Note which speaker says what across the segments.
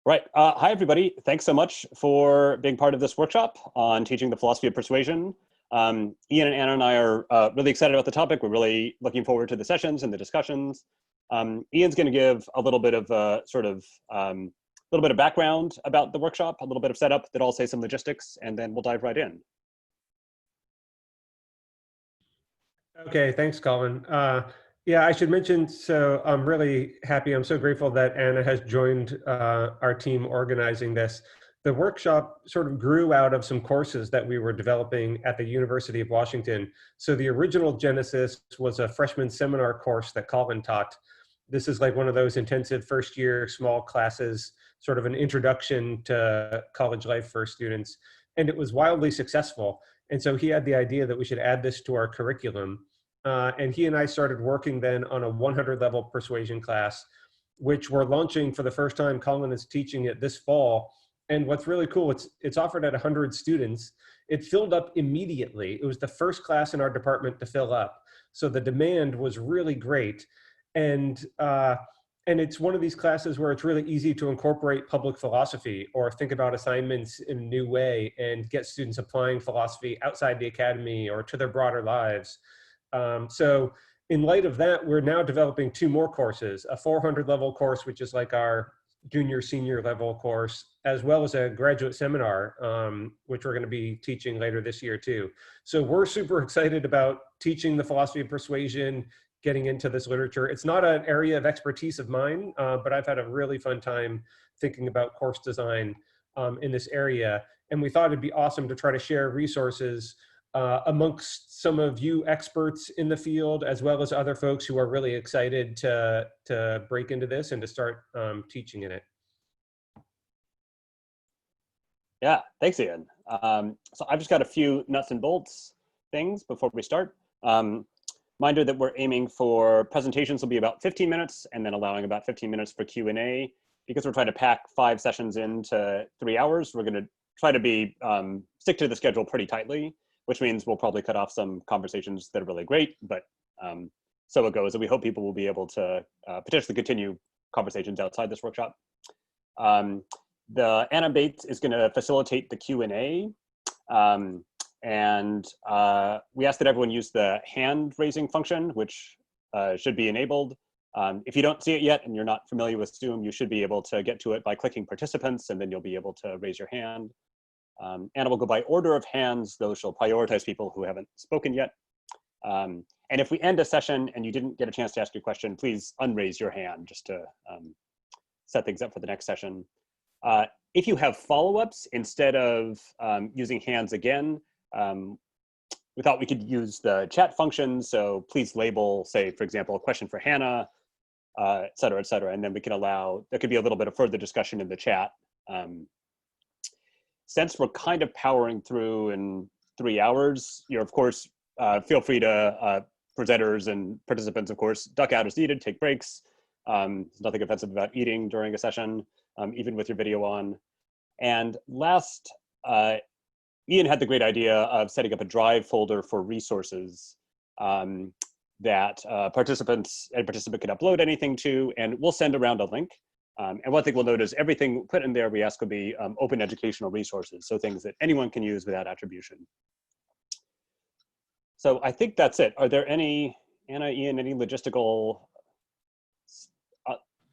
Speaker 1: Right. Hi, everybody. Thanks so much for being part of this workshop on teaching the philosophy of persuasion. Ian and Anna and I are really excited about the topic. We're really looking forward to the sessions and the discussions. Ian's going to give a little bit of background about the workshop, a little bit of setup, then I'll say some logistics, and then we'll dive right in.
Speaker 2: Okay, thanks, Colin. Yeah, I should mention, so I'm really happy. I'm so grateful that Anna has joined our team organizing this. The workshop sort of grew out of some courses that we were developing at the University of Washington. So the original genesis was a freshman seminar course that Colin taught. This is like one of those intensive first year small classes, sort of an introduction to college life for students. And it was wildly successful. And so he had the idea that we should add this to our curriculum. And he and I started working then on a 100 level persuasion class, which we're launching for the first time. Colin is teaching it this fall. And what's really cool, it's offered at 100 students. It filled up immediately. It was the first class in our department to fill up. So the demand was really great. And it's one of these classes where it's really easy to incorporate public philosophy or think about assignments in a new way and get students applying philosophy outside the academy or to their broader lives. So in light of that, we're now developing two more courses, a 400 level course, which is like our junior, senior level course, as well as a graduate seminar, which we're going to be teaching later this year too. So we're super excited about teaching the philosophy of persuasion, getting into this literature. It's not an area of expertise of mine, but I've had a really fun time thinking about course design in this area. And we thought it'd be awesome to try to share resources amongst some of you experts in the field, as well as other folks who are really excited to break into this and to start teaching in it.
Speaker 1: Yeah, thanks, Ian. So I've just got a few nuts and bolts things before we start. Reminder that we're aiming for presentations will be about 15 minutes and then allowing about 15 minutes for Q&A. Because we're trying to pack 5 sessions into 3 hours, we're going to try to be stick to the schedule pretty tightly, which means we'll probably cut off some conversations that are really great, but so it goes. And we hope people will be able to potentially continue conversations outside this workshop. The Anna Bates is going to facilitate the Q&A. And we ask that everyone use the hand raising function, which should be enabled. If you don't see it yet and you're not familiar with Zoom, you should be able to get to it by clicking participants, and then you'll be able to raise your hand. Anna will go by order of hands, though she'll prioritize people who haven't spoken yet. And if we end a session and you didn't get a chance to ask your question, please unraise your hand just to set things up for the next session. If you have follow-ups, instead of using hands again, we thought we could use the chat function. So please label, say, for example, a question for Hanna, et cetera, and then we can allow, there could be a little bit of further discussion in the chat. Since we're kind of powering through in 3 hours, you're, of course, feel free to, presenters and participants, of course, duck out as needed, take breaks. There's nothing offensive about eating during a session, even with your video on. And last, Ian had the great idea of setting up a Drive folder for resources that a participant can upload anything to, and we'll send around a link. And one thing we'll note is everything put in there we ask will be open educational resources, so things that anyone can use without attribution. So I think that's it. Are there any, Anna, Ian, any logistical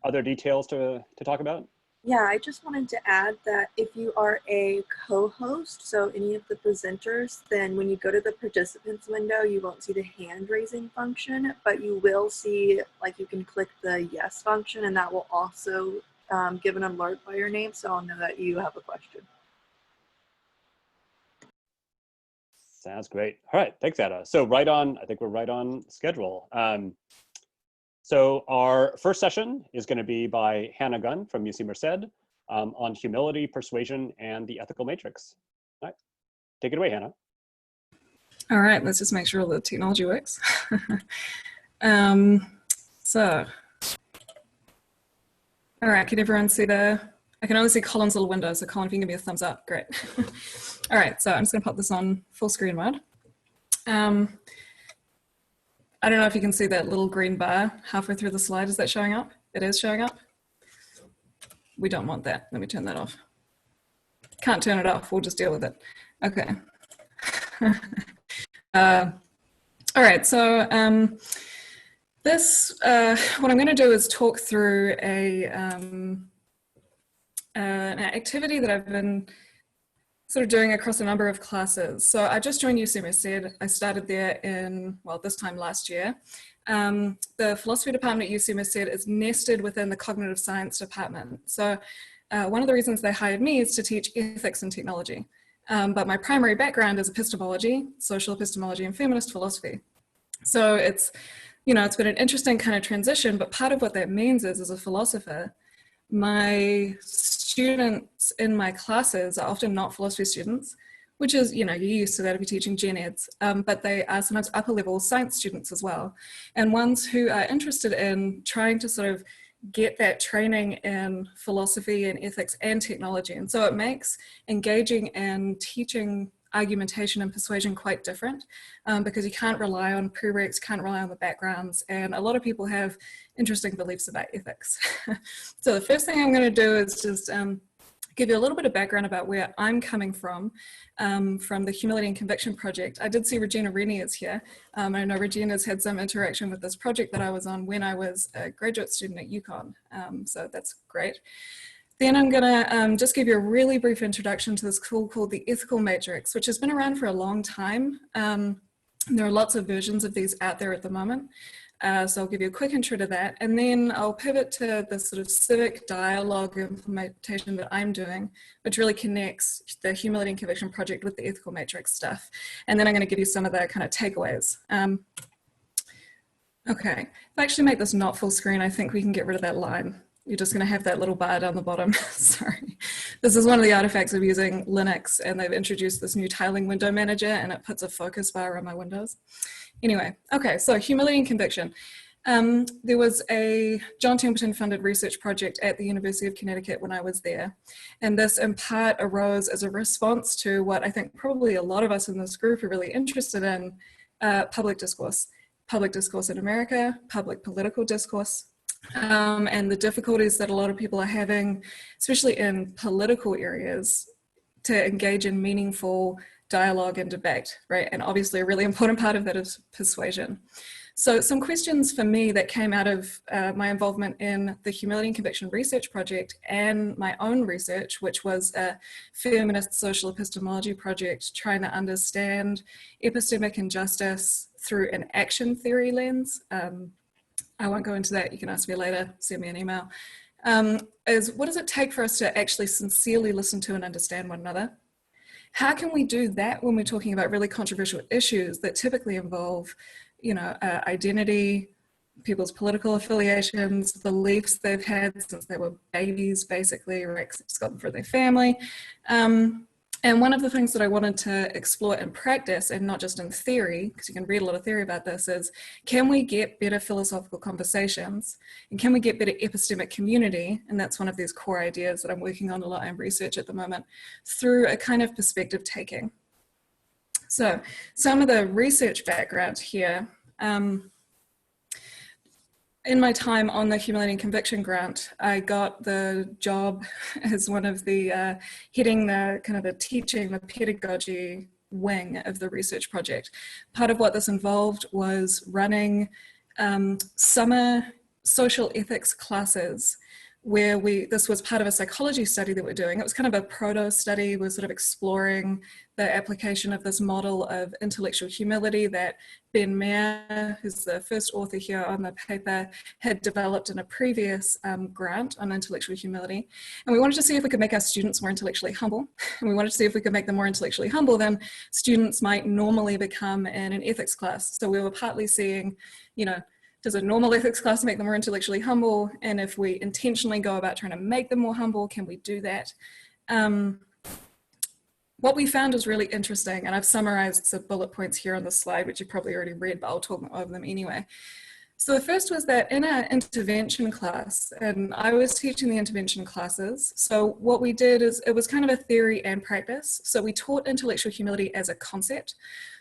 Speaker 1: other details to talk about?
Speaker 3: Yeah, I just wanted to add that if you are a co-host, so any of the presenters, then when you go to the participants window, you won't see the hand raising function, but you will see, like, you can click the yes function, and that will also give an alert by your name, so I'll know that you have a question.
Speaker 1: Sounds great. All right, thanks, Anna. So right on, I think we're right on schedule. So our first session is going to be by Hanna Gunn from UC Merced on humility, persuasion, and the ethical matrix. All right, take it away, Hanna.
Speaker 4: All right, let's just make sure the technology works. All right, can everyone see I can only see Colin's little window, so Colin, if you can give me a thumbs up, great. All right, so I'm just gonna pop this on full screen mode. I don't know if you can see that little green bar halfway through the slide. Is that showing up? It is showing up. we don't want that. Let me turn that off. Can't turn it off, we'll just deal with it. Okay. All right, so what I'm gonna do is talk through an activity that I've been sort of doing across a number of classes. So I just joined UW Merced. I started there in, well, this time last year. The philosophy department at UW Merced is nested within the cognitive science department. So one of the reasons they hired me is to teach ethics and technology. But my primary background is epistemology, social epistemology, and feminist philosophy. So it's, you know, it's been an interesting kind of transition, but part of what that means is, as a philosopher, my students in my classes are often not philosophy students, which is, you know, you're used to that if you're teaching gen eds, but they are sometimes upper level science students as well, and ones who are interested in trying to sort of get that training in philosophy and ethics and technology. And so it makes engaging and teaching argumentation and persuasion quite different, because you can't rely on prereqs, can't rely on the backgrounds, and a lot of people have interesting beliefs about ethics. So the first thing I'm going to do is just give you a little bit of background about where I'm coming from the Humility and Conviction project. I did see Regina Rennie is here. I know Regina's had some interaction with this project that I was on when I was a graduate student at UConn, so that's great. Then I'm gonna just give you a really brief introduction to this tool called the Ethical Matrix, which has been around for a long time. There are lots of versions of these out there at the moment. So I'll give you a quick intro to that, and then I'll pivot to the sort of civic dialogue implementation that I'm doing, which really connects the Humility and Conviction project with the ethical matrix stuff. And then I'm going to give you some of the kind of takeaways. Okay, if I actually make this not full screen, I think we can get rid of that line. You're just going to have that little bar down the bottom. Sorry. This is one of the artifacts of using Linux, and they've introduced this new tiling window manager, and it puts a focus bar on my windows. Anyway, okay, so humility and conviction. There was a John Templeton funded research project at the University of Connecticut when I was there. And this in part arose as a response to what I think probably a lot of us in this group are really interested in, public discourse in America, public political discourse, and the difficulties that a lot of people are having, especially in political areas, to engage in meaningful dialogue and debate, right? And obviously a really important part of that is persuasion. So some questions for me that came out of my involvement in the Humility and Conviction Research Project and my own research, which was a feminist social epistemology project trying to understand epistemic injustice through an action theory lens. I won't go into that, you can ask me later, send me an email. Is what does it take for us to actually sincerely listen to and understand one another? How can we do that when we're talking about really controversial issues that typically involve, you know, identity, people's political affiliations, beliefs they've had since they were babies, basically, right? It's got them for their family. And one of the things that I wanted to explore in practice, and not just in theory, because you can read a lot of theory about this, is can we get better philosophical conversations? And can we get better epistemic community? And that's one of these core ideas that I'm working on a lot in research at the moment, through a kind of perspective taking. So some of the research background here. In my time on the Humility and Conviction grant, I got the job as one of the, heading the kind of the teaching, the pedagogy wing of the research project. Part of what this involved was running summer social ethics classes where this was part of a psychology study that we're doing. It was kind of a proto study. We're sort of exploring the application of this model of intellectual humility that Ben Mayer, who's the first author here on the paper, had developed in a previous grant on intellectual humility. And we wanted to see if we could make our students more intellectually humble. And we wanted to see if we could make them more intellectually humble than students might normally become in an ethics class. So we were partly seeing, you know, does a normal ethics class make them more intellectually humble? And if we intentionally go about trying to make them more humble, can we do that? What we found was really interesting, and I've summarized some bullet points here on the slide, which you probably already read, but I'll talk over them anyway. So the first was that in our intervention class, and I was teaching the intervention classes, so what we did is it was kind of a theory and practice. So we taught intellectual humility as a concept.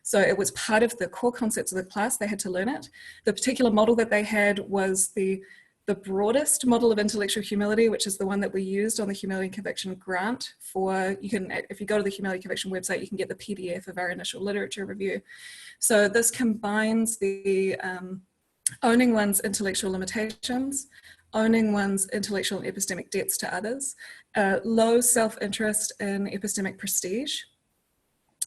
Speaker 4: So it was part of the core concepts of the class, they had to learn it. The particular model that they had was the the broadest model of intellectual humility, which is the one that we used on the Humility and Conviction grant for, if you go to the Humility and Conviction website, you can get the PDF of our initial literature review. So this combines the owning one's intellectual limitations, owning one's intellectual and epistemic debts to others, low self-interest in epistemic prestige,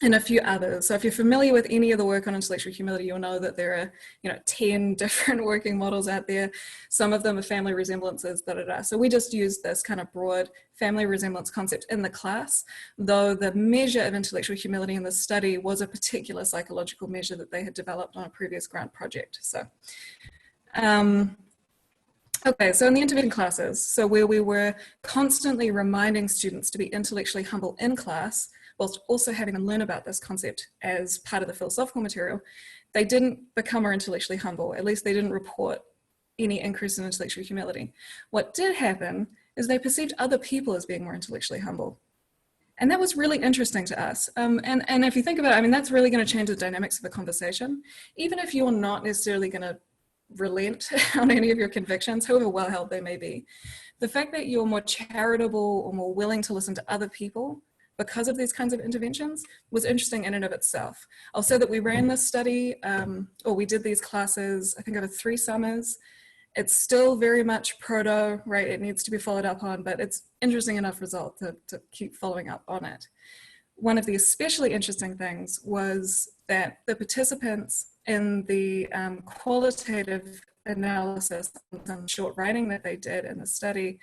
Speaker 4: and a few others. So if you're familiar with any of the work on intellectual humility, you'll know that there are 10 different working models out there. Some of them are family resemblances, So we just used this kind of broad family resemblance concept in the class, though the measure of intellectual humility in this study was a particular psychological measure that they had developed on a previous grant project. So, okay, so in the intervention classes, so where we were constantly reminding students to be intellectually humble in class, whilst also having them learn about this concept as part of the philosophical material, they didn't become more intellectually humble. At least they didn't report any increase in intellectual humility. What did happen is they perceived other people as being more intellectually humble. And that was really interesting to us. And if you think about it, I mean, that's really going to change the dynamics of a conversation. Even if you're not necessarily going to relent on any of your convictions, however well held they may be, the fact that you're more charitable or more willing to listen to other people because of these kinds of interventions was interesting in and of itself. I'll say that we ran this study, or we did these classes, I think over 3 summers. It's still very much proto, right? It needs to be followed up on, but it's interesting enough result to keep following up on it. One of the especially interesting things was that the participants in the qualitative analysis and short writing that they did in the study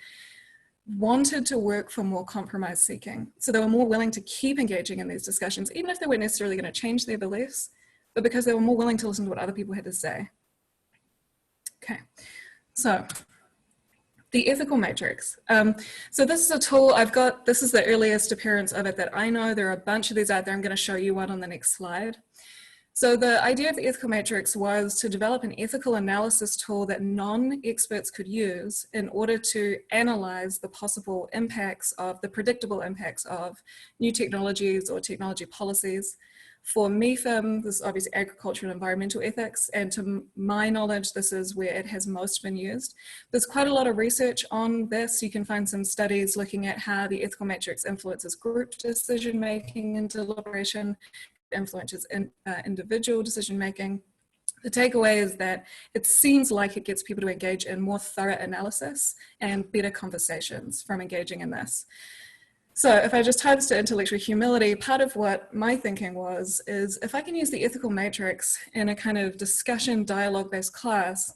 Speaker 4: wanted to work for more compromise seeking. So they were more willing to keep engaging in these discussions, even if they weren't necessarily going to change their beliefs, but because they were more willing to listen to what other people had to say. Okay, so the ethical matrix. So this is a tool this is the earliest appearance of it that I know. There are a bunch of these out there. I'm going to show you one on the next slide. So the idea of the ethical matrix was to develop an ethical analysis tool that non-experts could use in order to analyze the possible impacts of, the predictable impacts of new technologies or technology policies. For MEFM, this is obviously agriculture and environmental ethics, and to my knowledge, this is where it has most been used. There's quite a lot of research on this. You can find some studies looking at how the ethical matrix influences group decision-making and deliberation, influences in individual decision-making. The takeaway is that it seems like it gets people to engage in more thorough analysis and better conversations from engaging in this. So if I just tie this to intellectual humility, part of what my thinking was is if I can use the ethical matrix in a kind of discussion dialogue-based class,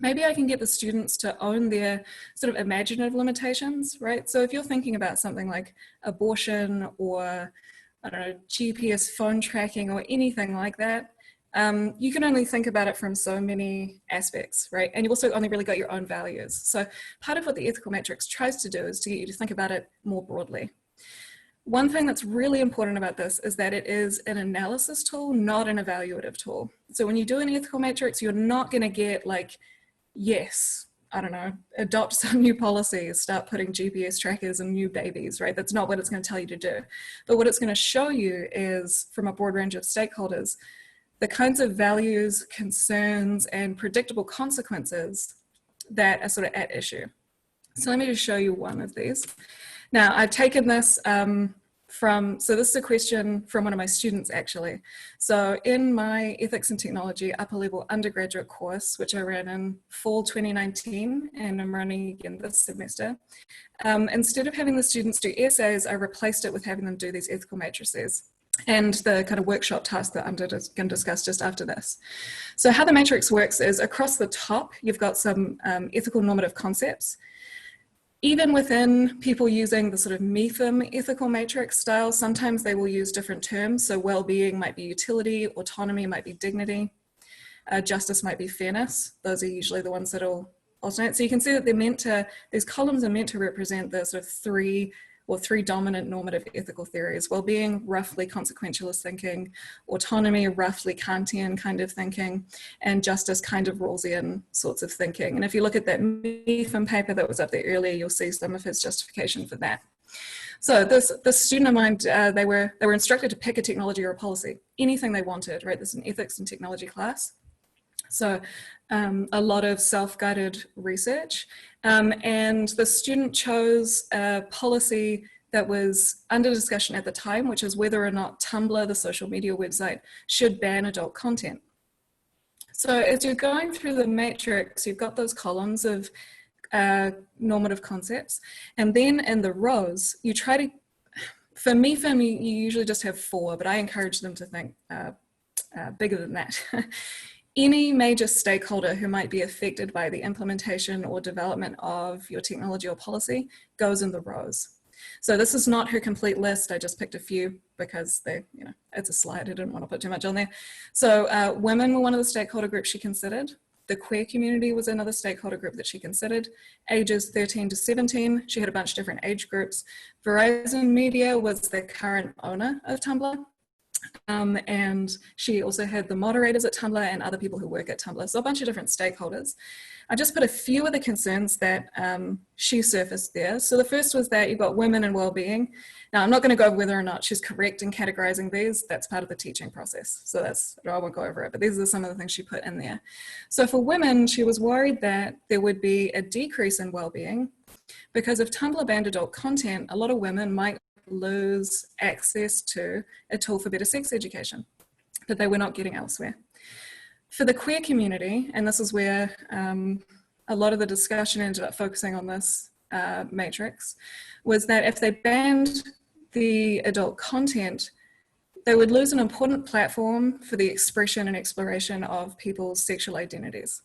Speaker 4: maybe I can get the students to own their sort of imaginative limitations, right? So if you're thinking about something like abortion or, I don't know, GPS phone tracking or anything like that, you can only think about it from so many aspects, right? And you've also only really got your own values. So part of what the ethical matrix tries to do is to get you to think about it more broadly. One thing that's really important about this is that it is an analysis tool, not an evaluative tool. So when you do an ethical matrix, you're not going to get like, yes, I don't know, adopt some new policies, start putting GPS trackers in new babies, right? That's not what it's going to tell you to do. But what it's going to show you is, from a broad range of stakeholders, the kinds of values, concerns, and predictable consequences that are sort of at issue. So let me just show you one of these. Now, I've taken this so this is a question from one of my students actually. So in my ethics and technology upper level undergraduate course, which I ran in fall 2019, and I'm running again this semester, instead of having the students do essays, I replaced it with having them do these ethical matrices and the kind of workshop task that I'm going to discuss just after this. So how the matrix works is across the top, you've got some ethical normative concepts. Even within people using the sort of MEFM ethical matrix style, sometimes they will use different terms. So well-being might be utility, autonomy might be dignity, justice might be fairness. Those are usually the ones that will alternate. So you can see that they're meant to, these columns are meant to represent the sort of three dominant normative ethical theories. Well-being, roughly consequentialist thinking, autonomy, roughly Kantian kind of thinking, and justice, kind of Rawlsian sorts of thinking. And if you look at that MEFM paper that was up there earlier, you'll see some of his justification for that. So this student of mine, they were instructed to pick a technology or a policy, anything they wanted, right? This is an ethics and technology class. So a lot of self-guided research. And the student chose a policy that was under discussion at the time, which is whether or not Tumblr, the social media website, should ban adult content. So as you're going through the matrix, you've got those columns of normative concepts. And then in the rows, you try to, for me, you usually just have 4, but I encourage them to think bigger than that. Any major stakeholder who might be affected by the implementation or development of your technology or policy goes in the rows. So this is not her complete list. I just picked a few because they, you know, it's a slide. I didn't want to put too much on there. So women were one of the stakeholder groups she considered. The queer community was another stakeholder group that she considered. Ages 13 to 17, she had a bunch of different age groups. Verizon Media was the current owner of Tumblr. And she also had the moderators at Tumblr and other people who work at Tumblr. So a bunch of different stakeholders. I just put a few of the concerns that she surfaced there. So the first was that you've got women and well-being. Now I'm not going to go over whether or not she's correct in categorizing these. That's part of the teaching process. So that's, I won't go over it, but these are some of the things she put in there. So for women, she was worried that there would be a decrease in well-being because if Tumblr banned adult content, a lot of women might lose access to a tool for better sex education that they were not getting elsewhere. For the queer community, and this is where a lot of the discussion ended up focusing on this matrix, was that if they banned the adult content, they would lose an important platform for the expression and exploration of people's sexual identities.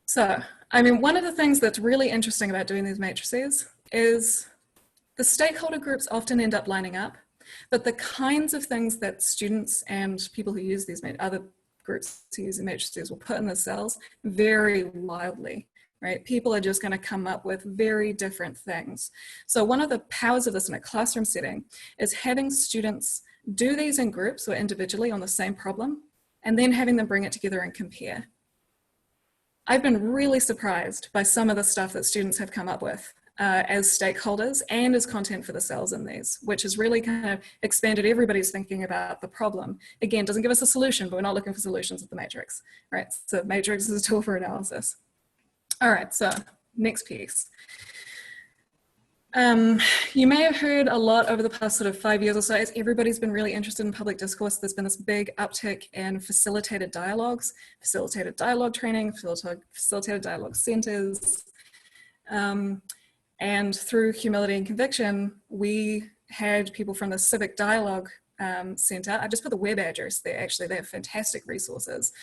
Speaker 4: So, I mean, one of the things that's really interesting about doing these matrices is the stakeholder groups often end up lining up, but the kinds of things that students and people who use these, other groups who use the matrices will put in the cells vary wildly, right? People are just gonna come up with very different things. So one of the powers of this in a classroom setting is having students do these in groups or individually on the same problem, and then having them bring it together and compare. I've been really surprised by some of the stuff that students have come up with as stakeholders and as content for the cells in these, which has really kind of expanded everybody's thinking about the problem. Again, doesn't give us a solution, but we're not looking for solutions with the matrix, right? So matrix is a tool for analysis. All right, so next piece. You may have heard a lot over the past sort of 5 years or so, as everybody's been really interested in public discourse, there's been this big uptick in facilitated dialogues, facilitated dialogue training, facilitated dialogue centers. And through Humility and Conviction, we had people from the Civic Dialogue Center. I just put the web address there, actually, they have fantastic resources.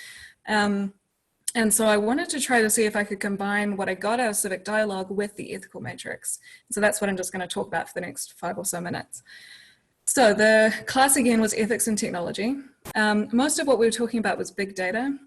Speaker 4: And so I wanted to try to see if I could combine what I got out of Civic Dialogue with the ethical matrix. So that's what I'm just going to talk about for the next 5 or so minutes. So the class again was ethics and technology. Most of what we were talking about was big data.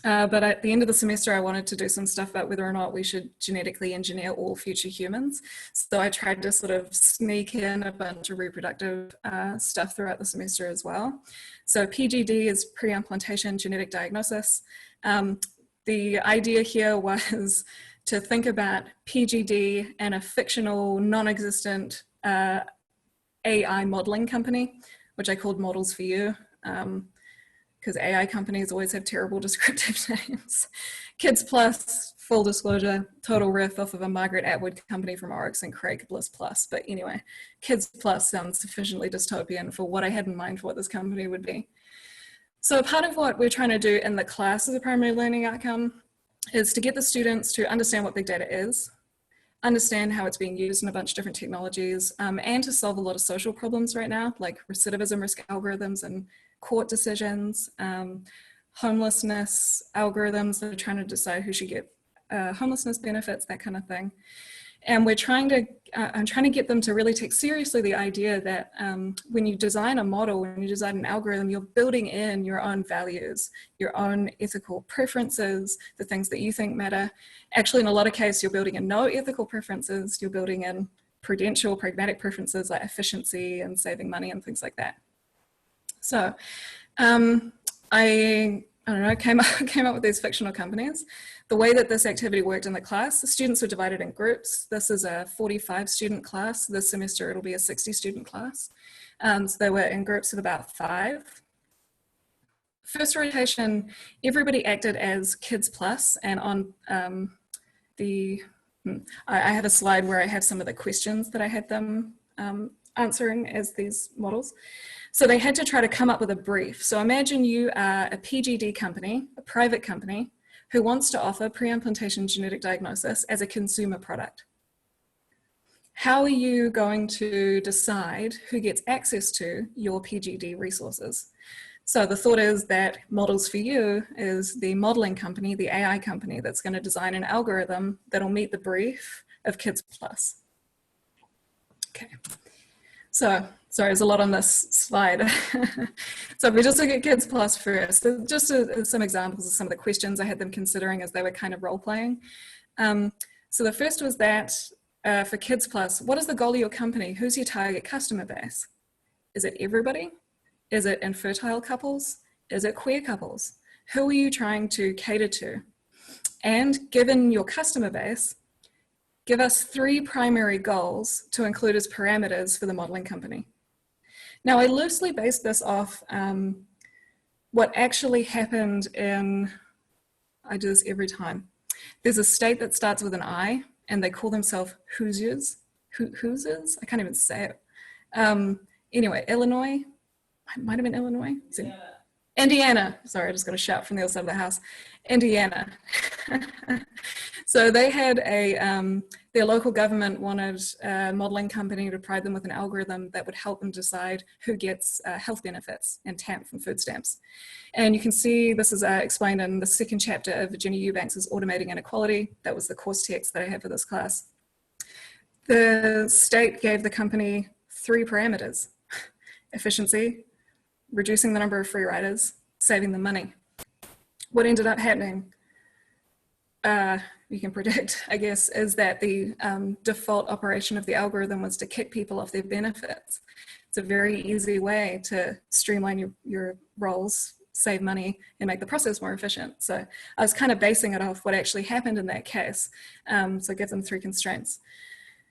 Speaker 4: But at the end of the semester, I wanted to do some stuff about whether or not we should genetically engineer all future humans. So I tried to sort of sneak in a bunch of reproductive stuff throughout the semester as well. So PGD is pre-implantation genetic diagnosis. The idea here was to think about PGD and a fictional, non-existent AI modeling company, which I called Models for You. Because AI companies always have terrible descriptive names. Kids Plus, full disclosure, total riff off of a Margaret Atwood company from Oryx and Craig Bliss Plus. But anyway, Kids Plus sounds sufficiently dystopian for what I had in mind for what this company would be. So part of what we're trying to do in the class as a primary learning outcome is to get the students to understand what big data is, understand how it's being used in a bunch of different technologies, and to solve a lot of social problems right now, like recidivism risk algorithms and court decisions, homelessness algorithms that are trying to decide who should get homelessness benefits, that kind of thing. And we're trying to, I'm trying to get them to really take seriously the idea that when you design a model, when you design an algorithm, you're building in your own values, your own ethical preferences, the things that you think matter. Actually, in a lot of cases, you're building in no ethical preferences, you're building in prudential, pragmatic preferences like efficiency and saving money and things like that. So I don't know, came up with these fictional companies. The way that this activity worked in the class, the students were divided in groups. This is a 45 student class. This semester it'll be a 60 student class. So they were in groups of about 5. first rotation, everybody acted as Kids Plus, and on I have a slide where I have some of the questions that I had them answering as these models. So they had to try to come up with a brief. So imagine you are a PGD company, a private company, who wants to offer pre-implantation genetic diagnosis as a consumer product. How are you going to decide who gets access to your PGD resources? So the thought is that Models for You is the modeling company, the AI company that's going to design an algorithm that'll meet the brief of Kids Plus. Okay, so sorry, there's a lot on this slide. So if we just look at Kids Plus first, so just some examples of some of the questions I had them considering as they were kind of role-playing. So the first was that for Kids Plus, what is the goal of your company? Who's your target customer base? Is it everybody? Is it infertile couples? Is it queer couples? Who are you trying to cater to? And given your customer base, give us 3 primary goals to include as parameters for the modeling company. Now, I loosely based this off what actually happened in, I do this every time. There's a state that starts with an I, and they call themselves Hoosiers. Hoosiers? I can't even say it. Anyway, Illinois. It might have been Illinois. Indiana. Sorry, I just got a shout from the other side of the house. Indiana. So they had their local government wanted a modeling company to provide them with an algorithm that would help them decide who gets health benefits and TAMP from food stamps. And you can see this is explained in the 2nd chapter of Virginia Eubanks' Automating Inequality. That was the course text that I had for this class. The state gave the company 3 parameters: efficiency, reducing the number of free riders, saving them money. What ended up happening, you can predict, I guess, is that the default operation of the algorithm was to kick people off their benefits. It's a very easy way to streamline your roles, save money, and make the process more efficient. So I was kind of basing it off what actually happened in that case. So give them 3 constraints.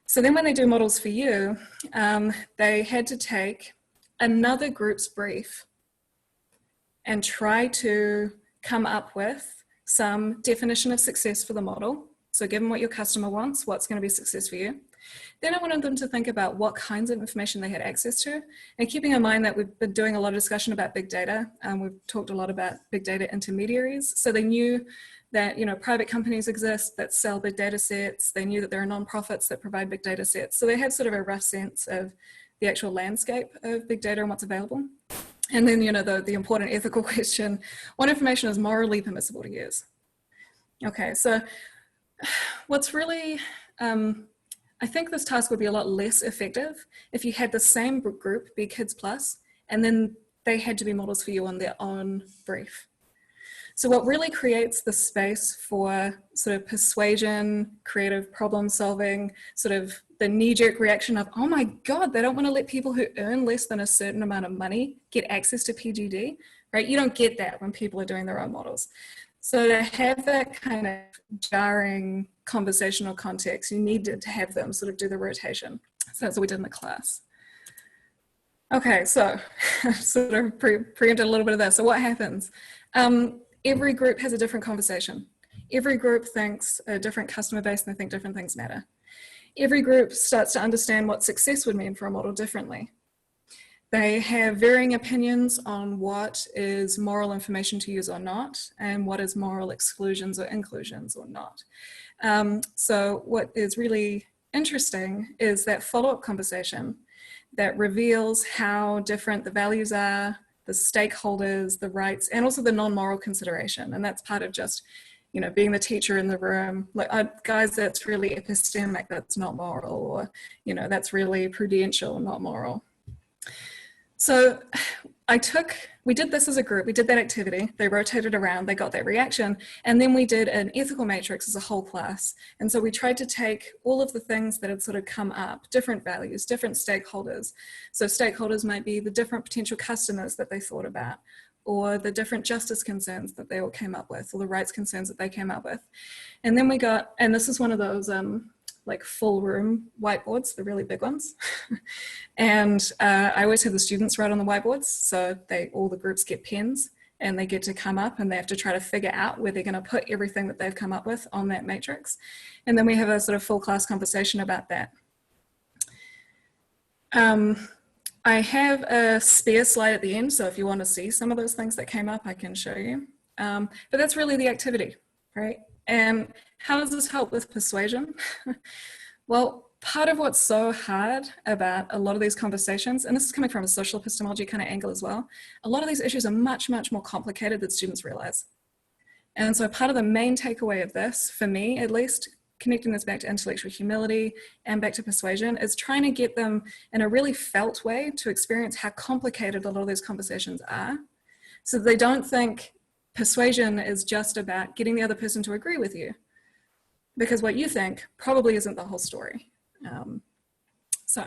Speaker 4: So then when they do Models for You, they had to take another group's brief and try to come up with some definition of success for the model. So given what your customer wants, what's going to be success for you? Then I wanted them to think about what kinds of information they had access to, and keeping in mind that we've been doing a lot of discussion about big data. We've talked a lot about big data intermediaries. So they knew that, you know, private companies exist that sell big data sets. They knew that there are nonprofits that provide big data sets. So they had sort of a rough sense of the actual landscape of big data and what's available. And then, you know, the important ethical question, what information is morally permissible to use? Okay, so what's really, I think this task would be a lot less effective if you had the same group be Kids Plus, and then they had to be Models for You on their own brief. So what really creates the space for sort of persuasion, creative problem solving, sort of the knee-jerk reaction of, oh my God, they don't want to let people who earn less than a certain amount of money get access to PGD, right? You don't get that when people are doing their own models. So to have that kind of jarring conversational context, you needed to have them sort of do the rotation. So that's what we did in the class. Okay, so sort of preempted a little bit of that. So what happens? Every group has a different conversation. Every group thinks a different customer base and they think different things matter. Every group starts to understand what success would mean for a model differently. They have varying opinions on what is moral information to use or not, and what is moral exclusions or inclusions or not. So what is really interesting is that follow-up conversation that reveals how different the values are, the stakeholders, the rights, and also the non-moral consideration. And that's part of just, you know, being the teacher in the room, like, guys, that's really epistemic, that's not moral, or, you know, that's really prudential, not moral. So we did this as a group, we did that activity, they rotated around, they got that reaction, and then we did an ethical matrix as a whole class. And so we tried to take all of the things that had sort of come up, different values, different stakeholders. So stakeholders might be the different potential customers that they thought about, or the different justice concerns that they all came up with, or the rights concerns that they came up with. And then we got, and this is one of those like full room whiteboards, the really big ones. And I always have the students write on the whiteboards, so all the groups get pens. and they get to come up and they have to try to figure out where they're going to put everything that they've come up with on that matrix. And then we have a sort of full class conversation about that. I have a spare slide at the end, so if you want to see some of those things that came up, I can show you. But that's really the activity, right? And how does this help with persuasion? Well, part of what's so hard about a lot of these conversations, and this is coming from a social epistemology kind of angle as well, a lot of these issues are much, much more complicated than students realize. And so part of the main takeaway of this, for me at least, connecting this back to intellectual humility and back to persuasion, is trying to get them in a really felt way to experience how complicated a lot of those conversations are, so that they don't think persuasion is just about getting the other person to agree with you, because what you think probably isn't the whole story. So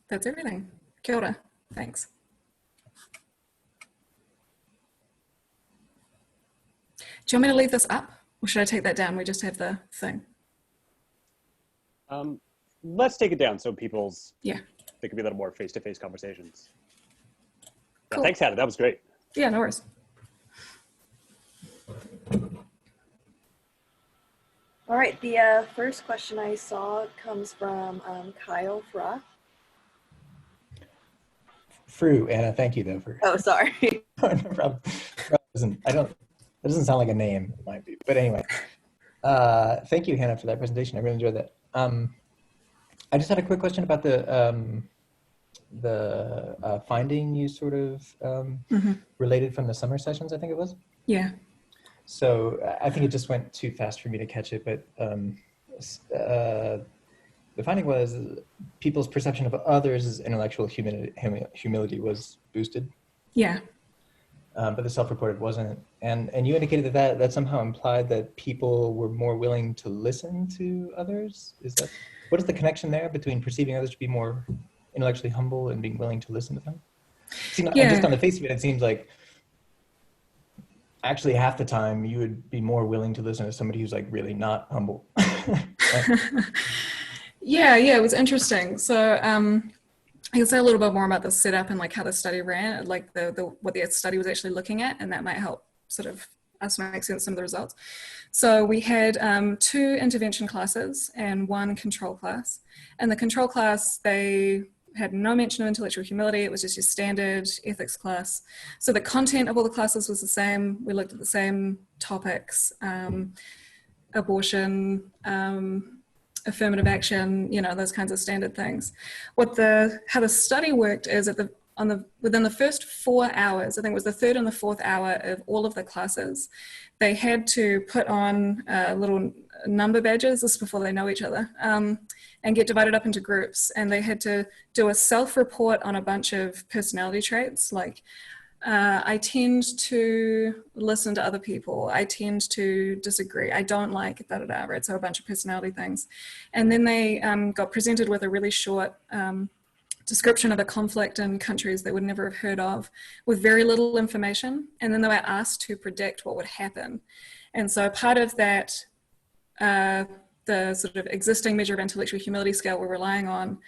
Speaker 4: that's everything. Kia ora. Thanks. Do you want me to leave this up, or should I take that down? We just have the thing.
Speaker 1: Let's take it down so people's,
Speaker 4: Yeah.
Speaker 1: there could be a little more face-to-face conversations.
Speaker 4: Cool.
Speaker 1: Yeah, thanks, Hanna. That was great.
Speaker 4: Yeah, no worries.
Speaker 3: All right, the first question I saw comes from Kyle Fruh.
Speaker 5: Fruh, Anna, thank you though for.
Speaker 3: Oh, sorry.
Speaker 5: No problem. That doesn't sound like a name, it might be, but anyway. Thank you, Hannah, for that presentation. I really enjoyed that. I just had a quick question about the finding you sort of related from the summer sessions, I think it was.
Speaker 4: Yeah.
Speaker 5: So I think it just went too fast for me to catch it, but the finding was people's perception of others' intellectual humility was boosted.
Speaker 4: Yeah.
Speaker 5: But the self-reported wasn't. And you indicated that somehow implied that people were more willing to listen to others. What is the connection there between perceiving others to be more intellectually humble and being willing to listen to them?
Speaker 4: Yeah.
Speaker 5: Just on the face of it, it seems like actually half the time you would be more willing to listen to somebody who's like really not humble.
Speaker 4: Yeah, it was interesting. So I can say a little bit more about the setup and like how the study ran, like what the study was actually looking at, and that might help sort of us make sense of some of the results. So we had 2 intervention classes and 1 control class. And the control class, they had no mention of intellectual humility. It was just your standard ethics class. So the content of all the classes was the same. We looked at the same topics, abortion, affirmative action, those kinds of standard things. How the study worked is within the first 4 hours, I think it was the 3rd and the 4th hour of all of the classes, they had to put on little number badges, this is before they know each other, and get divided up into groups. And they had to do a self-report on a bunch of personality traits, like I tend to listen to other people, I tend to disagree, I don't like da-da-da, right? So a bunch of personality things. And then they got presented with a really short description of a conflict in countries they would never have heard of, with very little information. And then they were asked to predict what would happen. And so part of that, the sort of existing measure of intellectual humility scale we're relying on,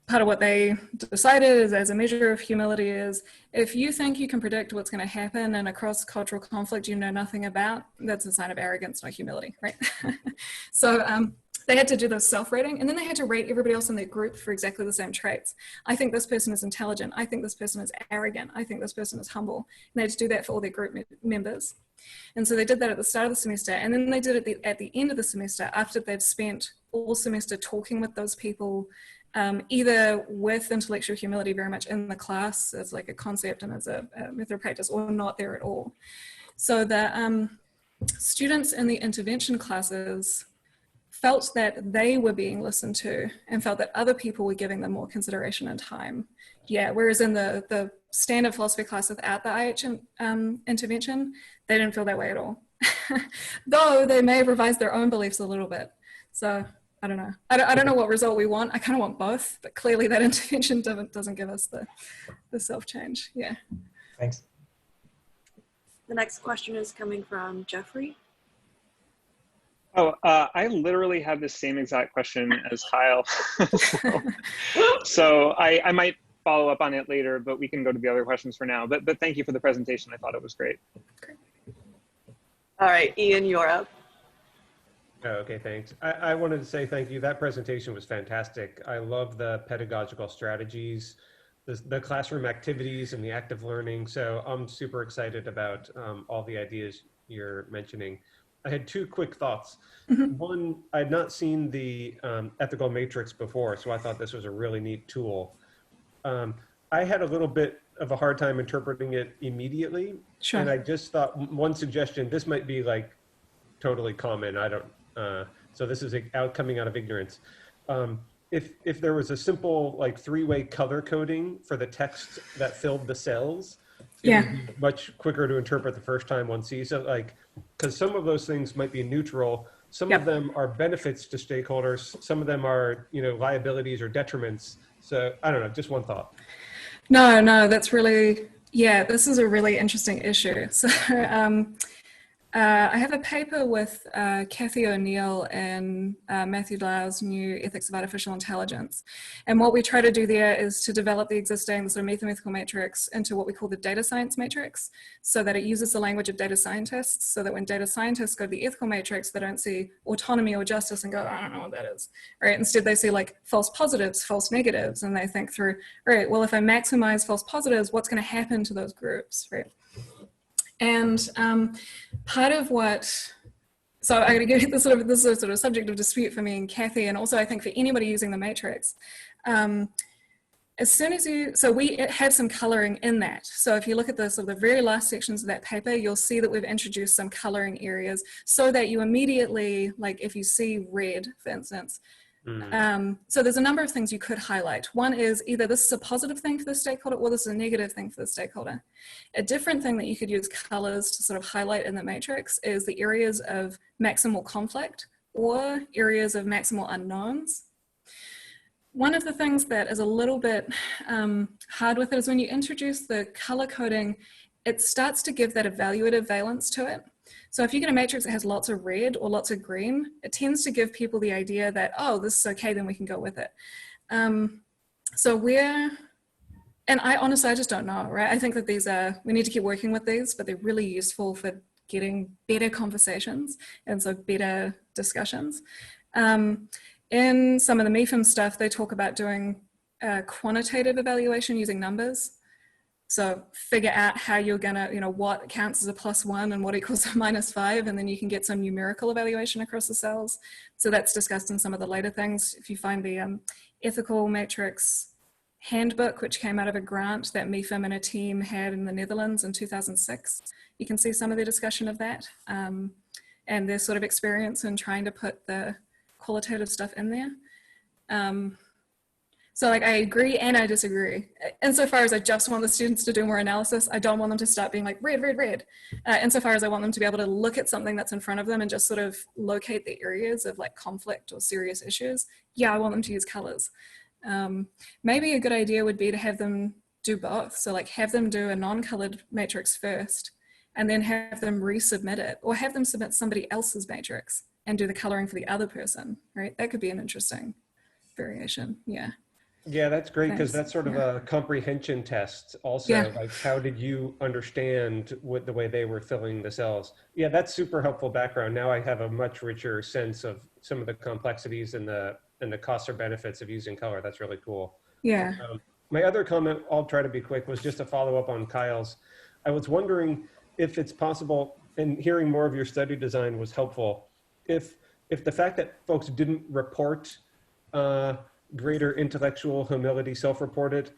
Speaker 4: part of what they decided is, as a measure of humility, is if you think you can predict what's going to happen in a cross-cultural conflict you know nothing about, that's a sign of arrogance, not humility, right? So they had to do the self-rating, and then they had to rate everybody else in their group for exactly the same traits. I think this person is intelligent. I think this person is arrogant. I think this person is humble. And they had to do that for all their group members. And so they did that at the start of the semester, and then they did it at the end of the semester, after they'd spent all semester talking with those people, either with intellectual humility very much in the class as like a concept and as a method of practice, or not there at all. So the students in the intervention classes felt that they were being listened to and felt that other people were giving them more consideration and time. Yeah, whereas in the standard philosophy class without the IH intervention, they didn't feel that way at all. Though they may have revised their own beliefs a little bit. So I don't know. I don't know what result we want. I kind of want both, but clearly that intervention doesn't give us the self-change. Yeah.
Speaker 5: Thanks.
Speaker 3: The next question is coming from Jeffrey.
Speaker 6: Oh, I literally have the same exact question as Kyle. so I might
Speaker 7: follow up on it later, but we can go to the other questions for now. But thank you for the presentation. I thought it was great.
Speaker 3: All right, Ian, you're up.
Speaker 2: Oh, okay, thanks. I wanted to say thank you. That presentation was fantastic. I love the pedagogical strategies, the classroom activities, and the active learning. So I'm super excited about all the ideas you're mentioning. I had two quick thoughts. One, I had not seen the ethical matrix before, so I thought this was a really neat tool. I had a little bit of a hard time interpreting it immediately.
Speaker 4: Sure.
Speaker 2: And I just thought one suggestion, this might be like totally common. I don't, so this is coming out of ignorance. If there was a simple like 3-way color coding for the text that filled the cells, it would be much quicker to interpret the first time one sees it. Like, because some of those things might be neutral. Some of them are benefits to stakeholders. Some of them are, liabilities or detriments. So I don't know, just one thought.
Speaker 4: No, that's really, this is a really interesting issue. So I have a paper with Kathy O'Neill and Matthew Lau's new Ethics of Artificial Intelligence. And what we try to do there is to develop the existing sort of mathematical matrix into what we call the data science matrix, so that it uses the language of data scientists, so that when data scientists go to the ethical matrix, they don't see autonomy or justice and go, I don't know what that is, right? Instead, they see like false positives, false negatives, and they think through, right, well, if I maximize false positives, what's going to happen to those groups, right? And part of what, so I'm going to give you this is a sort of subject of dispute for me and Kathy, and also I think for anybody using the matrix. As soon as we have some coloring in that. So if you look at the sort of the very last sections of that paper, you'll see that we've introduced some coloring areas so that you immediately, like if you see red, for instance, so there's a number of things you could highlight. One is either this is a positive thing for the stakeholder or this is a negative thing for the stakeholder. A different thing that you could use colors to sort of highlight in the matrix is the areas of maximal conflict or areas of maximal unknowns. One of the things that is a little bit hard with it is when you introduce the color coding, it starts to give that evaluative valence to it. So if you get a matrix that has lots of red or lots of green, it tends to give people the idea that, oh, this is okay, then we can go with it. And I honestly, I just don't know, right? I think that we need to keep working with these, but they're really useful for getting better conversations and so better discussions. In some of the MEFM stuff, they talk about doing quantitative evaluation using numbers. So figure out how you're gonna, what counts as a +1 and what equals a -5, and then you can get some numerical evaluation across the cells. So that's discussed in some of the later things. If you find the ethical matrix handbook, which came out of a grant that MEFM and a team had in the Netherlands in 2006, you can see some of the discussion of that and their sort of experience in trying to put the qualitative stuff in there. So like I agree and I disagree. Insofar as I just want the students to do more analysis, I don't want them to start being like red, red, red. Insofar as I want them to be able to look at something that's in front of them and just sort of locate the areas of like conflict or serious issues, I want them to use colors. Maybe a good idea would be to have them do both. So like have them do a non-colored matrix first and then have them resubmit it, or have them submit somebody else's matrix and do the coloring for the other person, right? That could be an interesting variation,
Speaker 2: Yeah, that's great, because that's sort of a comprehension test also. Like, how did you understand the way they were filling the cells? Yeah, that's super helpful background. Now I have a much richer sense of some of the complexities and the costs or benefits of using color. That's really cool.
Speaker 4: Yeah.
Speaker 2: My other comment, I'll try to be quick, was just a follow up on Kyle's. I was wondering if it's possible, and hearing more of your study design was helpful, if the fact that folks didn't report greater intellectual humility self-reported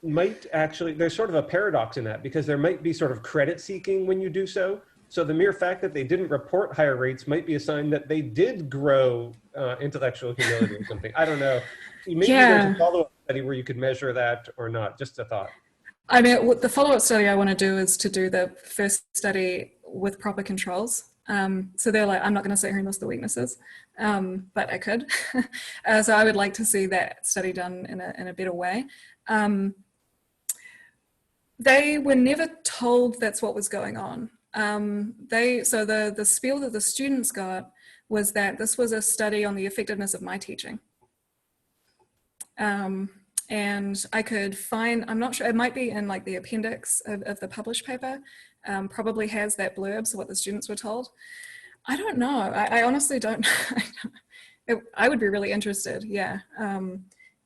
Speaker 2: might actually, there's sort of a paradox in that, because there might be sort of credit seeking when you do so. So the mere fact that they didn't report higher rates might be a sign that they did grow intellectual humility or something. I don't know. Maybe there's a follow-up study where you could measure that or not. Just a thought.
Speaker 4: I mean, the follow-up study I want to do is to do the first study with proper controls. So they're like, I'm not going to sit here and list the weaknesses, but I could. So I would like to see that study done in a better way. They were never told that's what was going on. So the spiel that the students got was that this was a study on the effectiveness of my teaching. And I could find, I'm not sure, it might be in like the appendix of the published paper, probably has that blurb, so what the students were told. I don't know. I honestly don't know. I would be really interested, yeah,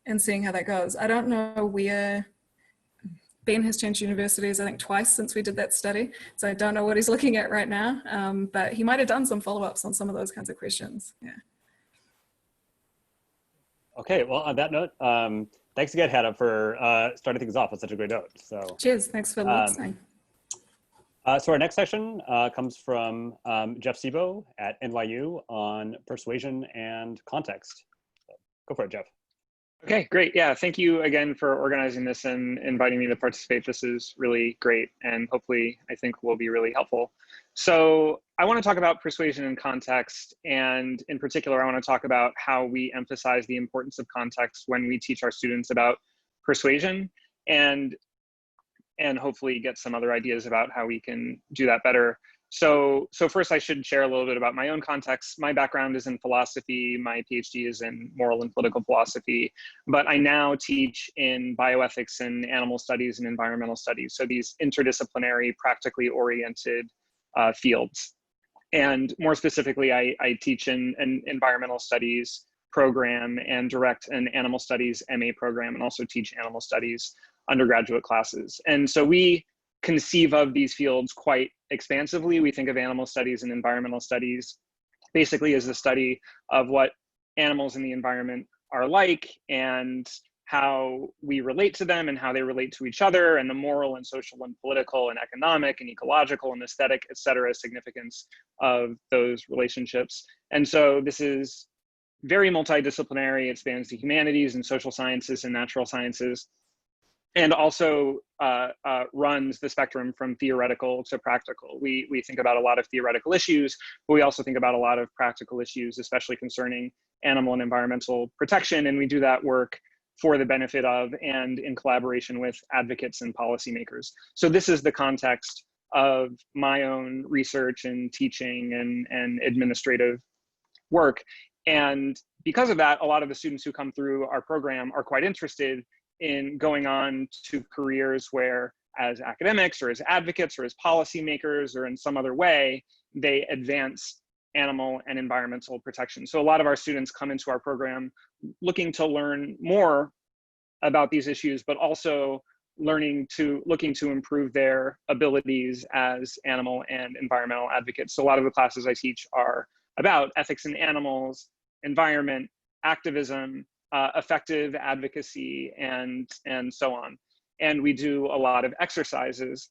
Speaker 4: in seeing how that goes. I don't know where, Ben has changed universities, I think twice since we did that study. So I don't know what he's looking at right now, but he might've done some follow-ups on some of those kinds of questions, yeah. Okay,
Speaker 1: well, on that note, thanks again, Hanna, for starting things off with such a great note. So
Speaker 4: cheers, thanks for listening.
Speaker 1: So our next session comes from Jeff Sebo at NYU on persuasion and context. So go for it, Jeff.
Speaker 7: Okay, great. Yeah, thank you again for organizing this and inviting me to participate. This is really great, and hopefully I think will be really helpful. So I want to talk about persuasion and context, and in particular, I want to talk about how we emphasize the importance of context when we teach our students about persuasion, and hopefully get some other ideas about how we can do that better. So first I should share a little bit about my own context. My background is in philosophy. My PhD is in moral and political philosophy, but I now teach in bioethics and animal studies and environmental studies. So these interdisciplinary, practically oriented fields. And more specifically, I teach in an environmental studies program and direct an animal studies MA program, and also teach animal studies undergraduate classes. And so we conceive of these fields quite expansively. We think of animal studies and environmental studies basically as the study of what animals in the environment are like and how we relate to them and how they relate to each other, and the moral and social and political and economic and ecological and aesthetic, et cetera, significance of those relationships. And so this is very multidisciplinary. It spans the humanities and social sciences and natural sciences, and also runs the spectrum from theoretical to practical. We think about a lot of theoretical issues, but we also think about a lot of practical issues, especially concerning animal and environmental protection. And we do that work for the benefit of and in collaboration with advocates and policymakers. So this is the context of my own research and teaching and administrative work. And because of that, a lot of the students who come through our program are quite interested in going on to careers where, as academics or as advocates or as policymakers or in some other way, they advance animal and environmental protection. So a lot of our students come into our program looking to learn more about these issues, but also looking to improve their abilities as animal and environmental advocates. So a lot of the classes I teach are about ethics in animals, environment, activism, effective advocacy, and so on. And we do a lot of exercises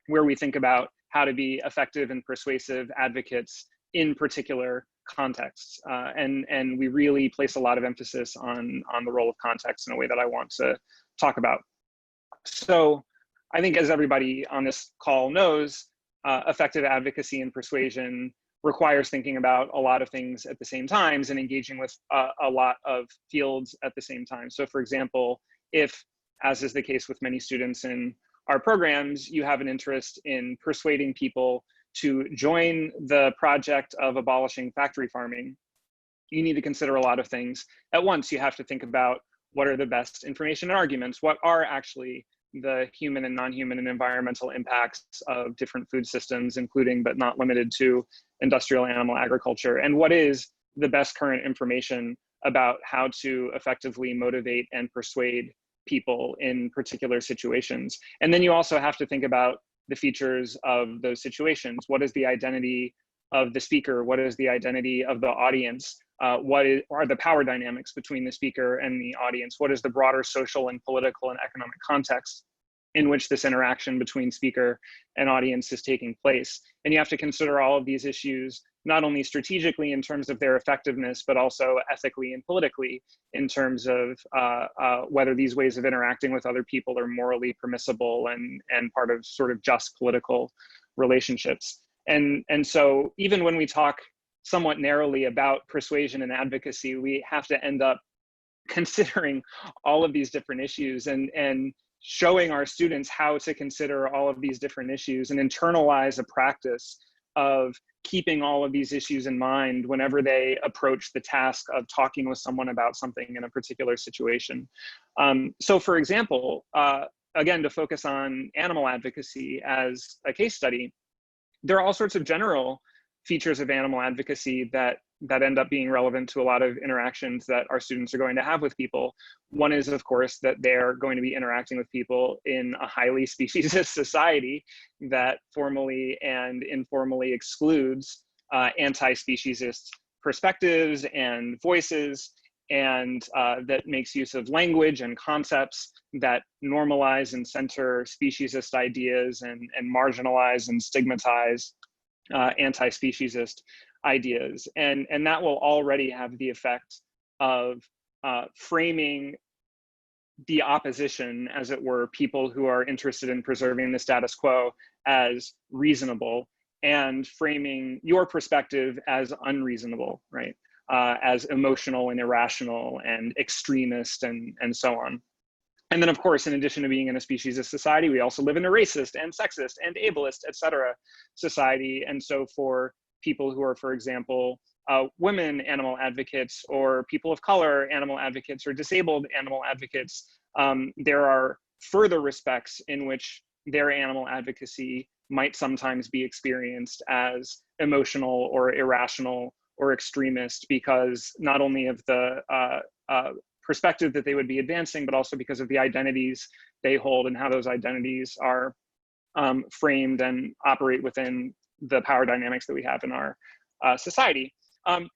Speaker 7: where we think about how to be effective and persuasive advocates in particular contexts. And we really place a lot of emphasis on the role of context in a way that I want to talk about. So I think, as everybody on this call knows, effective advocacy and persuasion requires thinking about a lot of things at the same times and engaging with a lot of fields at the same time. So for example, if, as is the case with many students in our programs, you have an interest in persuading people to join the project of abolishing factory farming, you need to consider a lot of things at once. You have to think about what are the best information and arguments, what are actually the human and non-human and environmental impacts of different food systems, including but not limited to industrial animal agriculture, and what is the best current information about how to effectively motivate and persuade people in particular situations. And then you also have to think about the features of those situations. What is the identity of the speaker? What is the identity of the audience? What are the power dynamics between the speaker and the audience? What is the broader social and political and economic context in which this interaction between speaker and audience is taking place? And you have to consider all of these issues, not only strategically in terms of their effectiveness, but also ethically and politically in terms of whether these ways of interacting with other people are morally permissible and part of sort of just political relationships. And so even when we talk somewhat narrowly about persuasion and advocacy, we have to end up considering all of these different issues and showing our students how to consider all of these different issues and internalize a practice of keeping all of these issues in mind whenever they approach the task of talking with someone about something in a particular situation. So for example, again, to focus on animal advocacy as a case study, there are all sorts of general features of animal advocacy that end up being relevant to a lot of interactions that our students are going to have with people. One is, of course, that they're going to be interacting with people in a highly speciesist society that formally and informally excludes anti-speciesist perspectives and voices, and that makes use of language and concepts that normalize and center speciesist ideas and marginalize and stigmatize anti-speciesist ideas. And that will already have the effect of framing the opposition, as it were, people who are interested in preserving the status quo, as reasonable, and framing your perspective as unreasonable, right? As emotional and irrational and extremist and so on. And then, of course, in addition to being in a speciesist society, we also live in a racist and sexist and ableist, et cetera, society. And so for people who are, for example, women animal advocates, or people of color animal advocates, or disabled animal advocates, there are further respects in which their animal advocacy might sometimes be experienced as emotional or irrational or extremist, because not only of the perspective that they would be advancing, but also because of the identities they hold and how those identities are framed and operate within the power dynamics that we have in our society.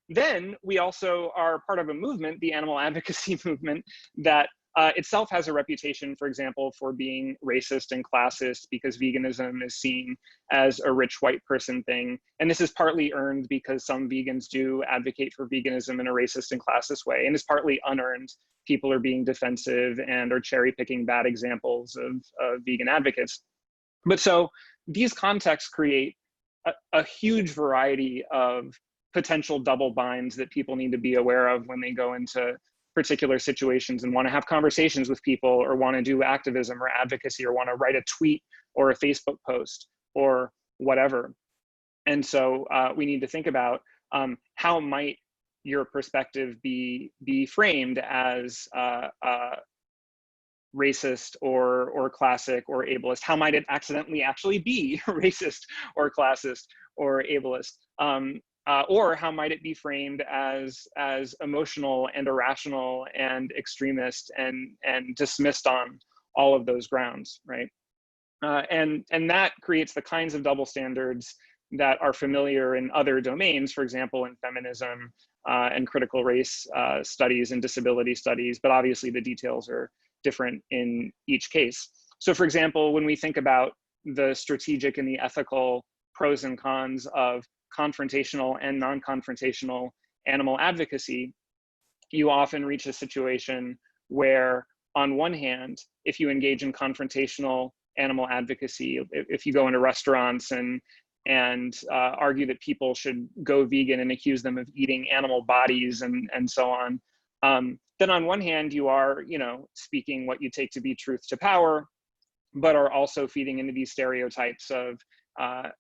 Speaker 7: Then we also are part of a movement, the animal advocacy movement, that itself has a reputation, for example, for being racist and classist, because veganism is seen as a rich white person thing. And this is partly earned because some vegans do advocate for veganism in a racist and classist way, and it's partly unearned. People are being defensive and are cherry picking bad examples of vegan advocates. But so these contexts create a huge variety of potential double binds that people need to be aware of when they go into particular situations and want to have conversations with people, or want to do activism or advocacy, or want to write a tweet or a Facebook post or whatever. And so we need to think about how might your perspective be framed as racist or classic or ableist? How might it accidentally actually be racist or classist or ableist? Or how might it be framed as emotional and irrational and extremist and dismissed on all of those grounds, right? And that creates the kinds of double standards that are familiar in other domains, for example, in feminism and critical race studies and disability studies, but obviously the details are different in each case. So for example, when we think about the strategic and the ethical pros and cons of confrontational and non-confrontational animal advocacy, you often reach a situation where, on one hand, if you engage in confrontational animal advocacy, if you go into restaurants and argue that people should go vegan and accuse them of eating animal bodies and so on, then on one hand you are, speaking what you take to be truth to power, but are also feeding into these stereotypes of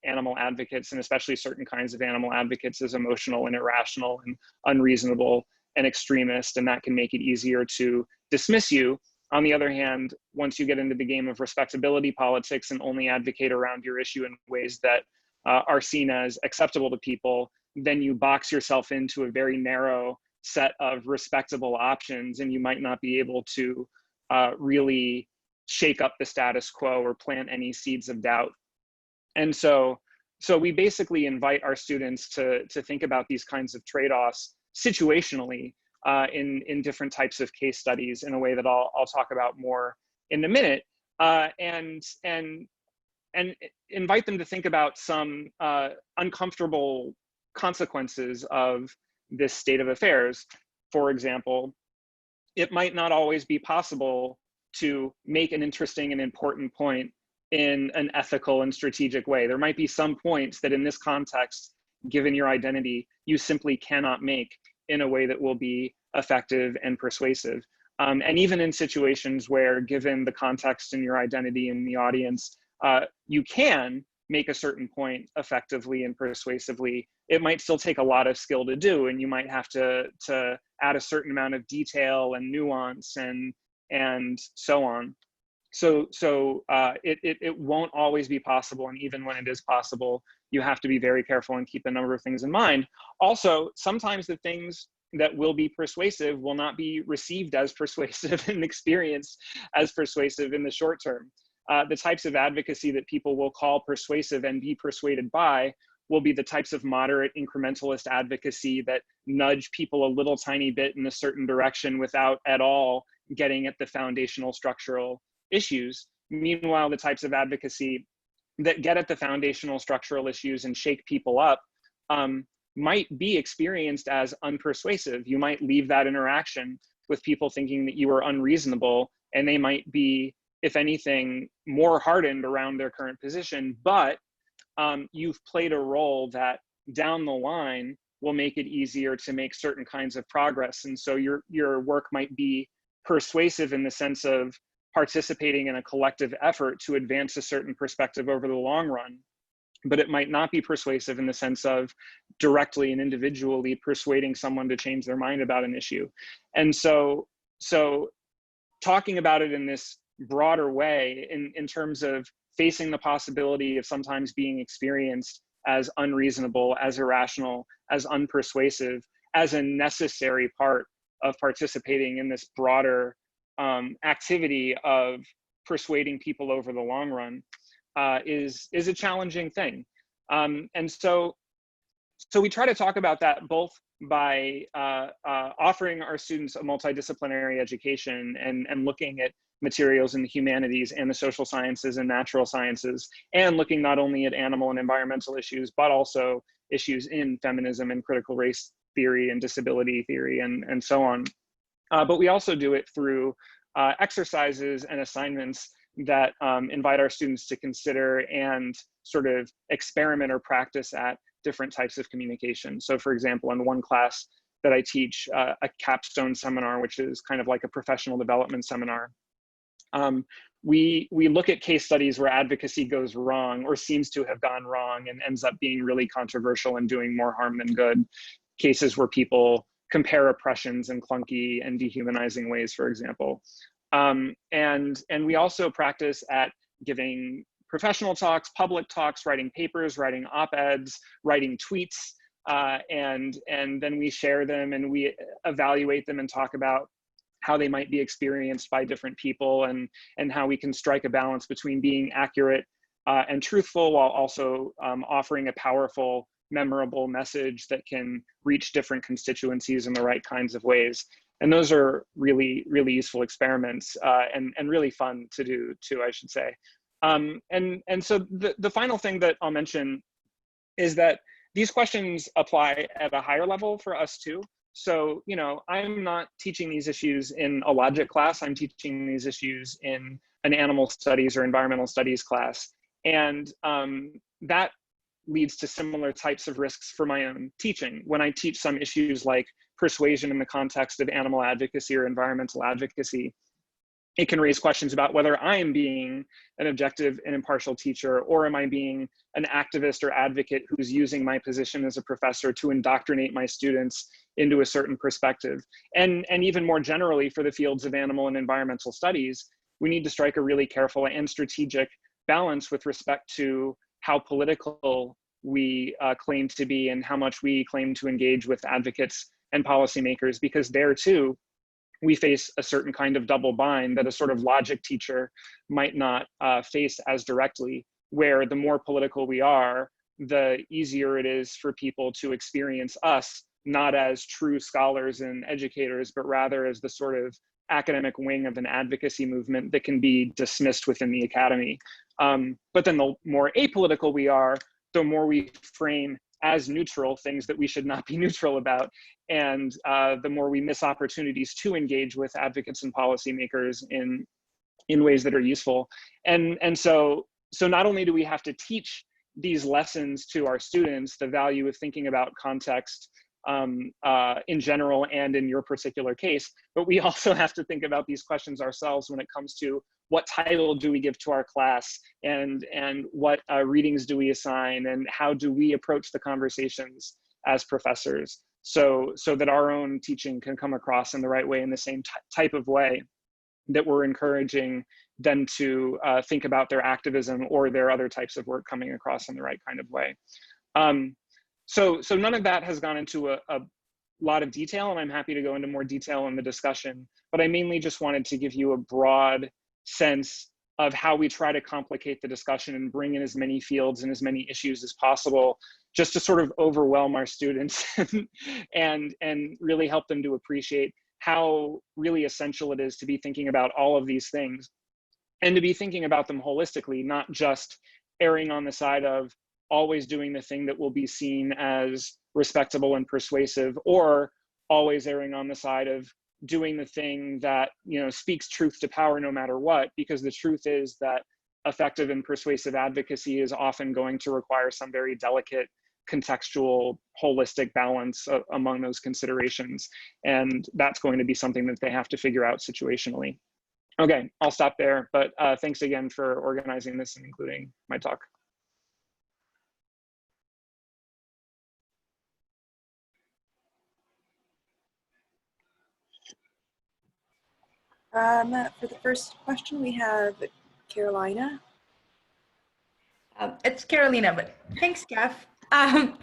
Speaker 7: animal advocates, and especially certain kinds of animal advocates, as emotional and irrational and unreasonable and extremist, and that can make it easier to dismiss you. On the other hand, once you get into the game of respectability politics and only advocate around your issue in ways that are seen as acceptable to people, then you box yourself into a very narrow set of respectable options, and you might not be able to really shake up the status quo or plant any seeds of doubt. And so we basically invite our students to think about these kinds of trade-offs situationally in different types of case studies, in a way that I'll talk about more in a minute, and invite them to think about some uncomfortable consequences of this state of affairs. For example, it might not always be possible to make an interesting and important point in an ethical and strategic way. There might be some points that in this context, given your identity, you simply cannot make in a way that will be effective and persuasive. And even in situations where, given the context and your identity and the audience, you can, make a certain point effectively and persuasively, it might still take a lot of skill to do, and you might have to add a certain amount of detail and nuance and so on. So it won't always be possible, and even when it is possible, you have to be very careful and keep a number of things in mind. Also, sometimes the things that will be persuasive will not be received as persuasive and experienced as persuasive in the short term. The types of advocacy that people will call persuasive and be persuaded by will be the types of moderate incrementalist advocacy that nudge people a little tiny bit in a certain direction without at all getting at the foundational structural issues. Meanwhile, the types of advocacy that get at the foundational structural issues and shake people up might be experienced as unpersuasive. You might leave that interaction with people thinking that you are unreasonable, and they might be, if anything, more hardened around their current position, but you've played a role that down the line will make it easier to make certain kinds of progress. And so your work might be persuasive in the sense of participating in a collective effort to advance a certain perspective over the long run, but it might not be persuasive in the sense of directly and individually persuading someone to change their mind about an issue. And so talking about it in this broader way, in terms of facing the possibility of sometimes being experienced as unreasonable, as irrational, as unpersuasive, as a necessary part of participating in this broader activity of persuading people over the long run, is a challenging thing. And so we try to talk about that both by offering our students a multidisciplinary education and looking at materials in the humanities and the social sciences and natural sciences, and looking not only at animal and environmental issues, but also issues in feminism and critical race theory and disability theory and so on. But we also do it through exercises and assignments that invite our students to consider and sort of experiment or practice at different types of communication. So for example, in one class that I teach, a capstone seminar, which is kind of like a professional development seminar, we look at case studies where advocacy goes wrong or seems to have gone wrong and ends up being really controversial and doing more harm than good. Cases where people compare oppressions in clunky and dehumanizing ways, for example. And we also practice at giving professional talks, public talks, writing papers, writing op-eds, writing tweets, and then we share them and we evaluate them and talk about how they might be experienced by different people, and how we can strike a balance between being accurate and truthful while also offering a powerful, memorable message that can reach different constituencies in the right kinds of ways. And those are really, really useful experiments and really fun to do too, I should say. And so the final thing that I'll mention is that these questions apply at a higher level for us too. So, you know, I'm not teaching these issues in a logic class, I'm teaching these issues in an animal studies or environmental studies class. And that leads to similar types of risks for my own teaching. When I teach some issues like persuasion in the context of animal advocacy or environmental advocacy, it can raise questions about whether I am being an objective and impartial teacher, or am I being an activist or advocate who's using my position as a professor to indoctrinate my students into a certain perspective. And even more generally for the fields of animal and environmental studies, we need to strike a really careful and strategic balance with respect to how political we claim to be and how much we claim to engage with advocates and policymakers, because there too, we face a certain kind of double bind that a sort of logic teacher might not face as directly, where the more political we are, the easier it is for people to experience us, not as true scholars and educators, but rather as the sort of academic wing of an advocacy movement that can be dismissed within the academy. But then the more apolitical we are, the more we frame as neutral things that we should not be neutral about. And the more we miss opportunities to engage with advocates and policymakers in ways that are useful. And so not only do we have to teach these lessons to our students, the value of thinking about context in general and in your particular case, but we also have to think about these questions ourselves when it comes to what title do we give to our class, and what readings do we assign, and how do we approach the conversations as professors, so that our own teaching can come across in the right way, in the same type of way that we're encouraging them to think about their activism or their other types of work coming across in the right kind of way. So none of that has gone into a lot of detail, and I'm happy to go into more detail in the discussion, but I mainly just wanted to give you a broad sense of how we try to complicate the discussion and bring in as many fields and as many issues as possible, just to sort of overwhelm our students and really help them to appreciate how really essential it is to be thinking about all of these things, and to be thinking about them holistically, not just erring on the side of always doing the thing that will be seen as respectable and persuasive, or always erring on the side of doing the thing that, you know, speaks truth to power no matter what, because the truth is that effective and persuasive advocacy is often going to require some very delicate, contextual, holistic balance among those considerations. And that's going to be something that they have to figure out situationally. Okay, I'll stop there, but thanks again for organizing this and including my talk.
Speaker 3: For the first question, we have Carolina.
Speaker 8: It's Carolina, but thanks, Jeff. Thanks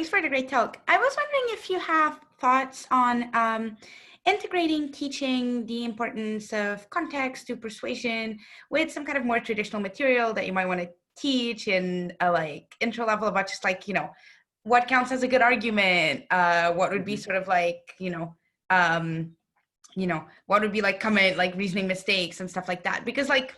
Speaker 8: for the great talk. I was wondering if you have thoughts on integrating teaching the importance of context to persuasion with some kind of more traditional material that you might want to teach in a like intro level about just like, you know, what counts as a good argument, what would be sort of like, what would be like common like reasoning mistakes and stuff like that, because like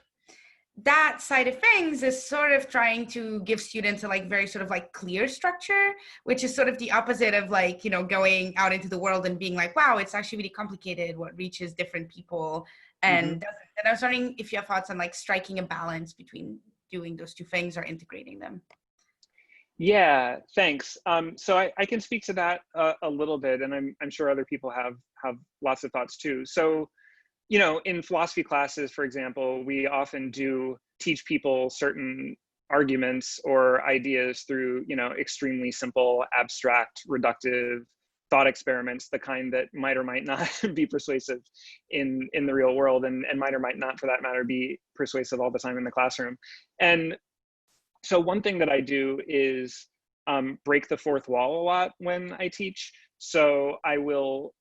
Speaker 8: that side of things is sort of trying to give students a like very sort of like clear structure, which is sort of the opposite of like, you know, going out into the world and being like, wow, it's actually really complicated what reaches different people and doesn't. And I was wondering if you have thoughts on like striking a balance between doing those two things or integrating them.
Speaker 7: Yeah, thanks. So I can speak to that a little bit, and I'm sure other people have lots of thoughts too. So, you know, in philosophy classes, for example, we often do teach people certain arguments or ideas through, you know, extremely simple, abstract, reductive thought experiments, the kind that might or might not be persuasive in the real world, and might or might not, for that matter, be persuasive all the time in the classroom. And so one thing that I do is break the fourth wall a lot when I teach. So I will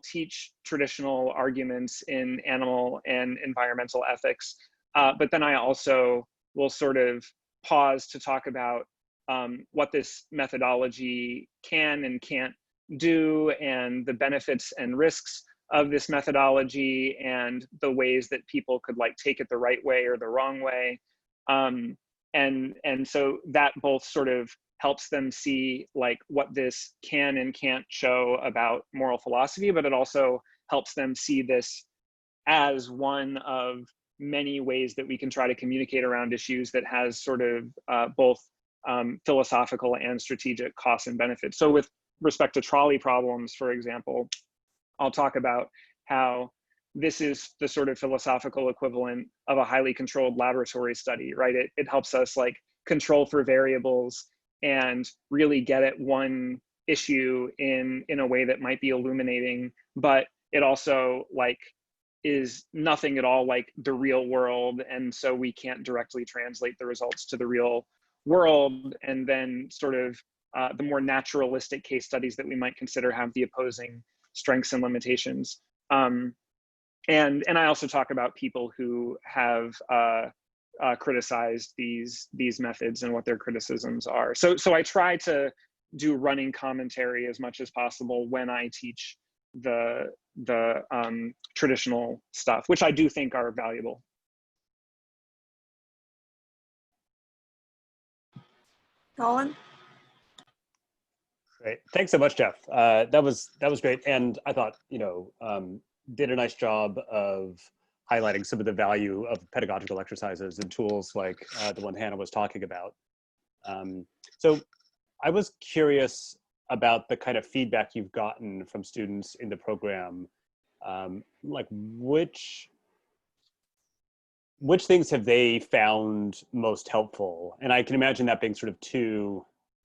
Speaker 7: teach traditional arguments in animal and environmental ethics, but then I also will sort of pause to talk about what this methodology can and can't do, and the benefits and risks of this methodology, and the ways that people could like take it the right way or the wrong way. And so that both sort of helps them see like what this can and can't show about moral philosophy, but it also helps them see this as one of many ways that we can try to communicate around issues that has sort of both philosophical and strategic costs and benefits. So with respect to trolley problems, for example, I'll talk about how this is the sort of philosophical equivalent of a highly controlled laboratory study, right? It helps us like control for variables and really get at one issue in a way that might be illuminating, but it also like is nothing at all like the real world. And so we can't directly translate the results to the real world. And then sort of the more naturalistic case studies that we might consider have the opposing strengths and limitations. And I also talk about people who have criticized these methods and what their criticisms are. So I try to do running commentary as much as possible when I teach the traditional stuff, which I do think are valuable.
Speaker 3: Colin?
Speaker 1: Great, thanks so much, Jeff. That was great, and I thought, you know, did a nice job of highlighting some of the value of pedagogical exercises and tools like the one Hanna was talking about. So I was curious about the kind of feedback you've gotten from students in the program. Like which things have they found most helpful? And I can imagine that being sort of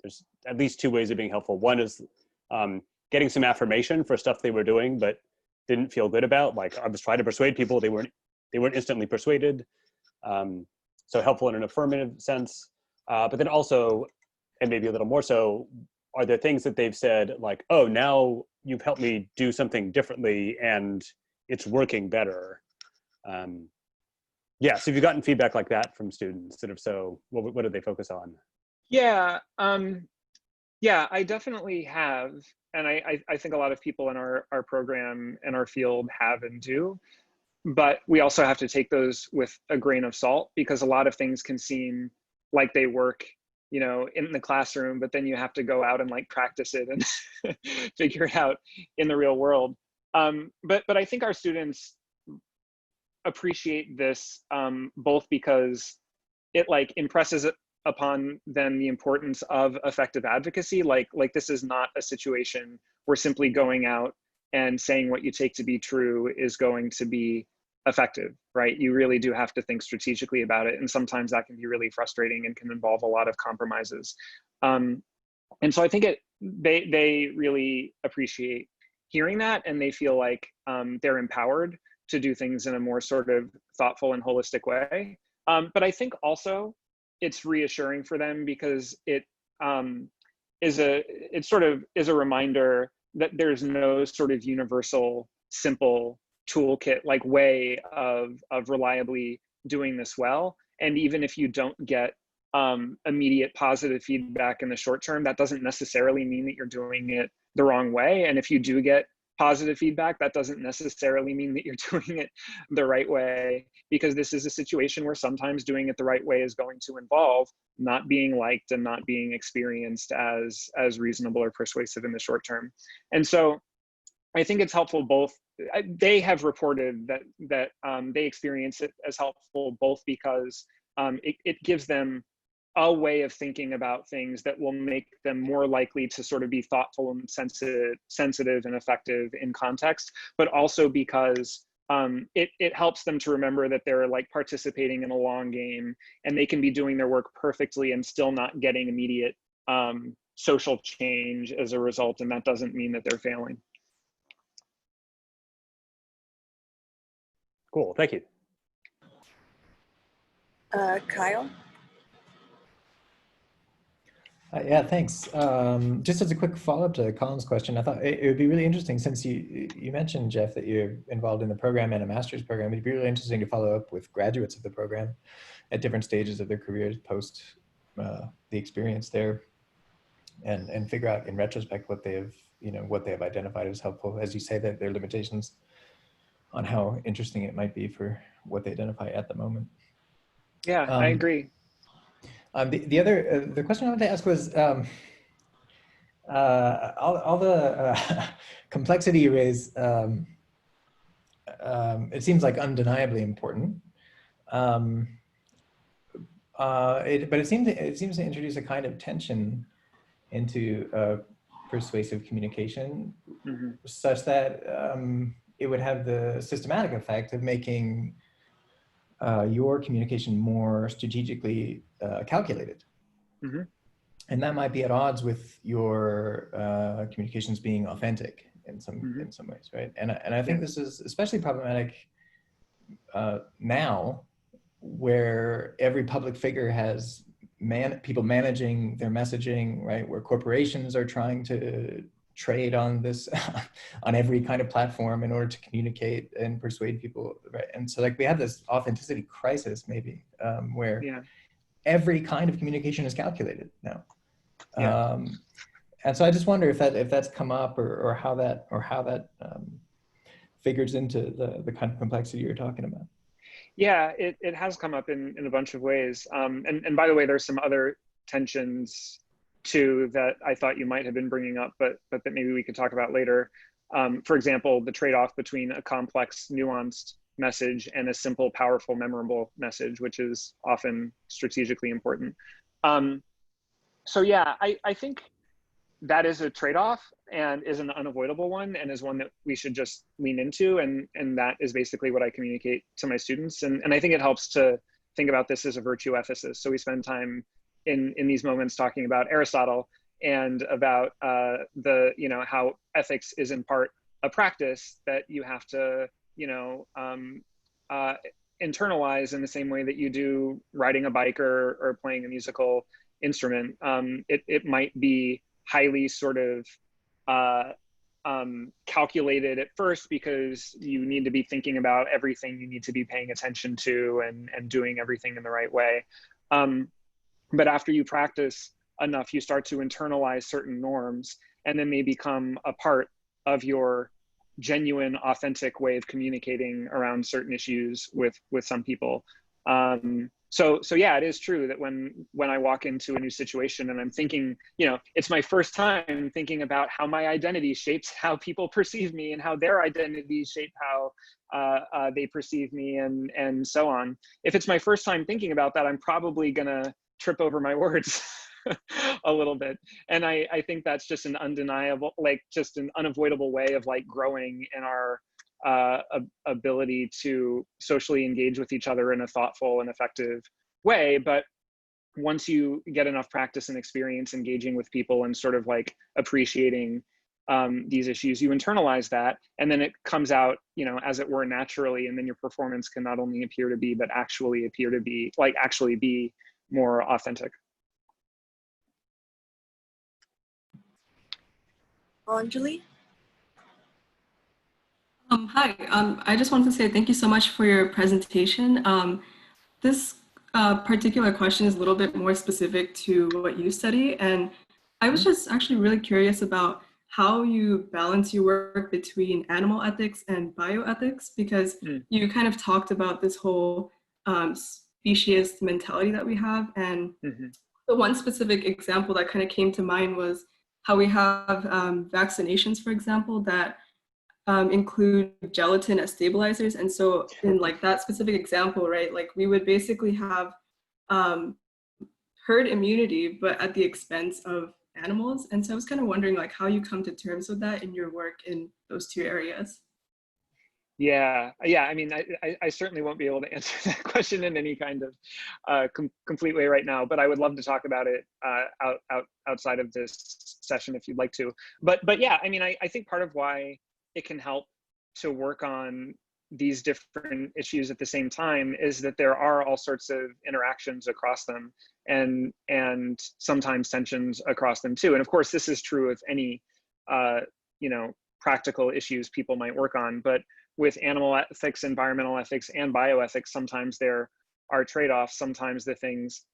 Speaker 1: there's at least two ways of being helpful. One is getting some affirmation for stuff they were doing but didn't feel good about. Like I was trying to persuade people, they weren't instantly persuaded. So helpful in an affirmative sense. But then also, and maybe a little more so, are there things that they've said like, oh, now you've helped me do something differently and it's working better? Yeah, so have you gotten feedback like that from students? And if so, what did they focus on?
Speaker 7: Yeah, yeah, I definitely have. And I think a lot of people in our program and our field have and do. But we also have to take those with a grain of salt, because a lot of things can seem like they work, you know, in the classroom, but then you have to go out and like practice it and figure it out in the real world. But I think our students appreciate this both because it like impresses upon them the importance of effective advocacy. Like this is not a situation where simply going out and saying what you take to be true is going to be effective, right? You really do have to think strategically about it. And sometimes that can be really frustrating and can involve a lot of compromises. And so I think they really appreciate hearing that, and they feel like they're empowered to do things in a more sort of thoughtful and holistic way. But I think also it's reassuring for them because it is a reminder that there's no sort of universal, simple toolkit like way of reliably doing this well. And even if you don't get immediate positive feedback in the short term, that doesn't necessarily mean that you're doing it the wrong way. And if you do get positive feedback, that doesn't necessarily mean that you're doing it the right way, because this is a situation where sometimes doing it the right way is going to involve not being liked and not being experienced as reasonable or persuasive in the short term. And so I think it's helpful both. They have reported that they experience it as helpful both because it gives them a way of thinking about things that will make them more likely to sort of be thoughtful and sensitive and effective in context, but also because it helps them to remember that they're like participating in a long game, and they can be doing their work perfectly and still not getting immediate social change as a result, and that doesn't mean that they're failing.
Speaker 1: Cool, thank you.
Speaker 3: Kyle?
Speaker 5: Yeah, thanks. Just as a quick follow-up to Colin's question, I thought it would be really interesting, since you mentioned, Jeff, that you're involved in the program and a master's program. It'd be really interesting to follow up with graduates of the program at different stages of their careers post the experience there, and figure out in retrospect what they have identified as helpful, as you say, that there are limitations on how interesting it might be for what they identify at the moment.
Speaker 7: Yeah, I agree.
Speaker 5: The question I wanted to ask was, all the complexity you raise, it seems like undeniably important. But it seems to introduce a kind of tension into persuasive communication,
Speaker 7: Mm-hmm.
Speaker 5: such that it would have the systematic effect of making your communication more strategically calculated.
Speaker 7: Mm-hmm.
Speaker 5: And that might be at odds with your communications being authentic in some ways, right? And I think this is especially problematic now, where every public figure has people managing their messaging, right? Where corporations are trying to trade on this on every kind of platform in order to communicate and persuade people, right? And so like we have this authenticity crisis maybe, where every kind of communication is calculated now. And so I just wonder if that's come up, or how that figures into the kind of complexity you're talking about.
Speaker 7: Yeah, it has come up in a bunch of ways. And by the way, there's some other tensions too that I thought you might have been bringing up, but that maybe we could talk about later. For example, the trade-off between a complex, nuanced message and a simple, powerful, memorable message, which is often strategically important. So yeah, I think that is a trade-off and is an unavoidable one, and is one that we should just lean into. And that is basically what I communicate to my students. And I think it helps to think about this as a virtue ethicist. So we spend time in these moments talking about Aristotle and about how ethics is in part a practice that you have to, internalize in the same way that you do riding a bike or playing a musical instrument. It might be highly sort of calculated at first, because you need to be thinking about everything you need to be paying attention to and doing everything in the right way. But after you practice enough, you start to internalize certain norms, and then they become a part of your genuine, authentic way of communicating around certain issues with some people. So yeah, it is true that when I walk into a new situation and I'm thinking, it's my first time thinking about how my identity shapes how people perceive me, and how their identities shape how they perceive me, and so on. If it's my first time thinking about that, I'm probably gonna trip over my words a little bit. And I think that's just an undeniable, just an unavoidable way of growing in our ability to socially engage with each other in a thoughtful and effective way. But once you get enough practice and experience engaging with people and sort of appreciating these issues, you internalize that, and then it comes out, as it were, naturally, and then your performance can not only appear to be, but actually appear to be, actually be more authentic.
Speaker 3: Anjali?
Speaker 9: Hi, I just wanted to say thank you so much for your presentation. This particular question is a little bit more specific to what you study, and I was just actually really curious about how you balance your work between animal ethics and bioethics, because you kind of talked about this whole speciesist mentality that we have, and the one specific example that kind of came to mind was how we have vaccinations, for example, that include gelatin as stabilizers. And so in that specific example, right, we would basically have herd immunity, but at the expense of animals. And so I was kind of wondering how you come to terms with that in your work in those two areas.
Speaker 7: Yeah. I mean, I certainly won't be able to answer that question in any kind of complete way right now, but I would love to talk about it outside of this session if you'd like to. But yeah, I mean, I think part of why it can help to work on these different issues at the same time is that there are all sorts of interactions across them, and sometimes tensions across them too. And of course, this is true of any practical issues people might work on, but with animal ethics, environmental ethics, and bioethics, sometimes there are trade-offs. Sometimes the things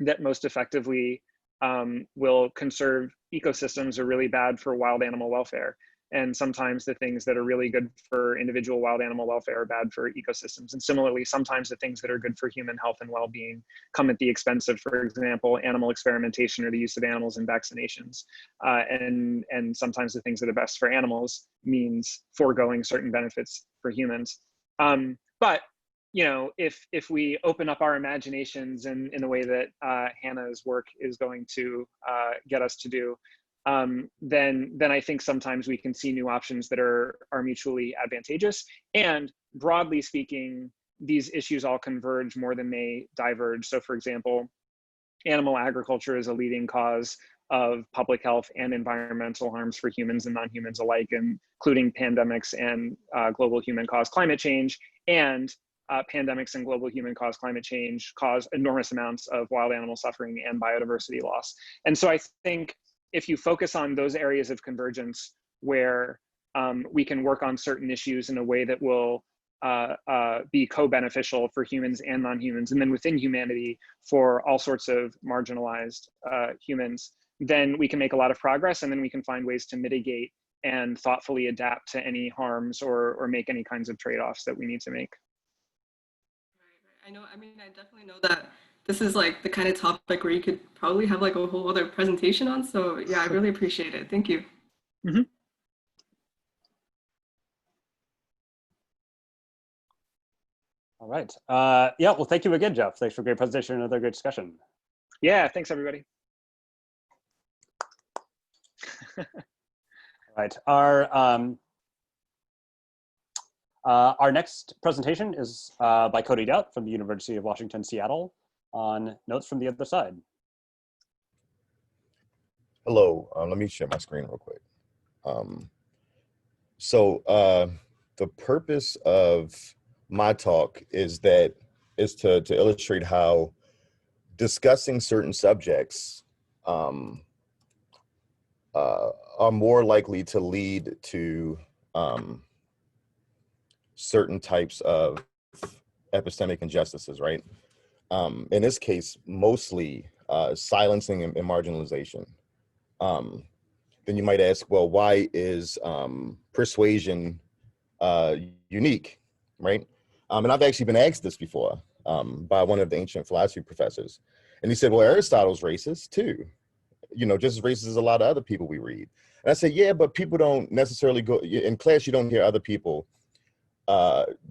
Speaker 7: that most effectively will conserve ecosystems are really bad for wild animal welfare. And sometimes the things that are really good for individual wild animal welfare are bad for ecosystems. And similarly, sometimes the things that are good for human health and well-being come at the expense of, for example, animal experimentation or the use of animals in vaccinations. And sometimes the things that are best for animals means foregoing certain benefits for humans. But if we open up our imaginations in the way that Hannah's work is going to get us to do, then I think sometimes we can see new options that are mutually advantageous. And broadly speaking, these issues all converge more than they diverge. So for example, animal agriculture is a leading cause of public health and environmental harms for humans and non-humans alike, including pandemics and global human-caused climate change. And pandemics and global human-caused climate change cause enormous amounts of wild animal suffering and biodiversity loss. And so I think if you focus on those areas of convergence where we can work on certain issues in a way that will be co-beneficial for humans and non-humans, and then within humanity for all sorts of marginalized humans, then we can make a lot of progress, and then we can find ways to mitigate and thoughtfully adapt to any harms or make any kinds of trade-offs that we need to make.
Speaker 9: Right. I know, I mean, I definitely know that this is the kind of topic where you could probably have a whole other presentation on. So yeah, I really appreciate it. Thank you.
Speaker 1: Mm-hmm. All right. Yeah, well, thank you again, Jeff. Thanks for a great presentation and another great discussion.
Speaker 7: Yeah, thanks everybody.
Speaker 1: Right. Our next presentation is by Cody Dout from the University of Washington, Seattle, on notes from the other side.
Speaker 10: Hello, let me share my screen real quick. The purpose of my talk is to illustrate how discussing certain subjects are more likely to lead to certain types of epistemic injustices, right? In this case, mostly silencing and marginalization. Then you might ask, well, why is persuasion unique, right? And I've actually been asked this before by one of the ancient philosophy professors. And he said, well, Aristotle's racist too, just as racist as a lot of other people we read. And I said, yeah, but people don't necessarily go, in class, you don't hear other people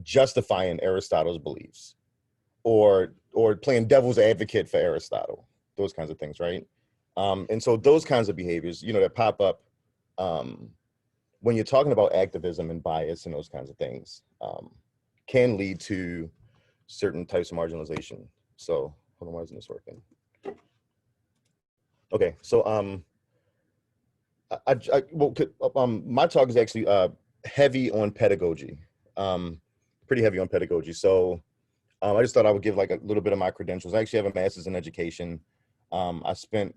Speaker 10: justifying Aristotle's beliefs or playing devil's advocate for Aristotle, those kinds of things, right? And so those kinds of behaviors, that pop up when you're talking about activism and bias and those kinds of things, can lead to certain types of marginalization. So hold on, why isn't this working? Okay, so my talk is actually heavy on pedagogy, pretty heavy on pedagogy. So I just thought I would give like a little bit of my credentials. I actually have a master's in education. I spent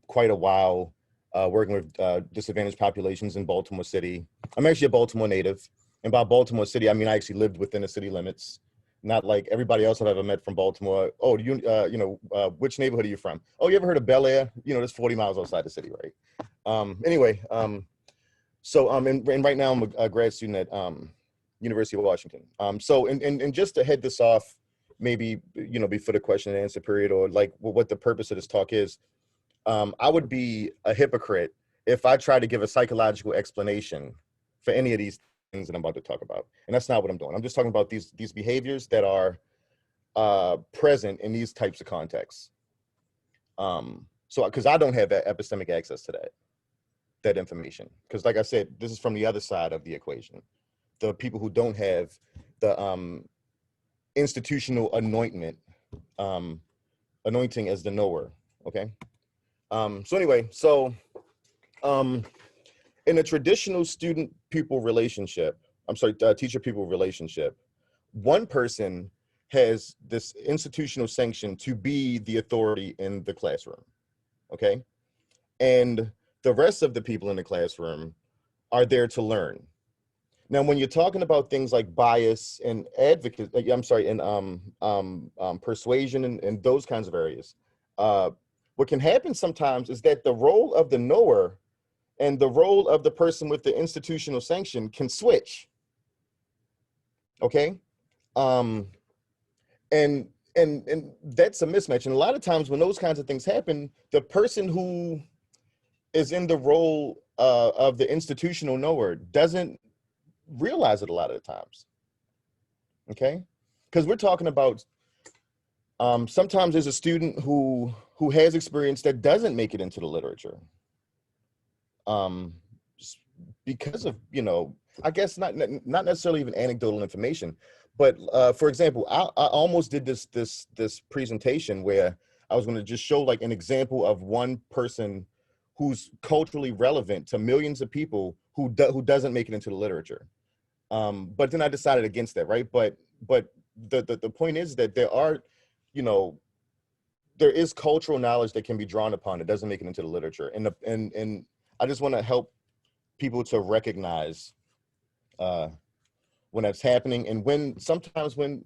Speaker 10: quite a while working with disadvantaged populations in Baltimore City. I'm actually a Baltimore native. And by Baltimore City, I mean, I actually lived within the city limits, not like everybody else I've ever met from Baltimore. Oh, which neighborhood are you from? Oh, you ever heard of Bel Air? That's 40 miles outside the city, right? Anyway, and right now I'm a grad student at University of Washington. And just to head this off, maybe, before the question and answer period, or like what the purpose of this talk is, I would be a hypocrite if I tried to give a psychological explanation for any of these things that I'm about to talk about. And that's not what I'm doing. I'm just talking about these behaviors that are present in these types of contexts. Because I don't have that epistemic access to that information. Because like I said, this is from the other side of the equation. The people who don't have the institutional anointing as the knower, okay? In a traditional student-pupil relationship, teacher-pupil relationship, one person has this institutional sanction to be the authority in the classroom, okay? And the rest of the people in the classroom are there to learn. Now, when you're talking about things like bias and persuasion and those kinds of areas, what can happen sometimes is that the role of the knower and the role of the person with the institutional sanction can switch. Okay, and that's a mismatch. And a lot of times when those kinds of things happen, the person who is in the role of the institutional knower doesn't realize it a lot of the times. Okay, because we're talking about sometimes there's a student who has experience that doesn't make it into the literature. Because of, I guess not necessarily even anecdotal information, but for example, I almost did this presentation where I was going to just show like an example of one person who's culturally relevant to millions of people who doesn't make it into the literature. But then I decided against that, right? But the point is that there are, there is cultural knowledge that can be drawn upon that doesn't make it into the literature, and I just want to help people to recognize when that's happening, and sometimes when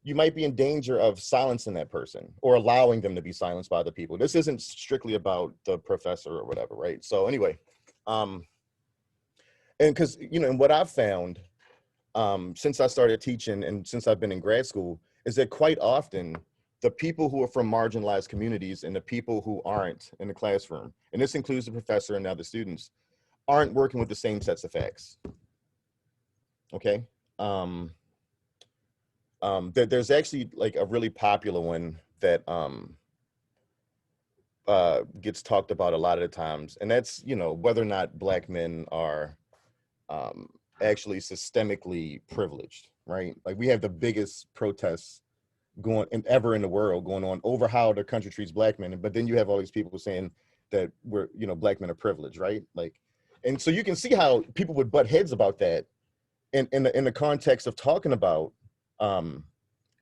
Speaker 10: you might be in danger of silencing that person or allowing them to be silenced by other people. This isn't strictly about the professor or whatever, right? So anyway, and because, and what I've found since I started teaching and since I've been in grad school is that quite often the people who are from marginalized communities and the people who aren't in the classroom, and this includes the professor and other students, aren't working with the same sets of facts. Okay. There's actually like a really popular one that gets talked about a lot of the times, and that's, you know, whether or not Black men are actually systemically privileged, right? Like, we have the biggest protests ever in the world going on over how the country treats Black men, but then you have all these people saying that we're, you know, Black men are privileged, right? Like, and so you can see how people would butt heads about that in the context of talking about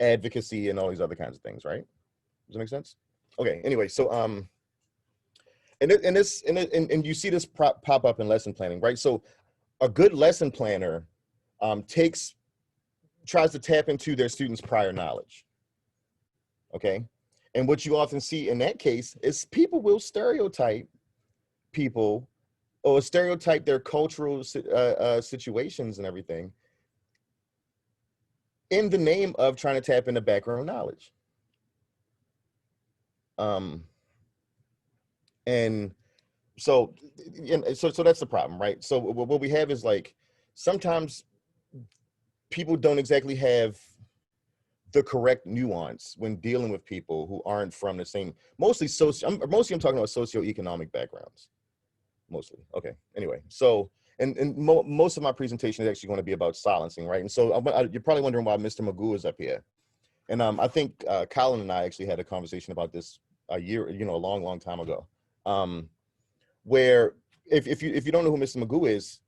Speaker 10: advocacy and all these other kinds of things, right? Does that make sense? Okay. Anyway, so and you see this pop up in lesson planning, right? So a good lesson planner tries to tap into their students' prior knowledge. Okay, and what you often see in that case is people will stereotype people or stereotype their cultural situations and everything in the name of trying to tap into background knowledge. And so that's the problem, right? So what we have is, like, sometimes people don't exactly have the correct nuance when dealing with people who aren't from the same, mostly I'm talking about socioeconomic backgrounds, mostly. Okay, anyway, so most of my presentation is actually going to be about silencing, right? And so you're probably wondering why Mr. Magoo is up here. And I think Colin and I actually had a conversation about this a long time ago, where if you don't know who Mr. Magoo is,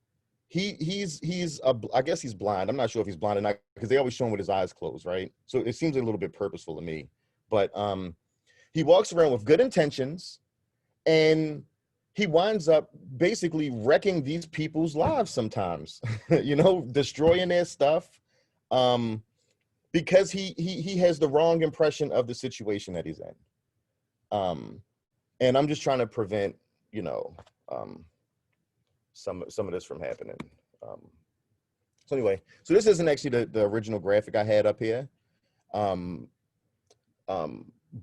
Speaker 10: I guess he's blind. I'm not sure if he's blind or not, because they always show him with his eyes closed, right? So it seems a little bit purposeful to me. But he walks around with good intentions, and he winds up basically wrecking these people's lives sometimes, you know, destroying their stuff, because he has the wrong impression of the situation that he's in. And I'm just trying to prevent, you know, some of this from happening. So anyway, so this isn't actually the original graphic I had up here.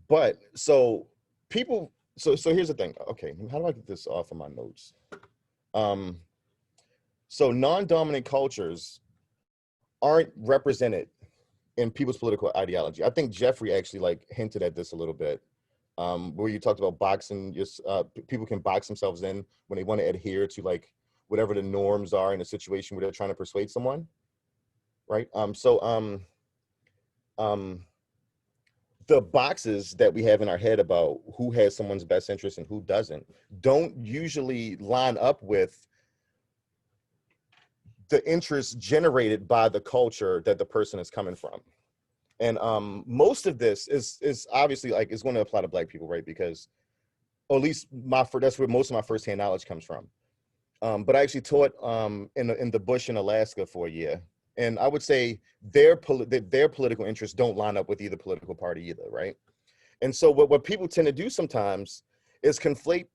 Speaker 10: But so people, so here's the thing. Okay, how do I get this off of my notes? So non-dominant cultures aren't represented in people's political ideology. I think Jeffrey actually, like, hinted at this a little bit, where you talked about boxing. People can box themselves in when they want to adhere to, like, whatever the norms are in a situation where they're trying to persuade someone, right? The boxes that we have in our head about who has someone's best interest and who doesn't don't usually line up with the interest generated by the culture that the person is coming from. And most of this is obviously, like, it's going to apply to Black people, right? Because, or at least that's where most of my firsthand knowledge comes from. But I actually taught in the bush in Alaska for a year, and I would say their political interests don't line up with either political party either, right? And so what people tend to do sometimes is conflate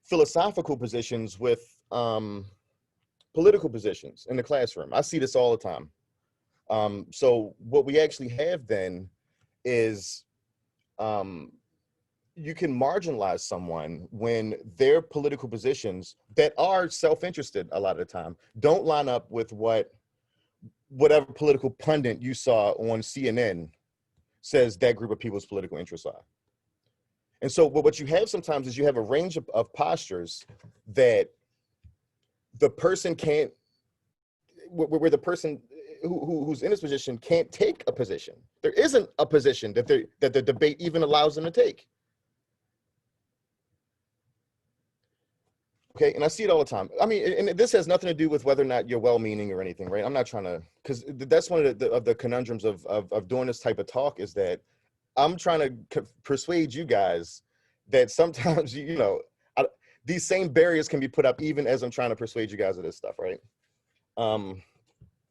Speaker 10: philosophical positions with political positions in the classroom. I see this all the time. So what we actually have then is you can marginalize someone when their political positions that are self-interested a lot of the time don't line up with whatever political pundit you saw on CNN says that group of people's political interests are. And so what you have sometimes is you have a range of postures that the person can't, where the person who's in this position can't take a position. There isn't a position that the debate even allows them to take. Okay, and I see it all the time. I mean, and this has nothing to do with whether or not you're well-meaning or anything, right? I'm not trying to, because that's one of the conundrums of doing this type of talk, is that I'm trying to persuade you guys that sometimes, you know, these same barriers can be put up even as I'm trying to persuade you guys of this stuff, right?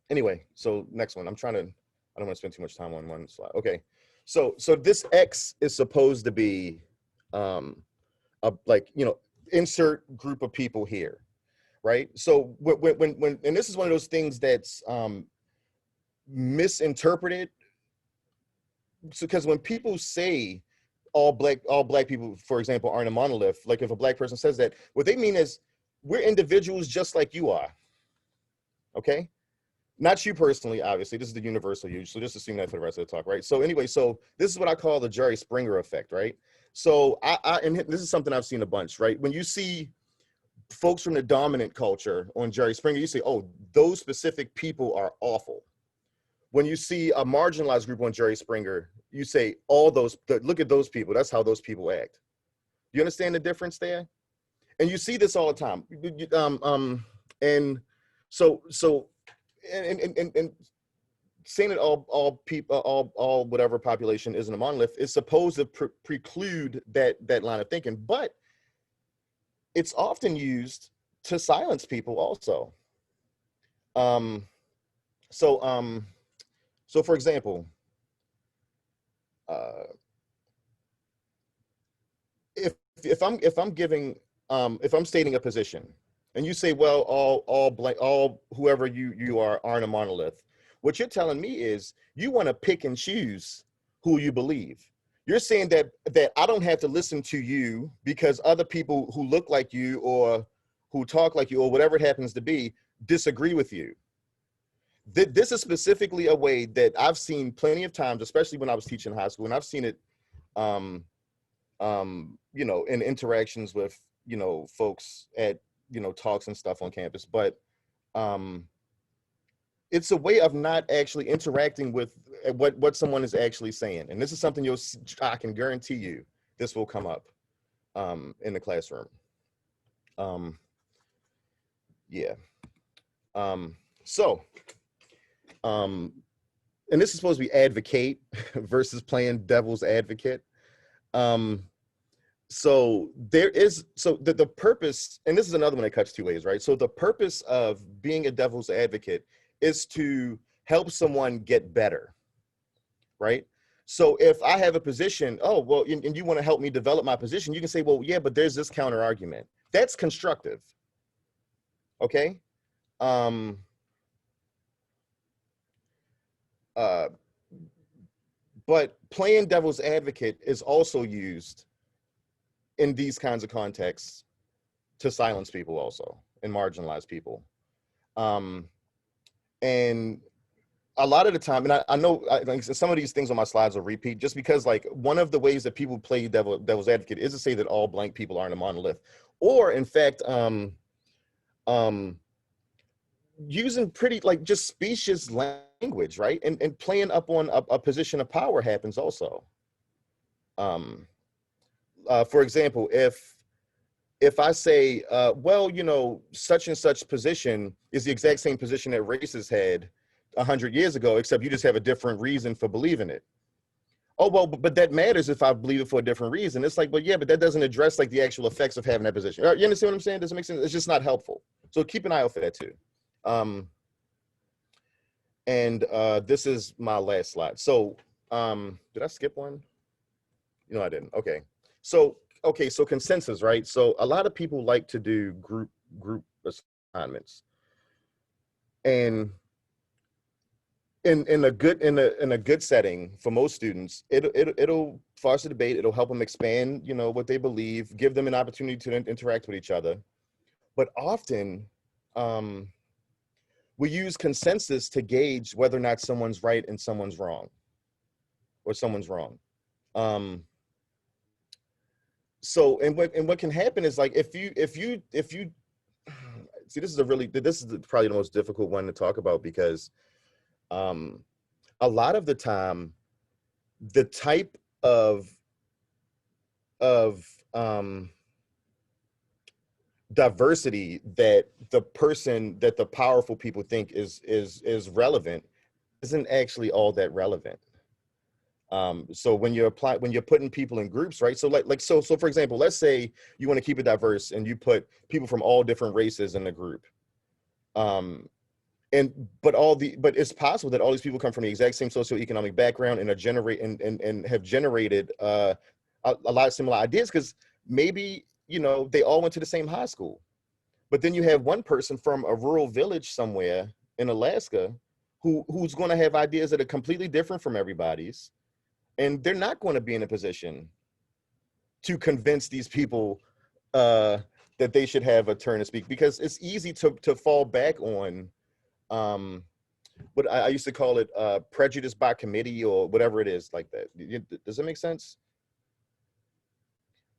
Speaker 10: Anyway, so next one. I don't want to spend too much time on one slide. Okay, so this X is supposed to be like, you know, insert group of people here, right? So when and this is one of those things that's misinterpreted. So because when people say all black people, for example, aren't a monolith, like if a Black person says that, what they mean is we're individuals just like you are. Okay, not you personally, obviously. This is the universal you, so just assume that for the rest of the talk, right? So anyway, so this is what I call the Jerry Springer effect, right? So and this is something I've seen a bunch, right? When you see folks from the dominant culture on Jerry Springer, you say, oh, those specific people are awful. When you see a marginalized group on Jerry Springer, you say, look at those people. That's how those people act. You understand the difference there? And you see this all the time. And so saying that all people, all whatever population isn't a monolith is supposed to preclude that line of thinking, but it's often used to silence people also. So for example, if I'm stating a position, and you say, well, all whoever you are aren't a monolith. What you're telling me is you want to pick and choose who you believe. You're saying that I don't have to listen to you because other people who look like you or who talk like you or whatever it happens to be disagree with you. This is specifically a way that I've seen plenty of times, especially when I was teaching high school, and I've seen it, in interactions with, folks at, talks and stuff on campus, but it's a way of not actually interacting with what someone is actually saying. And this is something I can guarantee you this will come up in the classroom. And this is supposed to be advocate versus playing devil's advocate. So the purpose, and this is another one that cuts two ways, right? So the purpose of being a devil's advocate is to help someone get better, right? So if I have a position, and you want to help me develop my position, you can say, well, yeah, but there's this counter argument. That's constructive, okay? But playing devil's advocate is also used in these kinds of contexts to silence people also and marginalize people. And a lot of the time, and I know some of these things on my slides will repeat just because like one of the ways that people play devil's advocate is to say that all blank people aren't a monolith, or in fact, using pretty like just specious language, right? And playing up on a position of power happens also. For example, if I say, well, such and such position is the exact same position that racists had 100 years ago, except you just have a different reason for believing it. Oh, well, but that matters if I believe it for a different reason. It's like, well, yeah, but that doesn't address like the actual effects of having that position. You understand what I'm saying? Does it make sense? It's just not helpful. So keep an eye out for that too. This is my last slide. So did I skip one? No, I didn't. Okay. So consensus, right? So a lot of people like to do group assignments, and in a good setting for most students, it'll foster debate. It'll help them expand, what they believe, give them an opportunity to interact with each other. But often, we use consensus to gauge whether or not someone's right and someone's wrong, or someone's wrong. So, and what can happen is like, if you see, this is probably the most difficult one to talk about because a lot of the time, the type of diversity that the powerful people think is relevant isn't actually all that relevant. So when you're putting people in groups, right? So so for example, let's say you want to keep it diverse and you put people from all different races in the group. But it's possible that all these people come from the exact same socioeconomic background and have generated a lot of similar ideas because maybe they all went to the same high school. But then you have one person from a rural village somewhere in Alaska who's going to have ideas that are completely different from everybody's. And they're not going to be in a position to convince these people that they should have a turn to speak, because it's easy to fall back on what I used to call it prejudice by committee or whatever it is like that. Does that make sense?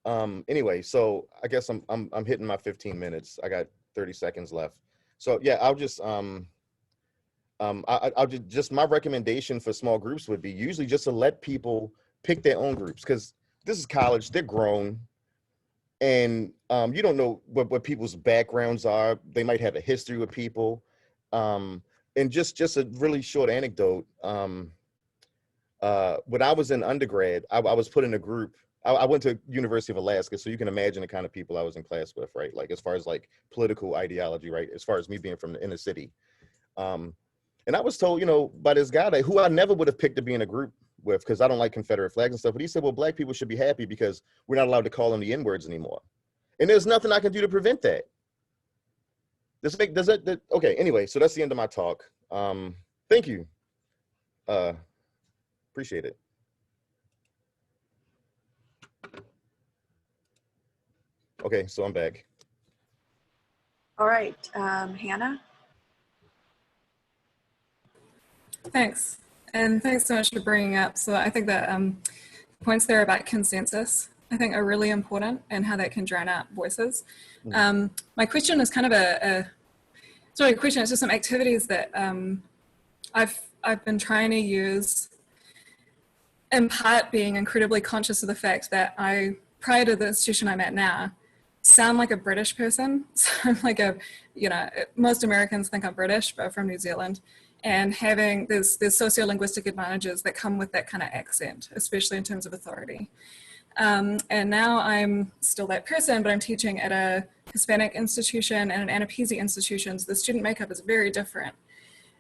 Speaker 10: Anyway, so I guess I'm hitting my 15 minutes. I got 30 seconds left. So yeah, I'll just I'll just my recommendation for small groups would be usually just to let people pick their own groups, because this is college, they're grown, and you don't know what people's backgrounds are. They might have a history with people. And just a really short anecdote. When I was in undergrad, I was put in a group. I went to University of Alaska, so you can imagine the kind of people I was in class with, right? Like as far as like political ideology, right? As far as me being from the inner city. And I was told, you know, by this guy who I never would have picked to be in a group with, because I don't like Confederate flags and stuff. But he said, well, Black people should be happy because we're not allowed to call them the N-words anymore. And there's nothing I can do to prevent that. Okay, anyway, so that's the end of my talk. Thank you. Appreciate it. Okay, so I'm back.
Speaker 3: All right, Hannah?
Speaker 4: Thanks. And thanks so much for bringing up. So I think that points there about consensus, I think are really important, and how that can drown out voices. My question is kind of it's not a question, it's just some activities that I've been trying to use, in part being incredibly conscious of the fact that I, prior to the institution I'm at now, sound like a British person. So I'm like most Americans think I'm British, but I'm from New Zealand. And having, there's sociolinguistic advantages that come with that kind of accent, especially in terms of authority. And now I'm still that person, but I'm teaching at a Hispanic institution and an Anapesi institution, so the student makeup is very different.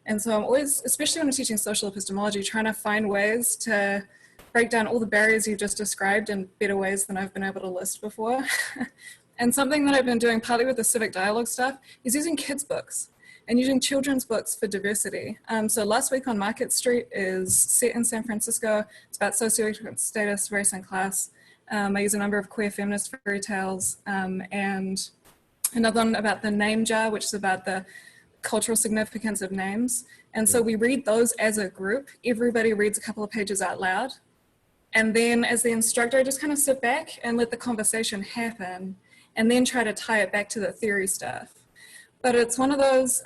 Speaker 4: And so I'm always, especially when I'm teaching social epistemology, trying to find ways to break down all the barriers you've just described in better ways than I've been able to list before. And something that I've been doing partly with the Civic Dialogue stuff is using kids' books and using children's books for diversity. So Last Week on Market Street is set in San Francisco. It's about socioeconomic status, race, and class. I use a number of queer feminist fairy tales, and another one about the name jar, which is about the cultural significance of names. And so we read those as a group. Everybody reads a couple of pages out loud. And then as the instructor, I just kind of sit back and let the conversation happen, and then try to tie it back to the theory stuff. But it's one of those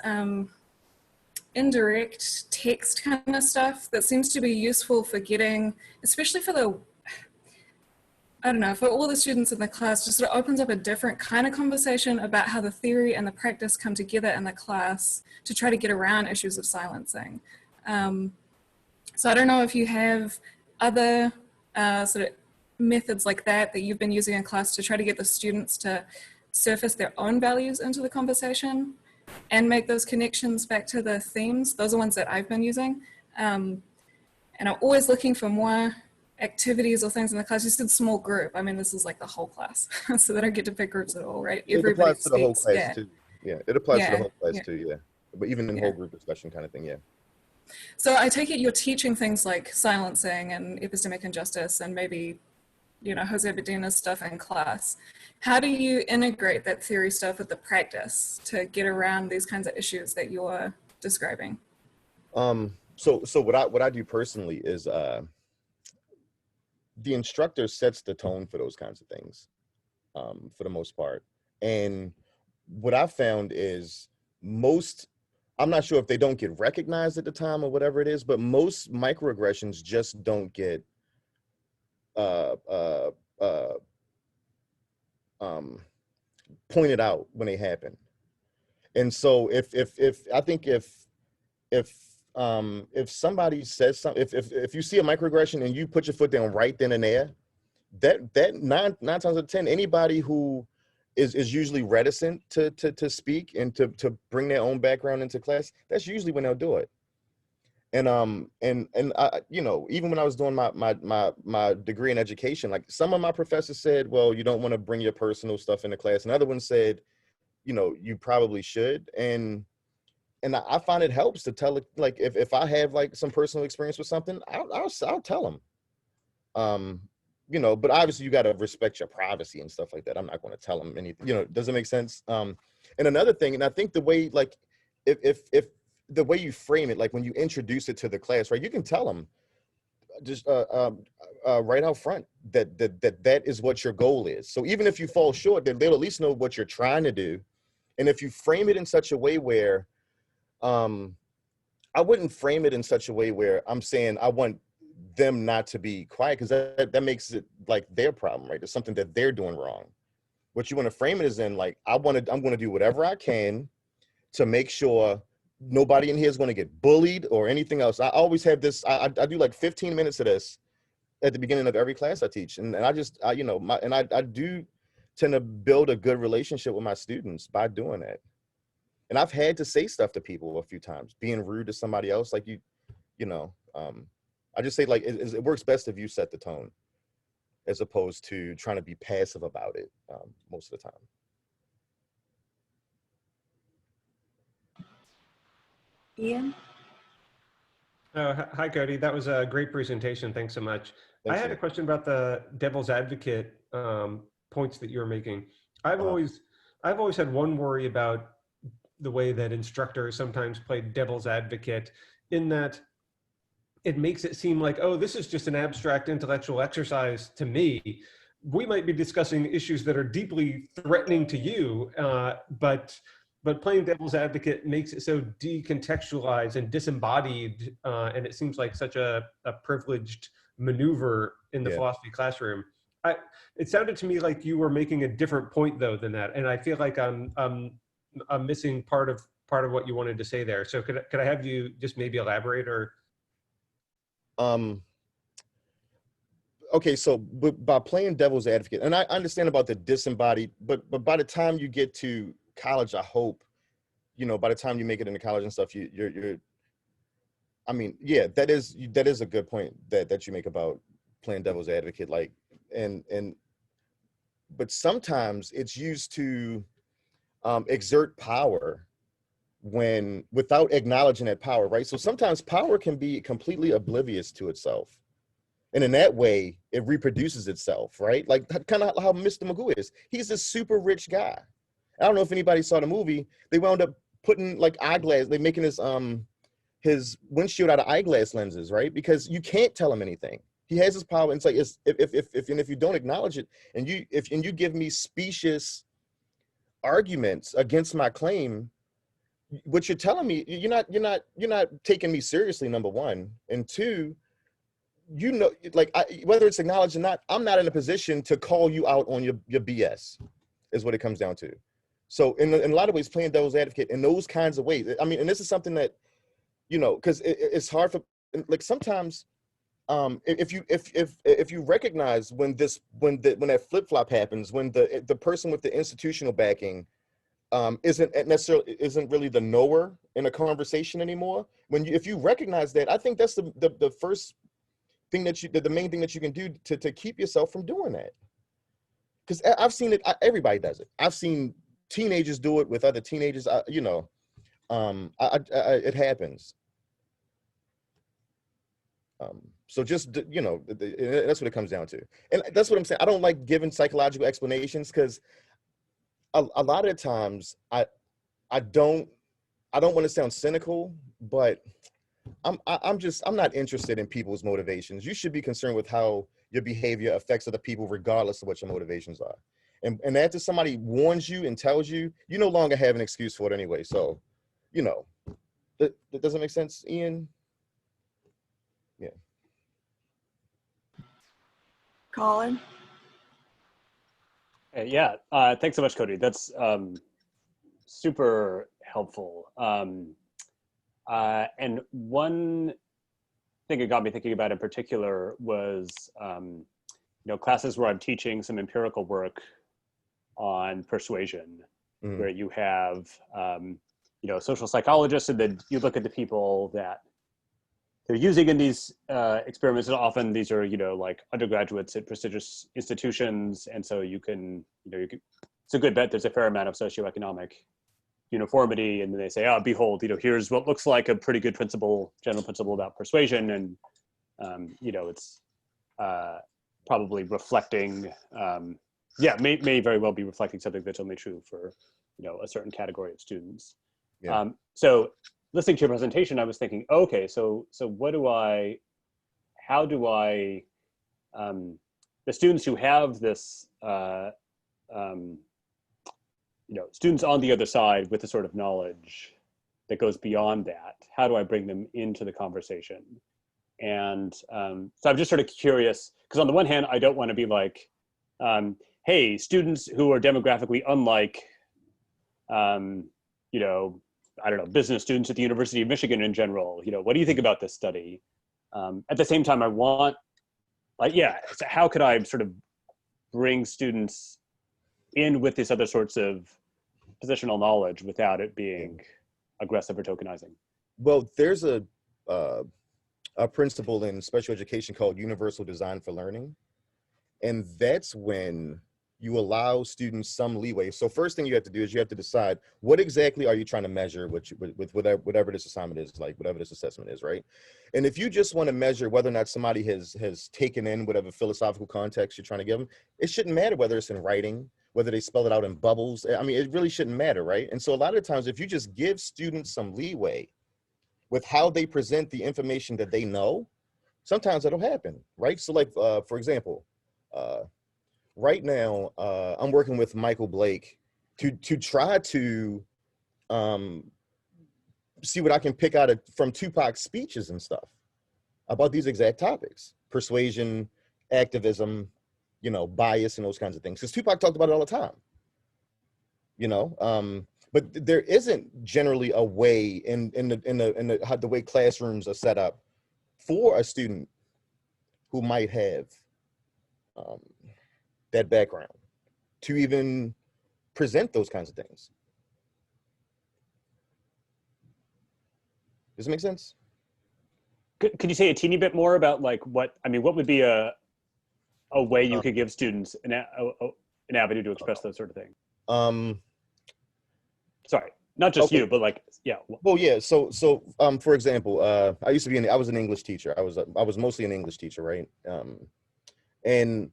Speaker 4: indirect text kind of stuff that seems to be useful for getting, especially for the, I don't know, for all the students in the class, just sort of opens up a different kind of conversation about how the theory and the practice come together in the class to try to get around issues of silencing. So I don't know if you have other sort of methods like that you've been using in class to try to get the students to surface their own values into the conversation and make those connections back to the themes. Those are ones that I've been using. And I'm always looking for more activities or things in the class. You said small group. I mean, this is like the whole class. So they don't get to pick groups at all, right?
Speaker 10: It applies to the whole class too. Yeah, it applies to the whole class too, yeah. But even in whole group discussion kind of thing, yeah.
Speaker 4: So I take it you're teaching things like silencing and epistemic injustice and maybe, you know, Jose Medina's stuff in class. How do you integrate that theory stuff with the practice to get around these kinds of issues that you're describing?
Speaker 10: So what I do personally is the instructor sets the tone for those kinds of things, for the most part. And what I found is I'm not sure if they don't get recognized at the time or whatever it is, but most microaggressions just don't get pointed out when they happen. And so if somebody says something, if you see a microaggression and you put your foot down right then and there, that nine times out of 10, anybody who is usually reticent to speak and to bring their own background into class, that's usually when they'll do it. And I, you know, even when I was doing my degree in education, like some of my professors said, well, you don't want to bring your personal stuff into class. And other ones said, you know, you probably should. And I find it helps to tell it, like if I have like some personal experience with something, I'll tell them. You know, but obviously you got to respect your privacy and stuff like that. I'm not going to tell them anything, you know, does it make sense? And another thing, and I think the way, like, if the way you frame it, like when you introduce it to the class, right, you can tell them, just right out front that is what your goal is. So even if you fall short, then they'll at least know what you're trying to do. And if you frame it in such a way where, I wouldn't frame it in such a way where I'm saying I want them not to be quiet, because that makes it like their problem, right? It's something that they're doing wrong. What you want to frame it is in like, I'm going to do whatever I can to make sure nobody in here is going to get bullied or anything else. I always have this, I do like 15 minutes of this at the beginning of every class I teach. And I do tend to build a good relationship with my students by doing that. And I've had to say stuff to people a few times, being rude to somebody else. Like I just say like, it works best if you set the tone as opposed to trying to be passive about it most of the time.
Speaker 3: Ian?
Speaker 2: Hi, Cody. That was a great presentation. Thanks so much.
Speaker 10: Thanks,
Speaker 2: I had a question about the devil's advocate points that you were making. I've always had one worry about the way that instructors sometimes play devil's advocate, in that it makes it seem like, oh, this is just an abstract intellectual exercise to me. We might be discussing issues that are deeply threatening to you, but playing devil's advocate makes it so decontextualized and disembodied, and it seems like such a privileged maneuver in the philosophy classroom. It sounded to me like you were making a different point though than that, and I feel like I'm missing part of what you wanted to say there. So could I have you just maybe elaborate? Or
Speaker 10: okay, so by playing devil's advocate, and I understand about the disembodied, but by the time you get to college, I hope, by the time you make it into college and stuff, you're I mean, yeah, that is a good point that you make about playing devil's advocate. Like, but sometimes it's used to exert power without acknowledging that power, right? So sometimes power can be completely oblivious to itself. And in that way, it reproduces itself, right? Like kind of how Mr. Magoo is. He's this super rich guy. I don't know if anybody saw the movie. They wound up putting like eyeglass, they're making his windshield out of eyeglass lenses, right? Because you can't tell him anything. He has his power. And it's like, if you don't acknowledge it, and you give me specious arguments against my claim, what you're telling me, you're not taking me seriously, number one. And two, like whether it's acknowledged or not, I'm not in a position to call you out on your BS, is what it comes down to. So in a lot of ways, playing devil's advocate in those kinds of ways, I mean, and this is something that, because it's hard for, like, sometimes if you recognize when that flip-flop happens, when the person with the institutional backing isn't really the knower in a conversation anymore, if you recognize that, I think that's the first thing the main thing that you can do to keep yourself from doing that. Because I've seen it, everybody does it. I've seen teenagers do it with other teenagers, it happens. So just, that's what it comes down to. And that's what I'm saying. I don't like giving psychological explanations, because a lot of the times I don't want to sound cynical, but I'm not interested in people's motivations. You should be concerned with how your behavior affects other people, regardless of what your motivations are. And after somebody warns you and tells you, you no longer have an excuse for it anyway. So, that doesn't make sense, Ian? Yeah.
Speaker 3: Colin?
Speaker 1: Yeah, thanks so much, Cody. That's super helpful. And one thing it got me thinking about in particular was, classes where I'm teaching some empirical work on persuasion, where you have, social psychologists, and then you look at the people that they're using in these experiments, and often these are, like undergraduates at prestigious institutions. And so you can, it's a good bet there's a fair amount of socioeconomic uniformity. And then they say, oh, behold, here's what looks like a pretty good general principle about persuasion. And, it's probably reflecting, may very well be reflecting something that's only true for, a certain category of students. Yeah. So listening to your presentation, I was thinking, okay, so what do I how do I, the students who have this, students on the other side with the sort of knowledge that goes beyond that, how do I bring them into the conversation? And so I'm just sort of curious, because on the one hand, I don't want to be like, hey, students who are demographically unlike, I don't know, business students at the University of Michigan in general, what do you think about this study? At the same time, I want, so how could I sort of bring students in with these other sorts of positional knowledge without it being aggressive or tokenizing?
Speaker 10: Well, there's a principle in special education called universal design for learning. And that's when you allow students some leeway. So first thing you have to do is you have to decide what exactly are you trying to measure with whatever this assignment is, like whatever this assessment is, right? And if you just want to measure whether or not somebody has taken in whatever philosophical context you're trying to give them, it shouldn't matter whether it's in writing, whether they spell it out in bubbles. I mean, it really shouldn't matter, right? And so a lot of times, if you just give students some leeway with how they present the information that they know, sometimes that'll happen, right? So like, for example, right now, I'm working with Michael Blake to try to see what I can pick out from Tupac's speeches and stuff about these exact topics: persuasion, activism, bias, and those kinds of things. Because Tupac talked about it all the time, But there isn't generally a way in the way classrooms are set up for a student who might have that background to even present those kinds of things. Does it make sense?
Speaker 1: Could you say a teeny bit more about like what would be a way you could give students an avenue to express those sort of things? Sorry, not just you, but like, yeah.
Speaker 10: Well, yeah. So, for example, I was an English teacher. I was mostly an English teacher, right? And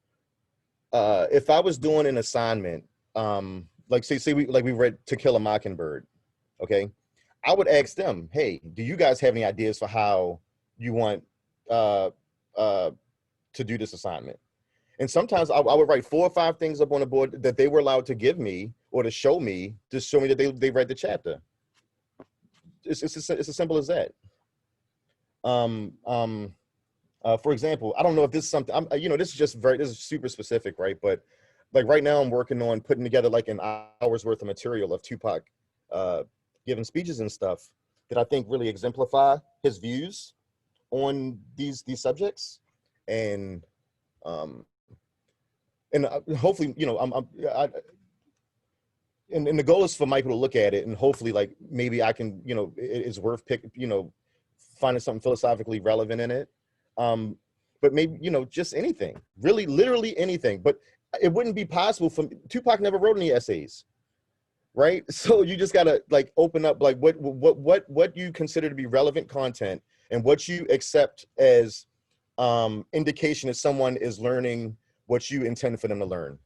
Speaker 10: if I was doing an assignment, like say we read To Kill a Mockingbird, okay, I would ask them, hey, do you guys have any ideas for how you want to do this assignment? And sometimes I would write 4 or 5 things up on the board that they were allowed to give me or to show me that they read the chapter. It's as simple as that. For example, I don't know if this is something, this is super specific, right? But like right now I'm working on putting together like an hour's worth of material of Tupac giving speeches and stuff that I think really exemplify his views on these subjects. And hopefully, and the goal is for Michael to look at it and hopefully like maybe I can, it's worth finding something philosophically relevant in it. But maybe, just anything, really, literally anything. But it wouldn't be possible Tupac never wrote any essays, right? So you just gotta like open up like what you consider to be relevant content and what you accept as indication that someone is learning what you intend for them to learn.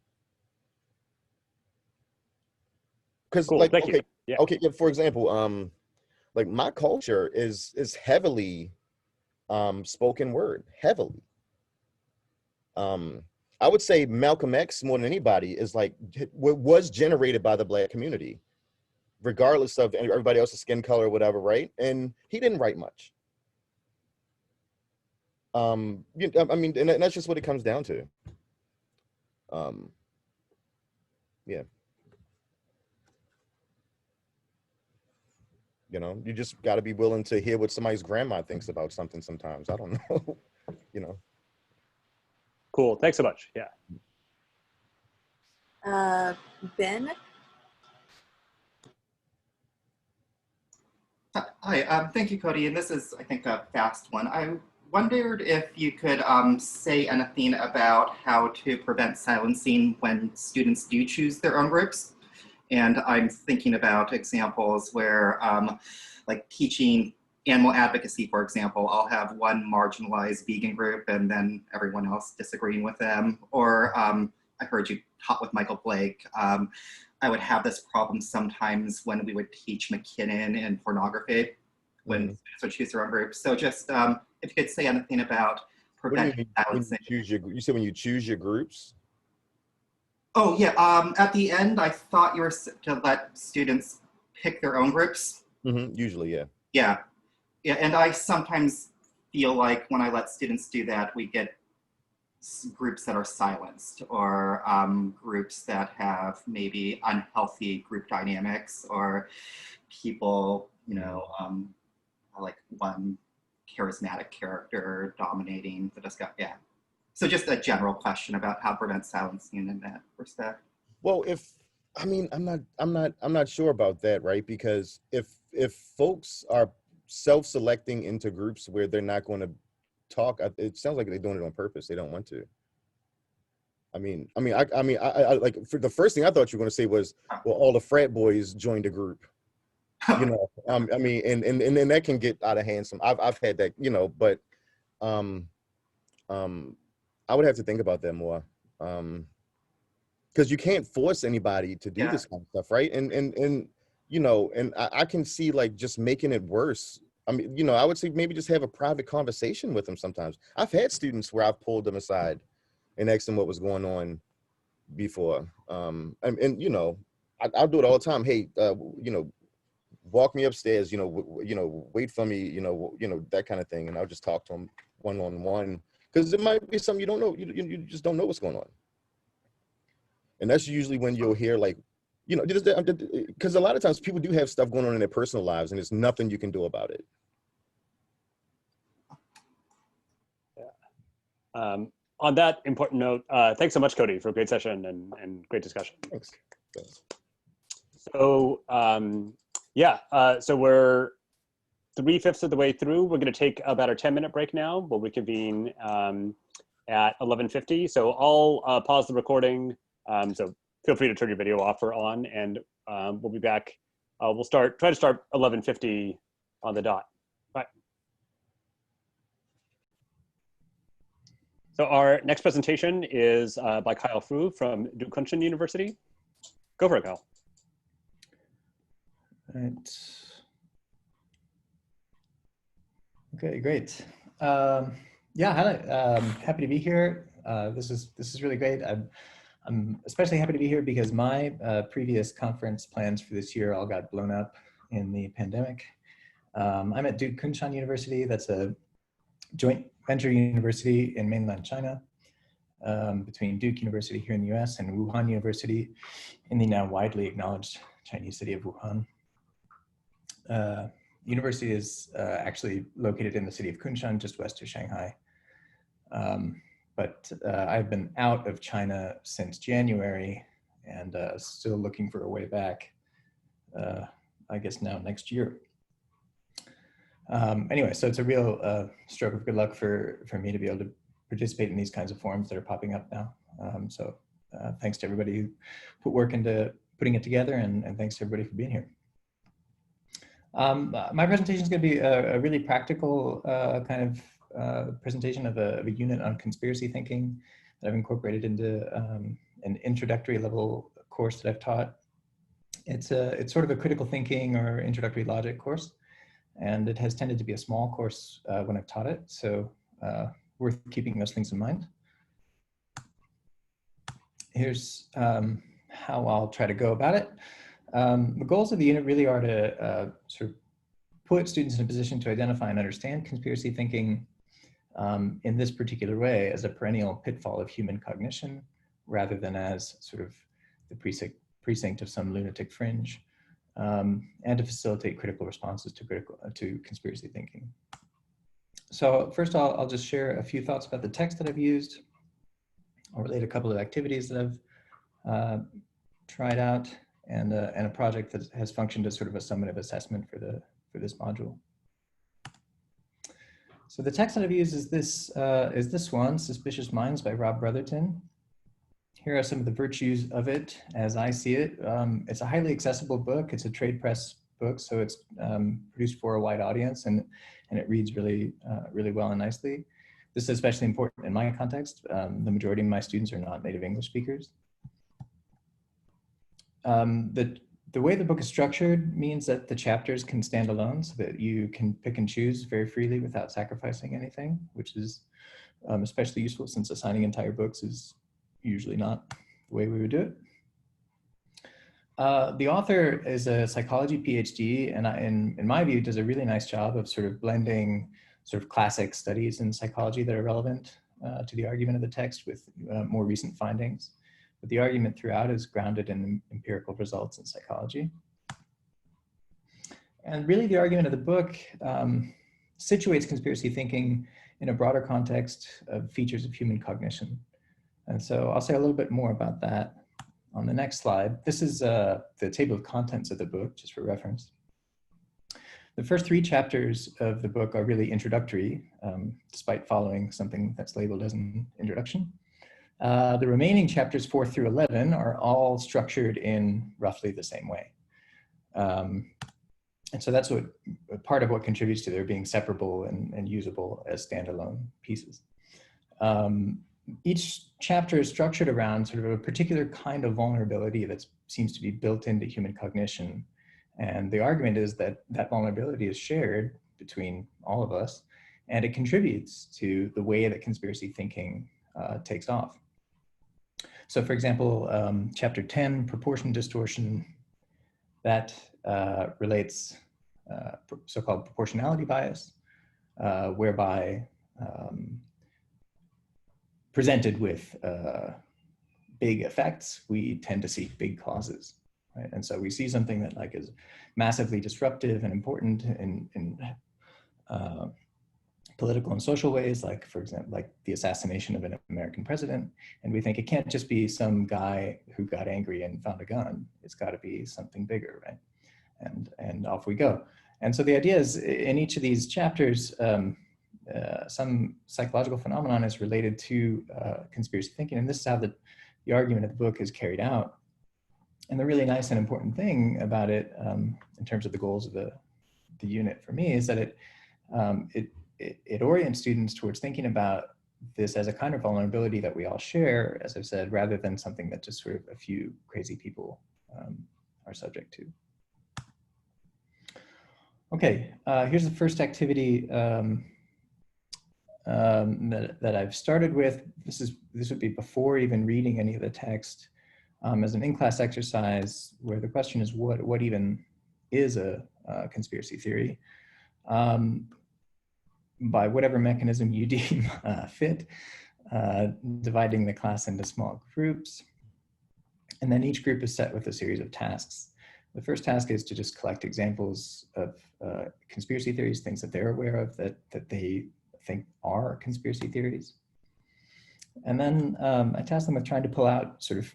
Speaker 10: Because
Speaker 1: cool,
Speaker 10: like,
Speaker 1: okay, yeah.
Speaker 10: For example, like my culture is heavily spoken word, heavily. I would say Malcolm X more than anybody is like was generated by the Black community, regardless of everybody else's skin color or whatever, right? And he didn't write much. And that's just what it comes down to. Yeah. You just got to be willing to hear what somebody's grandma thinks about something sometimes. I don't know,
Speaker 1: Cool, thanks so much, yeah.
Speaker 3: Ben?
Speaker 11: Hi, thank you, Cody. And this is, I think, a fast one. I wondered if you could say anything about how to prevent silencing when students do choose their own groups. And I'm thinking about examples where, like teaching animal advocacy, for example, I'll have one marginalized vegan group and then everyone else disagreeing with them. Or I heard you talk with Michael Blake. I would have this problem sometimes when we would teach McKinnon and pornography, when students would choose their own groups. So just if you could say anything about
Speaker 10: What do you
Speaker 11: prevent
Speaker 10: mean when
Speaker 11: silencing.
Speaker 10: you said when you choose your groups?
Speaker 11: Oh yeah, at the end, I thought you were to let students pick their own groups.
Speaker 10: Usually, yeah.
Speaker 11: Yeah, and I sometimes feel like when I let students do that, we get groups that are silenced, or groups that have maybe unhealthy group dynamics, or people, you know, like one charismatic character dominating the discussion. Yeah. So just a general question about how to prevent silencing in that respect.
Speaker 10: Well, I'm not sure about that, right? Because if folks are self-selecting into groups where they're not going to talk, it sounds like they're doing it on purpose. They don't want to. I like, for the first thing I thought you were going to say was, well, all the frat boys joined a group. You know, and then that can get out of hand. I've had that, you know, but I would have to think about that more, because you can't force anybody to do this kind of stuff, right? And you know, and I can see like just making it worse. I mean, you know, I would say maybe just have a private conversation with them sometimes. I've had students where I've pulled them aside and asked them what was going on before, and you know, I'll do it all the time. Hey, you know, walk me upstairs, you know, wait for me, you know, that kind of thing. And I'll just talk to them one-on-one, because it might be something you don't know, you just don't know what's going on. And that's usually when you'll hear, like, you know, because a lot of times people do have stuff going on in their personal lives and there's nothing you can do about it.
Speaker 1: Yeah. On that important note, thanks so much, Cody, for a great session and great discussion.
Speaker 10: Thanks.
Speaker 1: So so we're 3/5 of the way through. We're going to take about a 10-minute break now. We'll reconvene at 11:50. So I'll pause the recording. So feel free to turn your video off or on, and we'll be back. We'll try to start 11:50 on the dot. Bye. So our next presentation is by Kyle Fruh from Kunshan University. Go for it, Kyle.
Speaker 5: All right. Okay, great. Yeah, Hanna, happy to be here. This is really great. I'm especially happy to be here because my previous conference plans for this year all got blown up in the pandemic. I'm at Duke Kunshan University. That's a joint venture university in mainland China, between Duke University here in the US and Wuhan University in the now widely acknowledged Chinese city of Wuhan. University is actually located in the city of Kunshan, just west of Shanghai. But I've been out of China since January and still looking for a way back, I guess now next year. Anyway, so it's a real stroke of good luck for me to be able to participate in these kinds of forums that are popping up now. So thanks to everybody who put work into putting it together, and thanks to everybody for being here. My presentation is going to be a really practical kind of presentation of a unit on conspiracy thinking that I've incorporated into an introductory level course that I've taught. It's sort of a critical thinking or introductory logic course, and it has tended to be a small course when I've taught it, so worth keeping those things in mind. Here's how I'll try to go about it. The goals of the unit really are to sort of put students in a position to identify and understand conspiracy thinking in this particular way as a perennial pitfall of human cognition, rather than as sort of the precinct of some lunatic fringe, and to facilitate critical responses to conspiracy thinking. So first I'll just share a few thoughts about the text that I've used. I'll relate a couple of activities that I've tried out, and a project that has functioned as sort of a summative assessment for this module. So the text that I've used is this one, Suspicious Minds by Rob Brotherton. Here are some of the virtues of it as I see it. It's a highly accessible book. It's a trade press book, so it's produced for a wide audience, and it reads really, really well and nicely. This is especially important in my context. The majority of my students are not native English speakers. The way the book is structured means that the chapters can stand alone, so that you can pick and choose very freely without sacrificing anything, which is especially useful since assigning entire books is usually not the way we would do it. The author is a psychology PhD, and in my view, does a really nice job of sort of blending sort of classic studies in psychology that are relevant to the argument of the text with more recent findings. But the argument throughout is grounded in empirical results in psychology. And really the argument of the book situates conspiracy thinking in a broader context of features of human cognition. And so I'll say a little bit more about that on the next slide. This is the table of contents of the book, just for reference. The first 3 chapters of the book are really introductory, despite following something that's labeled as an introduction. The remaining chapters 4 through 11 are all structured in roughly the same way. And so that's part of what contributes to their being separable and usable as standalone pieces. Each chapter is structured around sort of a particular kind of vulnerability that seems to be built into human cognition. And the argument is that that vulnerability is shared between all of us, and it contributes to the way that conspiracy thinking takes off. So for example, chapter 10, proportion distortion, that relates so-called proportionality bias, whereby presented with big effects, we tend to see big causes, right? And so we see something that like is massively disruptive and important in political and social ways, like for example, like the assassination of an American president. And we think it can't just be some guy who got angry and found a gun. It's got to be something bigger, right? And off we go. And so the idea is in each of these chapters, some psychological phenomenon is related to conspiracy thinking. And this is how the argument of the book is carried out. And the really nice and important thing about it, in terms of the goals of the unit for me, is that it orients students towards thinking about this as a kind of vulnerability that we all share, as I've said, rather than something that just sort of a few crazy people are subject to. Okay, here's the first activity that I've started with. This would be before even reading any of the text, as an in-class exercise where the question is what even is a conspiracy theory, by whatever mechanism you deem fit, dividing the class into small groups, and then each group is set with a series of tasks. The first task is to just collect examples of conspiracy theories, things that they're aware of that they think are conspiracy theories. And then I task them with trying to pull out sort of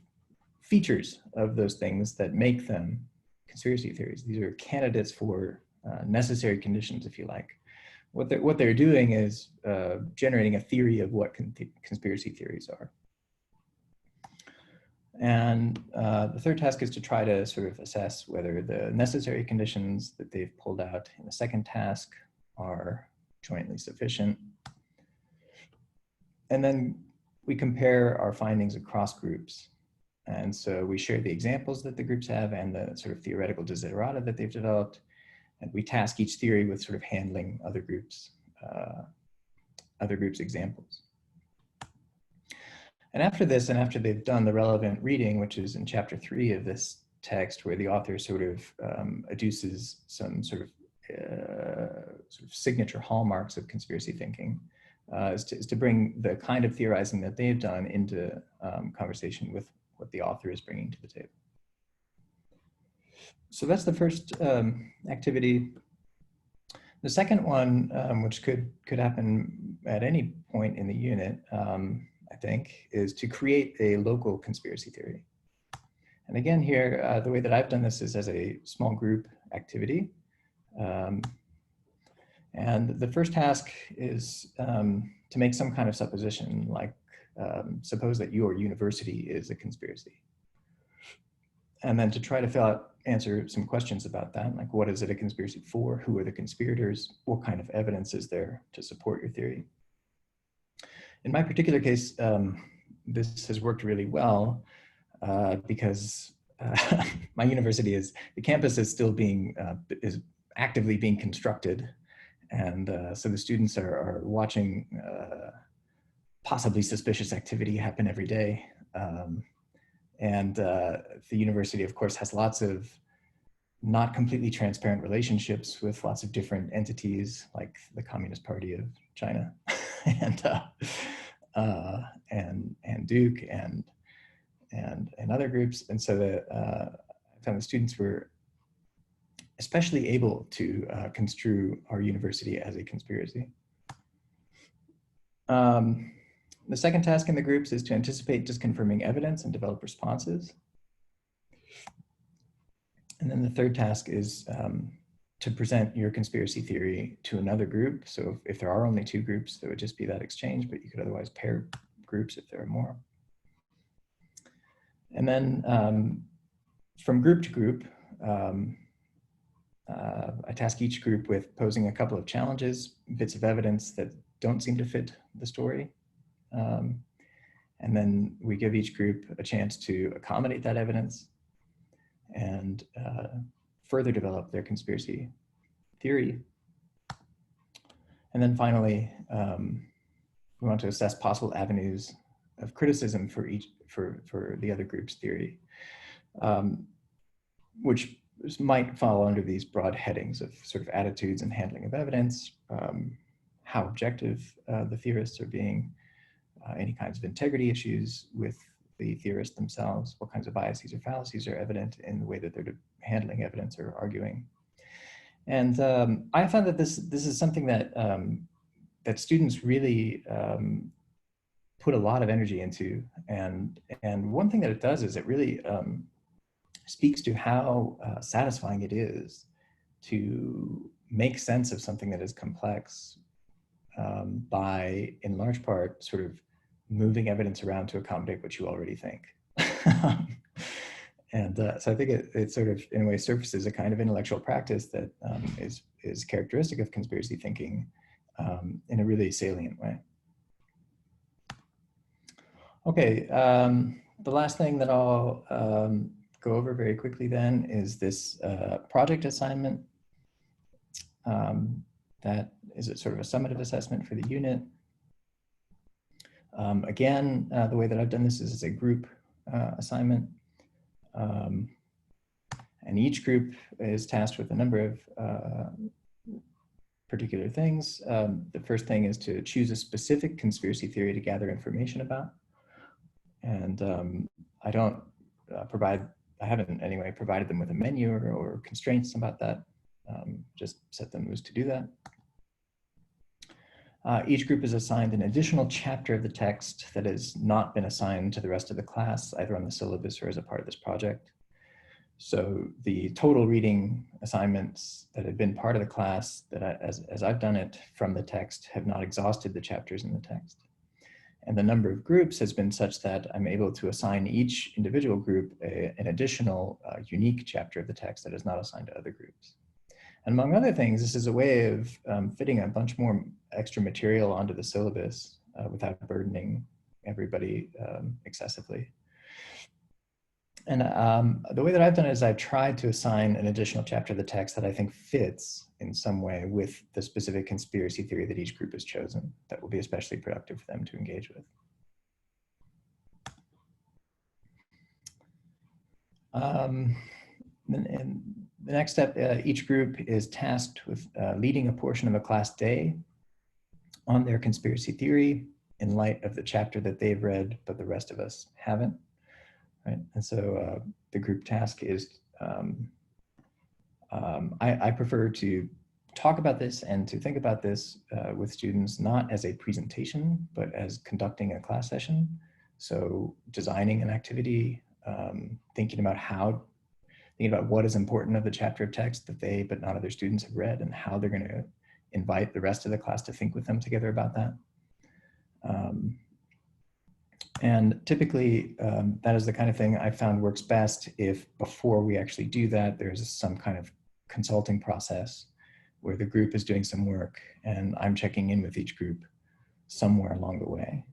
Speaker 5: features of those things that make them conspiracy theories. These are candidates for necessary conditions, if you like. What they're doing is generating a theory of what conspiracy theories are. And the third task is to try to sort of assess whether the necessary conditions that they've pulled out in the second task are jointly sufficient. And then we compare our findings across groups. And so we share the examples that the groups have and the sort of theoretical desiderata that they've developed. And we task each theory with sort of handling other groups' examples. And after this, and after they've done the relevant reading, which is in chapter 3 of this text, where the author sort of adduces some sort of signature hallmarks of conspiracy thinking, is to bring the kind of theorizing that they've done into conversation with what the author is bringing to the table. So that's the first activity. The second one, which could happen at any point in the unit, I think, is to create a local conspiracy theory. And again here, the way that I've done this is as a small group activity. And the first task is to make some kind of supposition, like suppose that your university is a conspiracy. And then to try to answer some questions about that, like what is it a conspiracy for? Who are the conspirators? What kind of evidence is there to support your theory? In my particular case, this has worked really well because my university the campus is still is actively being constructed. And so the students are watching possibly suspicious activity happen every day. And the university, of course, has lots of not completely transparent relationships with lots of different entities, like the Communist Party of China, and Duke, and other groups. And so I found the students were especially able to construe our university as a conspiracy. The second task in the groups is to anticipate disconfirming evidence and develop responses. And then the third task is to present your conspiracy theory to another group. So if there are only two groups, there would just be that exchange, but you could otherwise pair groups if there are more. And then from group to group, I task each group with posing a couple of challenges, bits of evidence that don't seem to fit the story. And then we give each group a chance to accommodate that evidence and further develop their conspiracy theory. And then finally, we want to assess possible avenues of criticism for the other group's theory, which might fall under these broad headings of sort of attitudes and handling of evidence, how objective the theorists are being, any kinds of integrity issues with the theorists themselves, what kinds of biases or fallacies are evident in the way that they're handling evidence or arguing. And I found that this is something that that students really put a lot of energy into. And one thing that it does is it really speaks to how satisfying it is to make sense of something that is complex by, in large part, sort of moving evidence around to accommodate what you already think. And so I think it sort of, in a way, surfaces a kind of intellectual practice that is characteristic of conspiracy thinking in a really salient way. Okay, the last thing that I'll go over very quickly then is this project assignment that is a sort of a summative assessment for the unit. Again, the way that I've done this is as a group assignment. And each group is tasked with a number of particular things. The first thing is to choose a specific conspiracy theory to gather information about. And I haven't anyway provided them with a menu or constraints about that. Just set them loose to do that. Each group is assigned an additional chapter of the text that has not been assigned to the rest of the class, either on the syllabus or as a part of this project. So the total reading assignments that have been part of the class, that as I've done it from the text, have not exhausted the chapters in the text. And the number of groups has been such that I'm able to assign each individual group an additional unique chapter of the text that is not assigned to other groups. And among other things, this is a way of fitting a bunch more extra material onto the syllabus without burdening everybody excessively. And the way that I've done it is I've tried to assign an additional chapter of the text that I think fits in some way with the specific conspiracy theory that each group has chosen that will be especially productive for them to engage with. And the next step, each group is tasked with leading a portion of a class day on their conspiracy theory in light of the chapter that they've read, but the rest of us haven't. Right? And so the group task is, I prefer to talk about this and to think about this with students, not as a presentation, but as conducting a class session. So designing an activity, thinking about what is important of the chapter of text that they, but not other students, have read, and how they're going to invite the rest of the class to think with them together about that. And typically, that is the kind of thing I found works best if before we actually do that, there's some kind of consulting process where the group is doing some work and I'm checking in with each group somewhere along the way.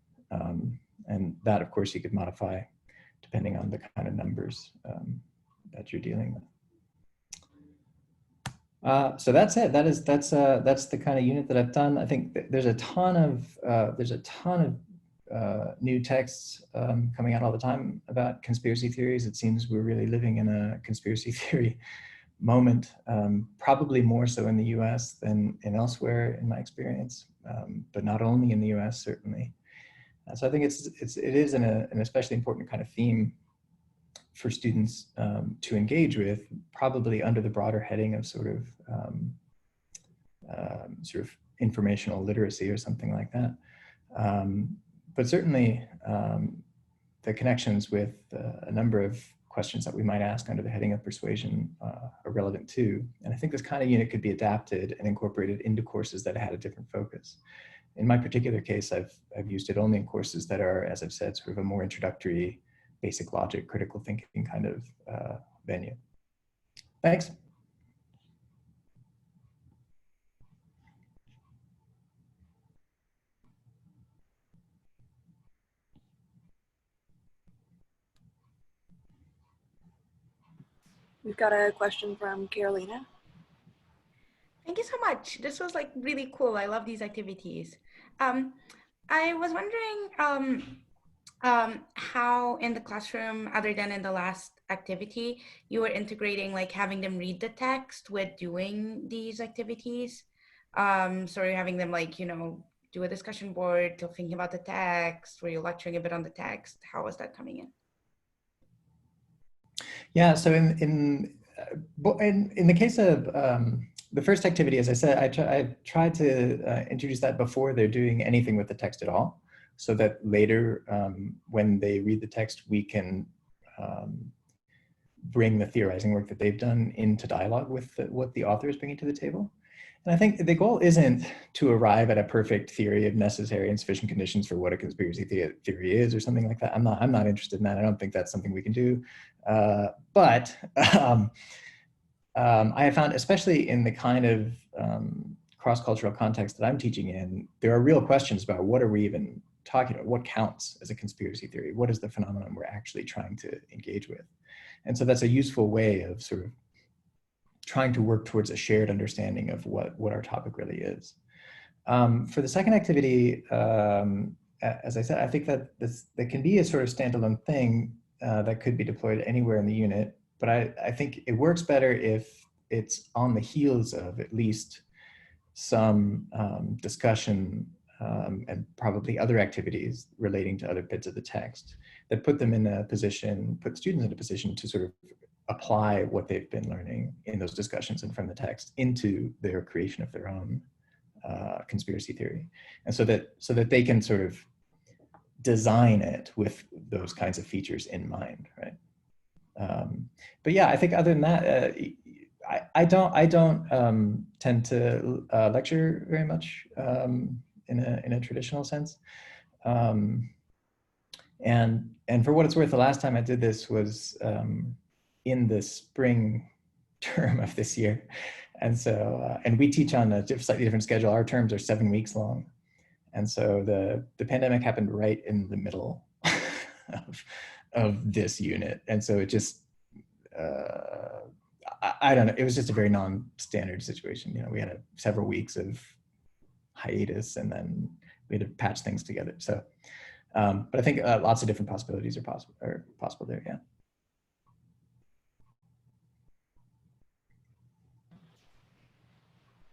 Speaker 5: And that, of course, you could modify depending on the kind of numbers that you're dealing with. So that's it. That's the kind of unit that I've done. I think there's a ton of new texts coming out all the time about conspiracy theories. It seems we're really living in a conspiracy theory moment, probably more so in the US than elsewhere in my experience, but not only in the US, certainly. So I think it is an especially important kind of theme for students to engage with, probably under the broader heading of sort of informational literacy or something like that. But certainly the connections with a number of questions that we might ask under the heading of persuasion are relevant too. And I think this kind of unit could be adapted and incorporated into courses that had a different focus. In my particular case, I've used it only in courses that are, as I've said, sort of a more introductory, basic logic, critical thinking kind of venue. Thanks.
Speaker 3: We've got a question from Carolina.
Speaker 8: Thank you so much. This was like really cool. I love these activities. I was wondering how in the classroom, other than in the last activity, you were integrating like having them read the text with doing these activities. So you're having them like, you know, do a discussion board till thinking about the text, were you lecturing a bit on the text? How was that coming in?
Speaker 5: Yeah, so in the case of the first activity, as I said, I tried to introduce that before they're doing anything with the text at all, so that later when they read the text, we can bring the theorizing work that they've done into dialogue with what the author is bringing to the table. And I think the goal isn't to arrive at a perfect theory of necessary and sufficient conditions for what a conspiracy theory is or something like that. I'm not interested in that. I don't think that's something we can do. But I have found, especially in the kind of cross-cultural context that I'm teaching in, there are real questions about what are we even talking about? What counts as a conspiracy theory? What is the phenomenon we're actually trying to engage with? And so that's a useful way of sort of trying to work towards a shared understanding of what our topic really is. For the second activity, as I said, I think that that can be a sort of standalone thing that could be deployed anywhere in the unit, but I think it works better if it's on the heels of at least some discussion and probably other activities relating to other bits of the text that put them in a position, put students in a position to sort of apply what they've been learning in those discussions and from the text into their creation of their own conspiracy theory. And so that they can sort of design it with those kinds of features in mind, right? But yeah, I think other than that, I don't tend to lecture very much in a traditional sense. And for what it's worth, the last time I did this was in the spring term of this year. And so, and we teach on a slightly different schedule. Our terms are 7 weeks long. And so the pandemic happened right in the middle of this unit. And so it just, I don't know, it was just a very non-standard situation. You know, we had several weeks of hiatus and then we had to patch things together. So, but I think lots of different possibilities are possible there, yeah.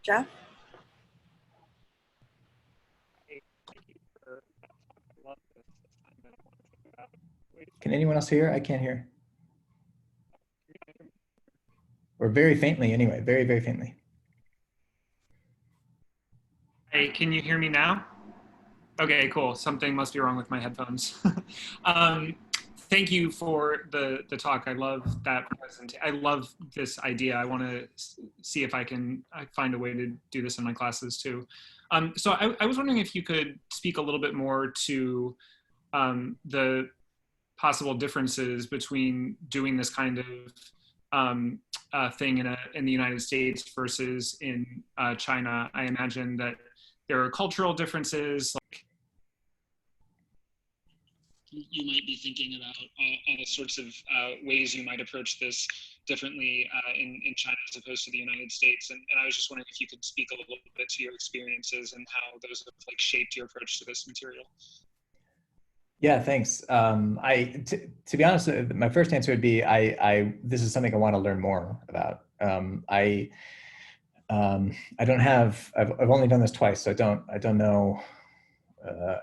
Speaker 3: Jeff?
Speaker 5: Can anyone else hear? I can't hear. Or very faintly anyway, very, very faintly.
Speaker 12: Hey, can you hear me now? Okay, cool. Something must be wrong with my headphones. Thank you for the talk. I love that presentation. I love this idea. I want to see if I can find a way to do this in my classes too. So I was wondering if you could speak a little bit more to the possible differences between doing this kind of thing in the United States versus in China. I imagine that there are cultural differences, like you might be thinking about all sorts of ways you might approach this differently in China as opposed to the United States. And I was just wondering if you could speak a little bit to your experiences and how those have like shaped your approach to this material.
Speaker 5: Yeah, thanks. To be honest, my first answer would be this is something I want to learn more about. I don't have. I've only done this twice, so I don't know.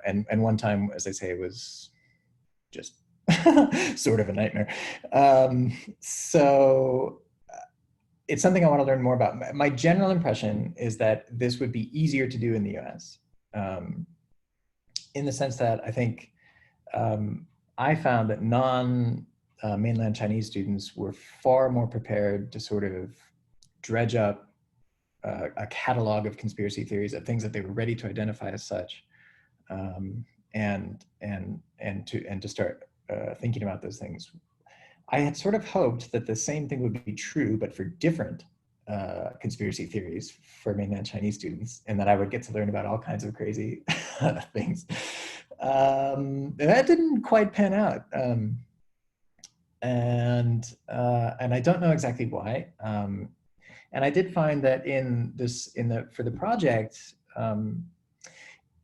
Speaker 5: And one time, as I say, was just sort of a nightmare. So it's something I want to learn more about. My general impression is that this would be easier to do in the US, in the sense that I think I found that non-mainland Chinese students were far more prepared to sort of dredge up a catalog of conspiracy theories, of things that they were ready to identify as such, and to start thinking about those things. I had sort of hoped that the same thing would be true, but for different conspiracy theories for mainland Chinese students, and that I would get to learn about all kinds of crazy things. That didn't quite pan out, and I don't know exactly why. And I did find that for the project,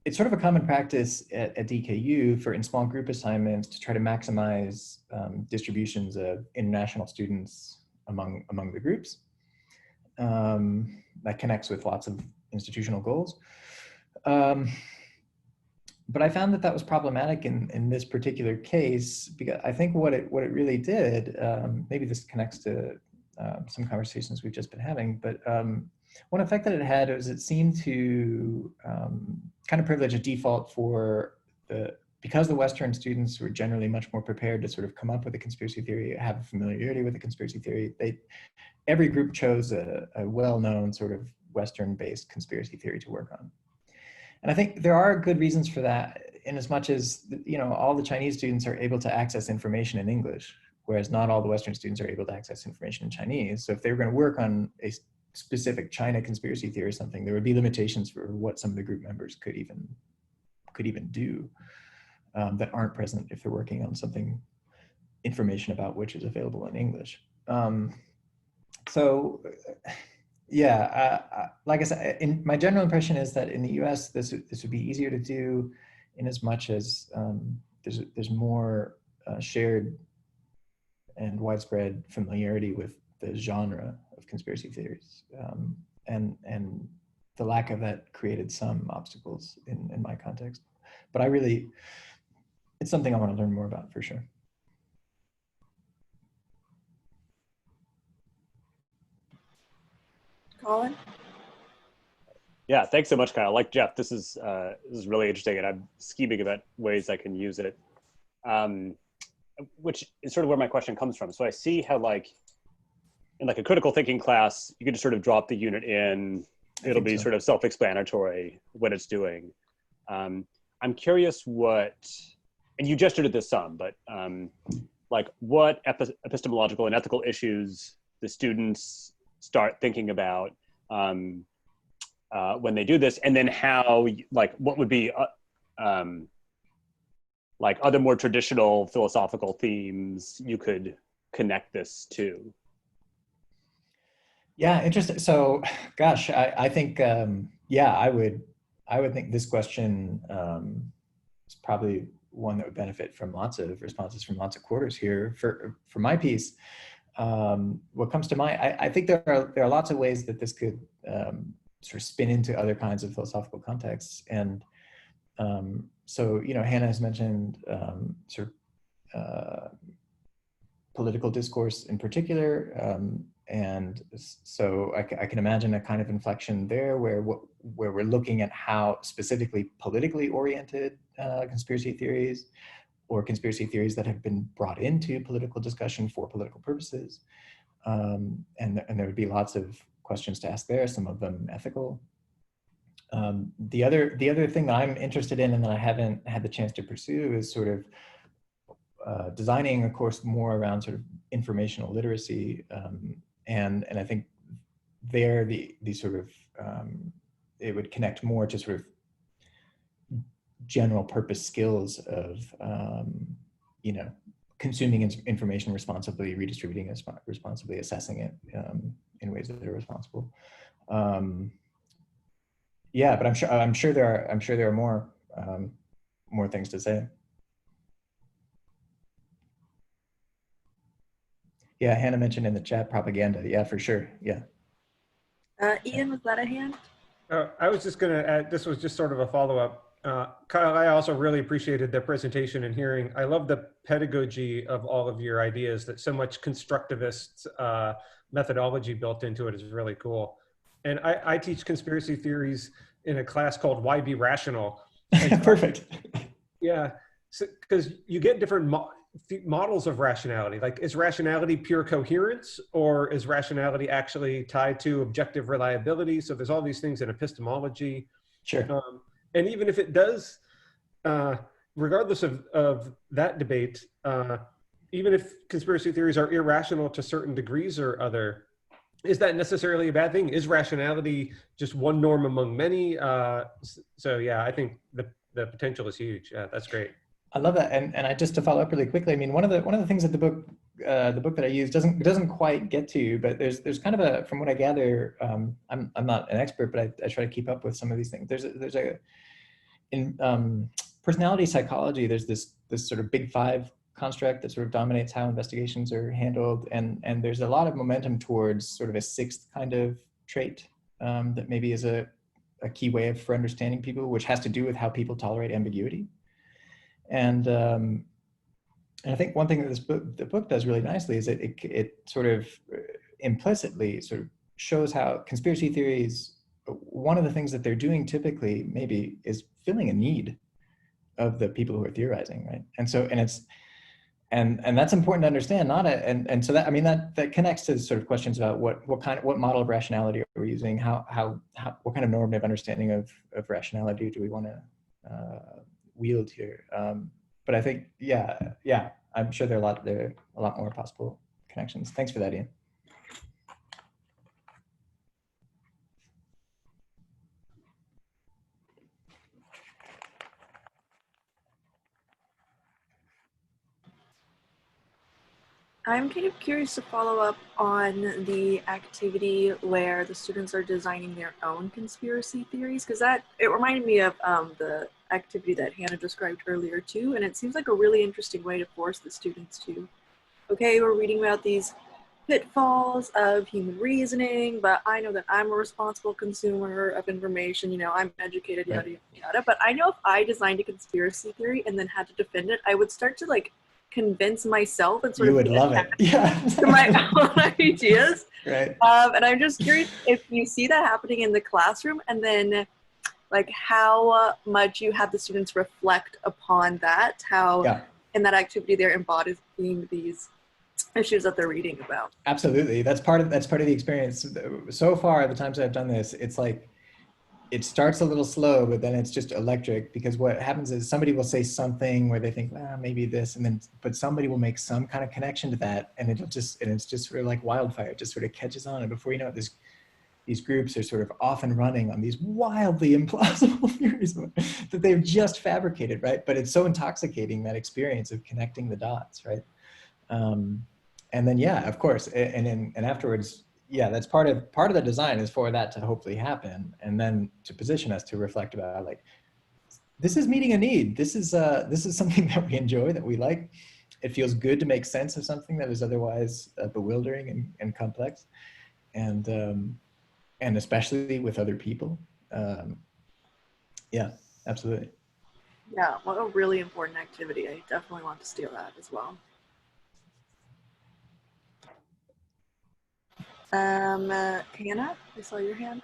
Speaker 5: it's sort of a common practice at DKU in small group assignments to try to maximize distributions of international students among the groups. That connects with lots of institutional goals. But I found that was problematic in this particular case, because I think what it really did, maybe this connects to some conversations we've just been having, but one effect that it had was it seemed to kind of privilege a default because the Western students were generally much more prepared to sort of come up with a conspiracy theory, have a familiarity with a conspiracy theory. Every group chose a well-known sort of Western-based conspiracy theory to work on. And I think there are good reasons for that, in as much as, all the Chinese students are able to access information in English, whereas not all the Western students are able to access information in Chinese. So if they were going to work on a specific China conspiracy theory or something, there would be limitations for what some of the group members could even do that aren't present if they're working on something, information about which is available in English. So yeah, like I said, my general impression is that in the US, this would be easier to do, in as much as there's more shared and widespread familiarity with the genre of conspiracy theories, and the lack of that created some obstacles in my context. But it's something I want to learn more about for sure.
Speaker 3: Colin?
Speaker 1: Yeah, thanks so much, Kyle. Like Jeff, this is really interesting, and I'm scheming about ways I can use it, which is sort of where my question comes from. So I see how, in a critical thinking class, you can just sort of drop the unit in. It'll be sort of self-explanatory what it's doing. I'm curious and you gestured at this some, but what epistemological and ethical issues the students start thinking about when they do this, and then how, what would be other more traditional philosophical themes you could connect this to.
Speaker 5: Yeah, interesting. So, gosh, I think, I would think this question is probably one that would benefit from lots of responses from lots of quarters here. For my piece, what comes to mind, I think there are lots of ways that this could sort of spin into other kinds of philosophical contexts. And so, Hanna has mentioned political discourse in particular. And so I can imagine a kind of inflection there where we're looking at how specifically politically oriented conspiracy theories, or conspiracy theories that have been brought into political discussion for political purposes. And there would be lots of questions to ask there, some of them ethical. The other thing that I'm interested in and that I haven't had the chance to pursue is sort of designing a course more around sort of informational literacy. And I think there the sort of, it would connect more to sort of general purpose skills of, consuming information responsibly, redistributing it responsibly, assessing it in ways that are responsible. Yeah, but I'm sure there are more things to say. Yeah, Hannah mentioned in the chat propaganda. Yeah, for sure. Yeah.
Speaker 3: Ian, was that a hand?
Speaker 2: I was just going to add, this was just sort of a follow-up. Kyle, I also really appreciated the presentation and hearing. I love the pedagogy of all of your ideas, that so much constructivist methodology built into it is really cool. And I teach conspiracy theories in a class called Why Be Rational?
Speaker 5: Perfect.
Speaker 2: Yeah, because you get different models of rationality. Like, is rationality pure coherence, or is rationality actually tied to objective reliability? So there's all these things in epistemology.
Speaker 5: Sure.
Speaker 2: And even if it does, regardless of that debate, even if conspiracy theories are irrational to certain degrees or other, is that necessarily a bad thing? Is rationality just one norm among many? So yeah, I think the potential is huge. Yeah, that's great.
Speaker 5: I love that, and I just to follow up really quickly. I mean, one of the things that the book that I use doesn't quite get to, but there's kind of a, from what I gather, I'm not an expert, but I try to keep up with some of these things. In personality psychology, there's this sort of big five construct that sort of dominates how investigations are handled, and there's a lot of momentum towards sort of a sixth kind of trait that maybe is a key way for understanding people, which has to do with how people tolerate ambiguity. And I think one thing that the book does really nicely is that it sort of implicitly sort of shows how conspiracy theories, one of the things that they're doing typically maybe is filling a need of the people who are theorizing, right? And so, and that's important to understand. And so that, I mean, that connects to sort of questions about what model of rationality are we using? What kind of normative understanding of rationality do we want to wield here? But I think, yeah, I'm sure there are a lot more possible connections. Thanks for that, Ian.
Speaker 3: I'm kind of curious to follow up on the activity where the students are designing their own conspiracy theories, because it reminded me of the activity that Hannah described earlier too, and it seems like a really interesting way to force the students to, okay, we're reading about these pitfalls of human reasoning, but I know that I'm a responsible consumer of information, you know, I'm educated, yada, yada, yada. But I know if I designed a conspiracy theory and then had to defend it, I would start to like convince myself and sort of
Speaker 5: love it. Yeah.
Speaker 3: to my own ideas.
Speaker 5: Right.
Speaker 3: And I'm just curious if you see that happening in the classroom, and then like how much you have the students reflect upon that, how in that activity they're embodying these issues that they're reading about.
Speaker 5: Absolutely. That's part of the experience. So far, the times I've done this, it's like, it starts a little slow, but then it's just electric, because what happens is somebody will say something where they think, well, maybe this, and then, but somebody will make some kind of connection to that, and it's just sort of like wildfire. It just sort of catches on, and before you know it, these groups are sort of off and running on these wildly implausible theories that they've just fabricated, right? But it's so intoxicating, that experience of connecting the dots, right? And then, yeah, of course, and afterwards, yeah, that's part of the design is for that to hopefully happen, and then to position us to reflect about, like, this is meeting a need. This is something that we enjoy, that we like. It feels good to make sense of something that is otherwise bewildering and complex, and especially with other people. Yeah, absolutely.
Speaker 3: Yeah, what a really important activity. I definitely want to steal that as well. Hannah, I saw your hand.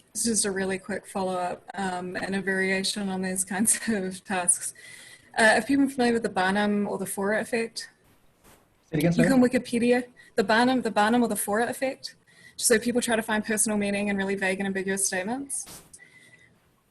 Speaker 4: It's just a really quick follow-up and a variation on these kinds of tasks. If people are familiar with the Barnum or the Fruh effect, you can Wikipedia the Barnum or the Fruh effect. So people try to find personal meaning in really vague and ambiguous statements.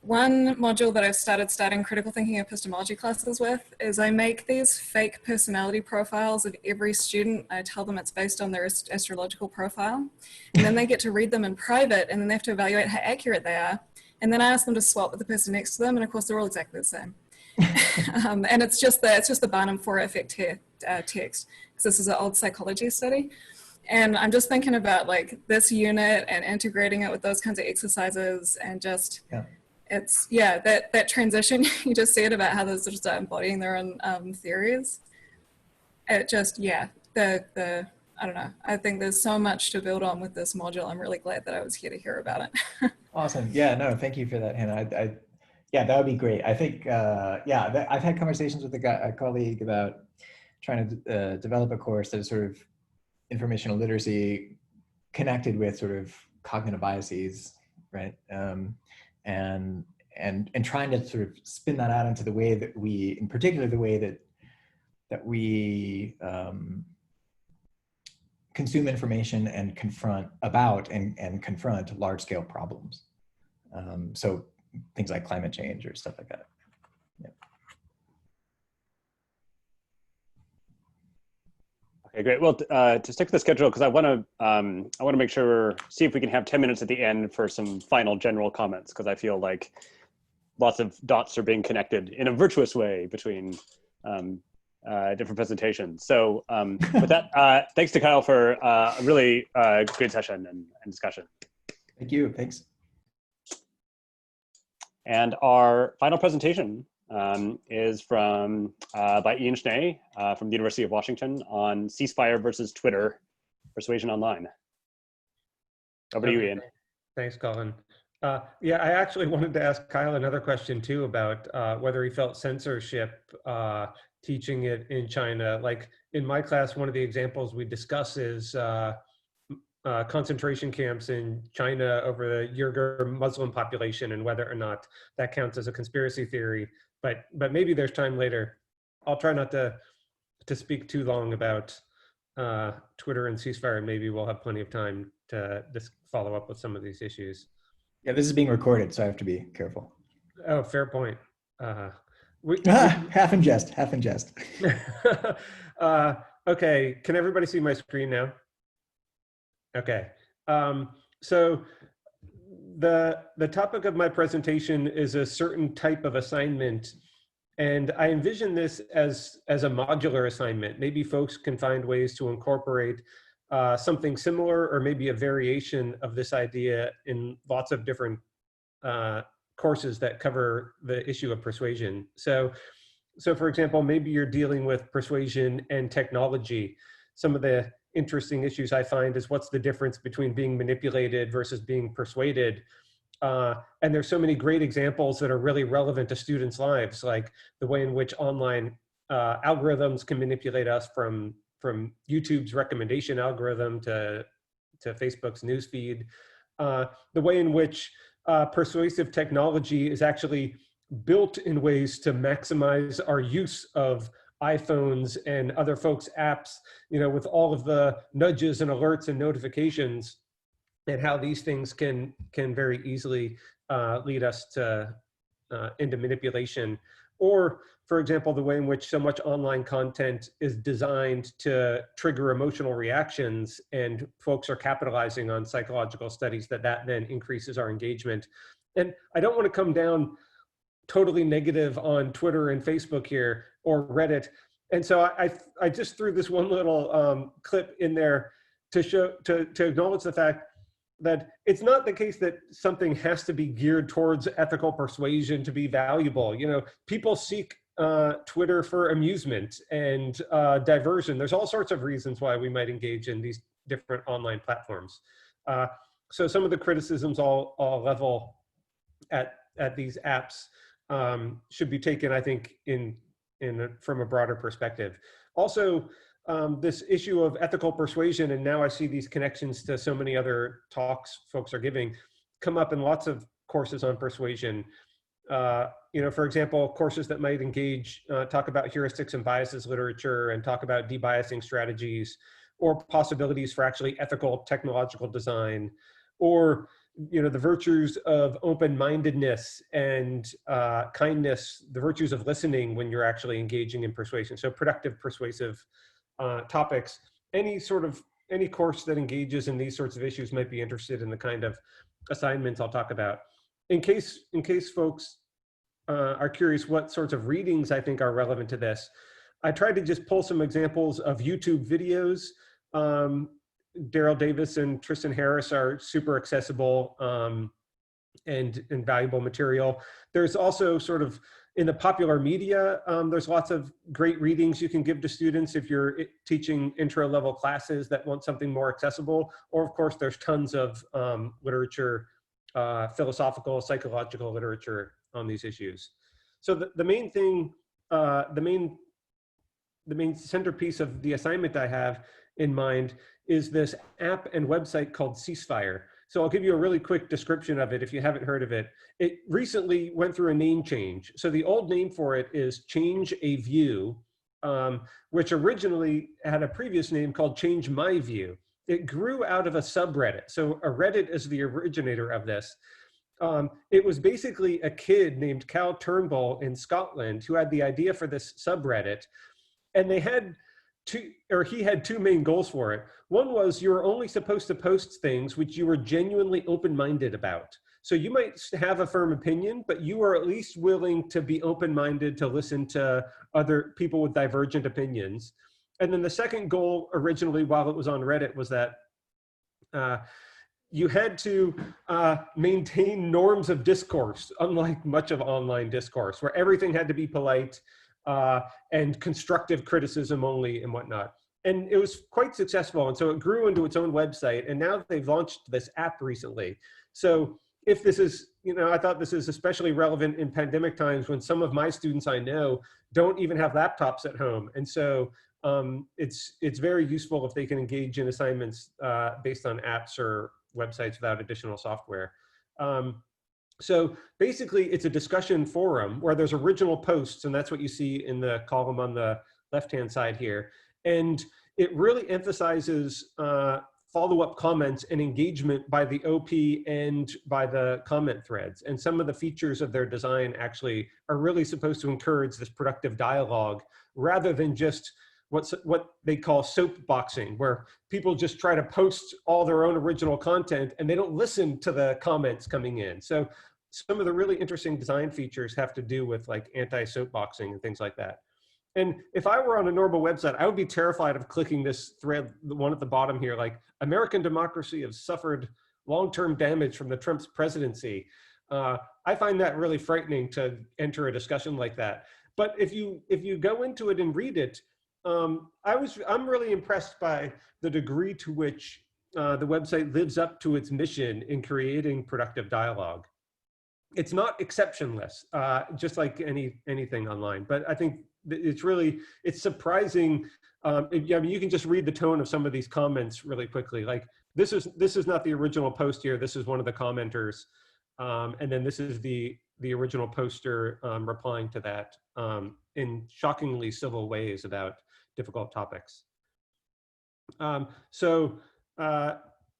Speaker 4: One module that I've started studying critical thinking epistemology classes with is I make these fake personality profiles of every student. I tell them it's based on their astrological profile, and then they get to read them in private, and then they have to evaluate how accurate they are. And then I ask them to swap with the person next to them, and of course they're all exactly the same. And it's just the Barnum Fruh effect text, because this is an old psychology study. And I'm just thinking about like this unit and integrating it with those kinds of exercises, and just it's that transition you just said about how those just start embodying their own theories. it just, yeah, I don't know. I think there's so much to build on with this module. I'm really glad that I was here to hear about it.
Speaker 5: Awesome. Yeah, no, thank you for that, Hannah. Yeah, that would be great. I think, yeah, I've had conversations with a colleague about trying to develop a course that is sort of informational literacy connected with sort of cognitive biases, right? And trying to sort of spin that out into the way that we, in particular, the way that we consume information and confront large-scale problems. So things like climate change or stuff like that. Yeah.
Speaker 1: Okay, great. Well, to stick to the schedule, because I want to make sure, see if we can have 10 minutes at the end for some final general comments, because I feel like lots of dots are being connected in a virtuous way between different presentations. So with that, thanks to Kyle for a really good session and discussion.
Speaker 5: Thank you. Thanks.
Speaker 1: And our final presentation is by Ian Schnee from the University of Washington on ceasefire versus Twitter, persuasion online. Over to you, Ian.
Speaker 2: Thanks, Colin. Yeah, I actually wanted to ask Kyle another question too about whether he felt censorship teaching it in China. Like in my class, one of the examples we discuss is concentration camps in China over the Uyghur Muslim population and whether or not that counts as a conspiracy theory. But maybe there's time later. I'll try not to speak too long about Twitter and ceasefire. Maybe we'll have plenty of time to just follow up with some of these issues.
Speaker 5: Yeah, this is being recorded, so I have to be careful.
Speaker 2: Oh, fair point.
Speaker 5: Half in jest, half in jest.
Speaker 2: Okay, can everybody see my screen now? Okay, so the topic of my presentation is a certain type of assignment, and I envision this as a modular assignment. Maybe folks can find ways to incorporate something similar or maybe a variation of this idea in lots of different courses that cover the issue of persuasion. So for example, maybe you're dealing with persuasion and technology. Some of the interesting issues I find is what's the difference between being manipulated versus being persuaded. And there's so many great examples that are really relevant to students' lives, like the way in which online algorithms can manipulate us from YouTube's recommendation algorithm to Facebook's newsfeed. The way in which persuasive technology is actually built in ways to maximize our use of iPhones and other folks' apps, with all of the nudges and alerts and notifications, and how these things can very easily lead us to into manipulation. Or, for example, the way in which so much online content is designed to trigger emotional reactions, and folks are capitalizing on psychological studies that then increases our engagement. And I don't want to come down totally negative on Twitter and Facebook here, or Reddit. And so I just threw this one little clip in there to acknowledge the fact that it's not the case that something has to be geared towards ethical persuasion to be valuable. People seek Twitter for amusement and diversion. There's all sorts of reasons why we might engage in these different online platforms. So some of the criticisms all level at these apps should be taken, I think, from a broader perspective. Also, this issue of ethical persuasion, and now I see these connections to so many other talks folks are giving, come up in lots of courses on persuasion. For example, courses that might talk about heuristics and biases literature and talk about debiasing strategies, or possibilities for actually ethical technological design, or the virtues of open-mindedness and kindness, the virtues of listening when you're actually engaging in persuasion. So productive, persuasive topics. Any course that engages in these sorts of issues might be interested in the kind of assignments I'll talk about. In case folks are curious what sorts of readings I think are relevant to this, I tried to just pull some examples of YouTube videos. Daryl Davis and Tristan Harris are super accessible. and valuable material. There's also sort of, in the popular media, there's lots of great readings you can give to students if you're teaching intro level classes that want something more accessible. Or of course, there's tons of literature, philosophical, psychological literature on these issues. So the main thing, the main centerpiece of the assignment I have in mind is this app and website called Ceasefire. So I'll give you a really quick description of it if you haven't heard of it. It recently went through a name change. So the old name for it is Change a View, which originally had a previous name called Change My View. It grew out of a subreddit. So a Reddit is the originator of this. It was basically a kid named Cal Turnbull in Scotland who had the idea for this subreddit. And they had he had two main goals for it. One was you were only supposed to post things which you were genuinely open-minded about. So you might have a firm opinion, but you were at least willing to be open-minded to listen to other people with divergent opinions. And then the second goal originally, while it was on Reddit, was that you had to maintain norms of discourse, unlike much of online discourse, where everything had to be polite, and constructive criticism only and whatnot. And it was quite successful. And so it grew into its own website. And now they've launched this app recently. So if this is, I thought this is especially relevant in pandemic times when some of my students I know don't even have laptops at home. And so it's very useful if they can engage in assignments based on apps or websites without additional software. So basically, it's a discussion forum where there's original posts, and that's what you see in the column on the left-hand side here. And it really emphasizes follow-up comments and engagement by the OP and by the comment threads. And some of the features of their design actually are really supposed to encourage this productive dialogue rather than just what they call soapboxing, where people just try to post all their own original content and they don't listen to the comments coming in. So some of the really interesting design features have to do with like anti-soapboxing and things like that. And if I were on a normal website, I would be terrified of clicking this thread, the one at the bottom here, like American democracy has suffered long-term damage from the Trump's presidency. I find that really frightening to enter a discussion like that. But if you go into it and read it, I'm really impressed by the degree to which the website lives up to its mission in creating productive dialogue. It's not exceptionless, just like anything online, but I think it's surprising. I mean, you can just read the tone of some of these comments really quickly. Like this is not the original post here. This is one of the commenters, and then this is the original poster replying to that in shockingly civil ways about difficult topics.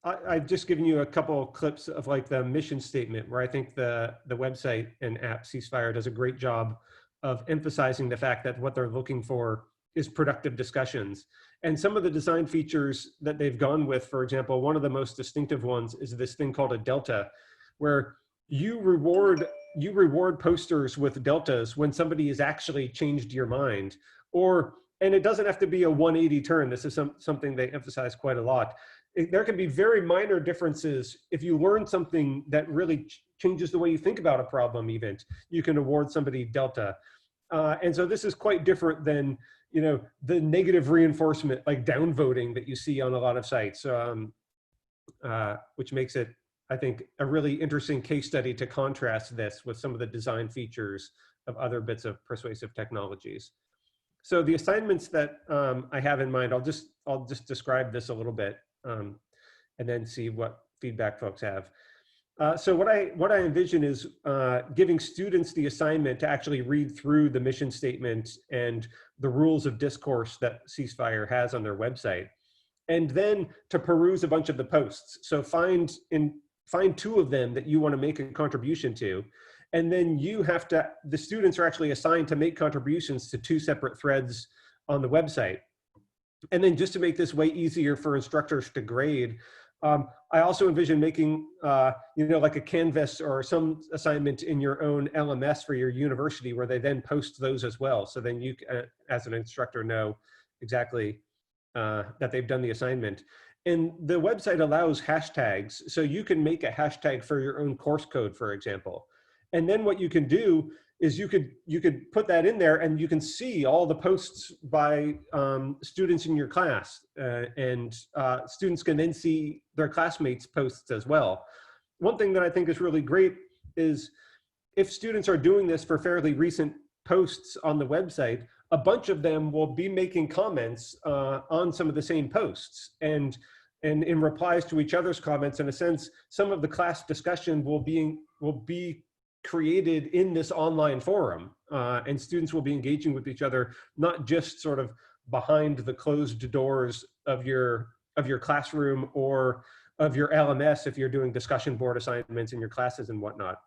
Speaker 2: I've just given you a couple clips of like the mission statement where I think the website and app Ceasefire does a great job of emphasizing the fact that what they're looking for is productive discussions. And some of the design features that they've gone with, for example, one of the most distinctive ones is this thing called a delta, where you reward posters with deltas when somebody has actually changed your mind. And it doesn't have to be a 180 turn. This is something they emphasize quite a lot. There can be very minor differences. If you learn something that really changes the way you think about a problem even, you can award somebody delta. And so this is quite different than the negative reinforcement, like downvoting that you see on a lot of sites, which makes it, I think, a really interesting case study to contrast this with some of the design features of other bits of persuasive technologies. So the assignments that I have in mind, I'll just describe this a little bit and then see what feedback folks have. So what I envision is giving students the assignment to actually read through the mission statement and the rules of discourse that Ceasefire has on their website, and then to peruse a bunch of the posts. So find two of them that you want to make a contribution to, and then the students are actually assigned to make contributions to two separate threads on the website. And then just to make this way easier for instructors to grade, I also envision making, like a Canvas or some assignment in your own LMS for your university where they then post those as well. So then you, as an instructor, know exactly that they've done the assignment. And the website allows hashtags, so you can make a hashtag for your own course code, for example. And then what you can do is you could put that in there, and you can see all the posts by students in your class, and students can then see their classmates' posts as well. One thing that I think is really great is if students are doing this for fairly recent posts on the website, a bunch of them will be making comments on some of the same posts, and in replies to each other's comments. In a sense, some of the class discussion will be created in this online forum, and students will be engaging with each other, not just sort of behind the closed doors of your classroom or of your LMS if you're doing discussion board assignments in your classes and whatnot.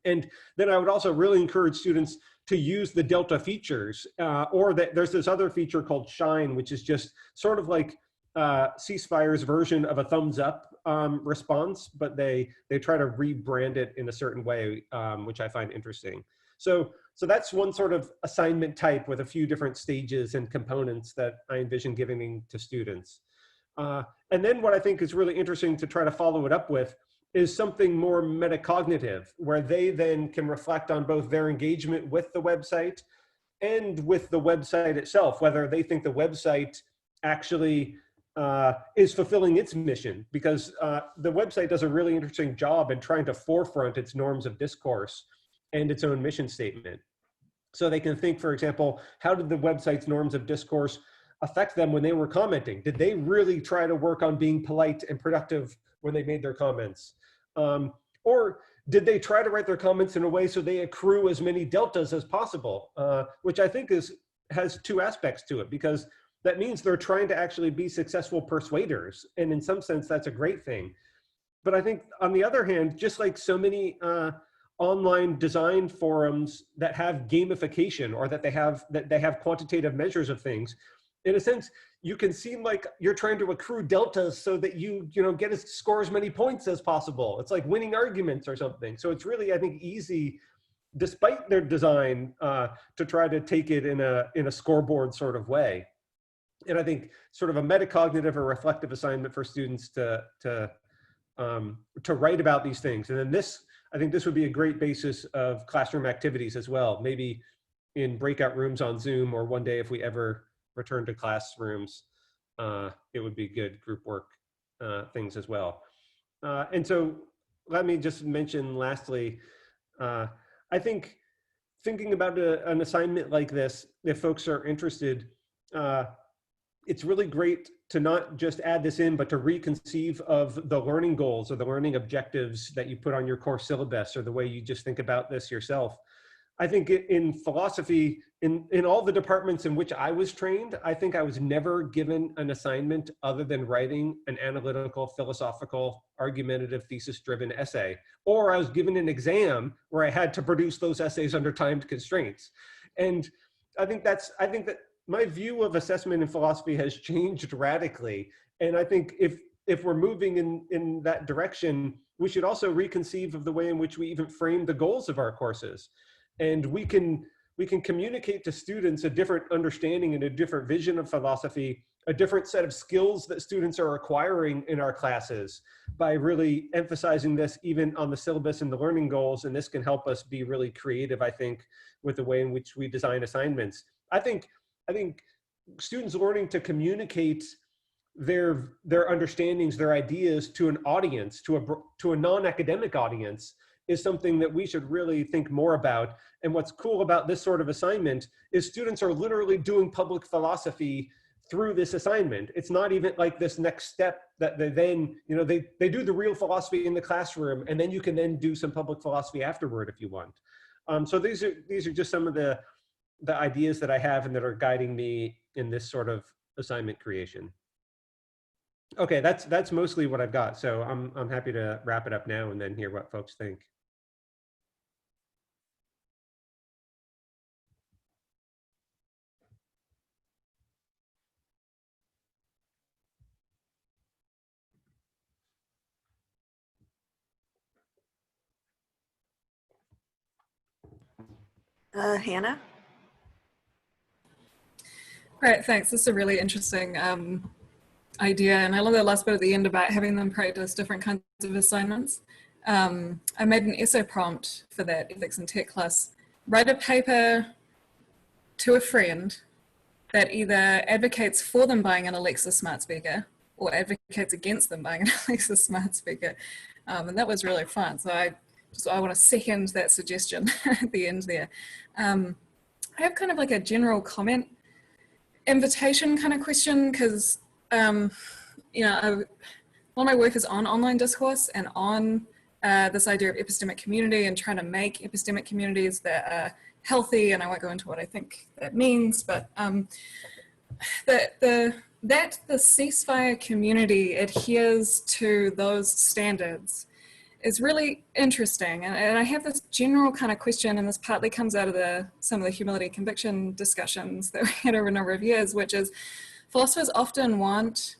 Speaker 2: And then I would also really encourage students to use the Delta features, or that there's this other feature called Shine, which is just sort of like Ceasefire's version of a thumbs up response, but they try to rebrand it in a certain way, which I find interesting. So that's one sort of assignment type with a few different stages and components that I envision giving to students. And then what I think is really interesting to try to follow it up with is something more metacognitive, where they then can reflect on both their engagement with the website and with the website itself, whether they think the website actually is fulfilling its mission, because the website does a really interesting job in trying to forefront its norms of discourse and its own mission statement. So they can think, for example, how did the website's norms of discourse affect them when they were commenting? Did they really try to work on being polite and productive when they made their comments? Or did they try to write their comments in a way so they accrue as many deltas as possible? Which I think has two aspects to it, because that means they're trying to actually be successful persuaders. And in some sense, that's a great thing. But I think on the other hand, just like so many online design forums that have gamification, or that they have quantitative measures of things, in a sense, you can seem like you're trying to accrue deltas so that you score as many points as possible. It's like winning arguments or something. So it's really, I think, easy, despite their design, to try to take it in a scoreboard sort of way. And I think sort of a metacognitive or reflective assignment for students to write about these things. And then I think this would be a great basis of classroom activities as well, maybe in breakout rooms on Zoom, or one day if we ever return to classrooms, it would be good group work things as well. And so let me just mention lastly, I think thinking about an assignment like this, if folks are interested, it's really great to not just add this in, but to reconceive of the learning goals or the learning objectives that you put on your course syllabus, or the way you just think about this yourself. I think in philosophy, in all the departments in which I was trained, I think I was never given an assignment other than writing an analytical, philosophical, argumentative, thesis-driven essay. Or I was given an exam where I had to produce those essays under timed constraints. And I think that my view of assessment in philosophy has changed radically. And I think if we're moving in that direction, we should also reconceive of the way in which we even frame the goals of our courses. And we can communicate to students a different understanding and a different vision of philosophy, a different set of skills that students are acquiring in our classes, by really emphasizing this even on the syllabus and the learning goals. And this can help us be really creative, I think, with the way in which we design assignments. I think students learning to communicate their understandings, their ideas to an audience, to a non-academic audience, is something that we should really think more about. And what's cool about this sort of assignment is students are literally doing public philosophy through this assignment. It's not even like this next step that they then, they do the real philosophy in the classroom, and then you can then do some public philosophy afterward if you want. So these are just some of the ideas that I have and that are guiding me in this sort of assignment creation. Okay, that's mostly what I've got. So I'm happy to wrap it up now and then hear what folks think.
Speaker 3: Hannah?
Speaker 4: Great, thanks. This is a really interesting idea, and I love that last bit at the end about having them practice different kinds of assignments. I made an essay prompt for that ethics and tech class. Write a paper to a friend that either advocates for them buying an Alexa smart speaker or advocates against them buying an Alexa smart speaker. And that was really fun. So I want to second that suggestion at the end there. I have kind of like a general comment invitation kind of question, because you know, a lot of my work is on online discourse and on this idea of epistemic community and trying to make epistemic communities that are healthy, and I won't go into what I think that means, but that the ceasefire community adheres to those standards is really interesting. And I have this general kind of question, and this partly comes out of some of the humility conviction discussions that we had over a number of years, which is philosophers often want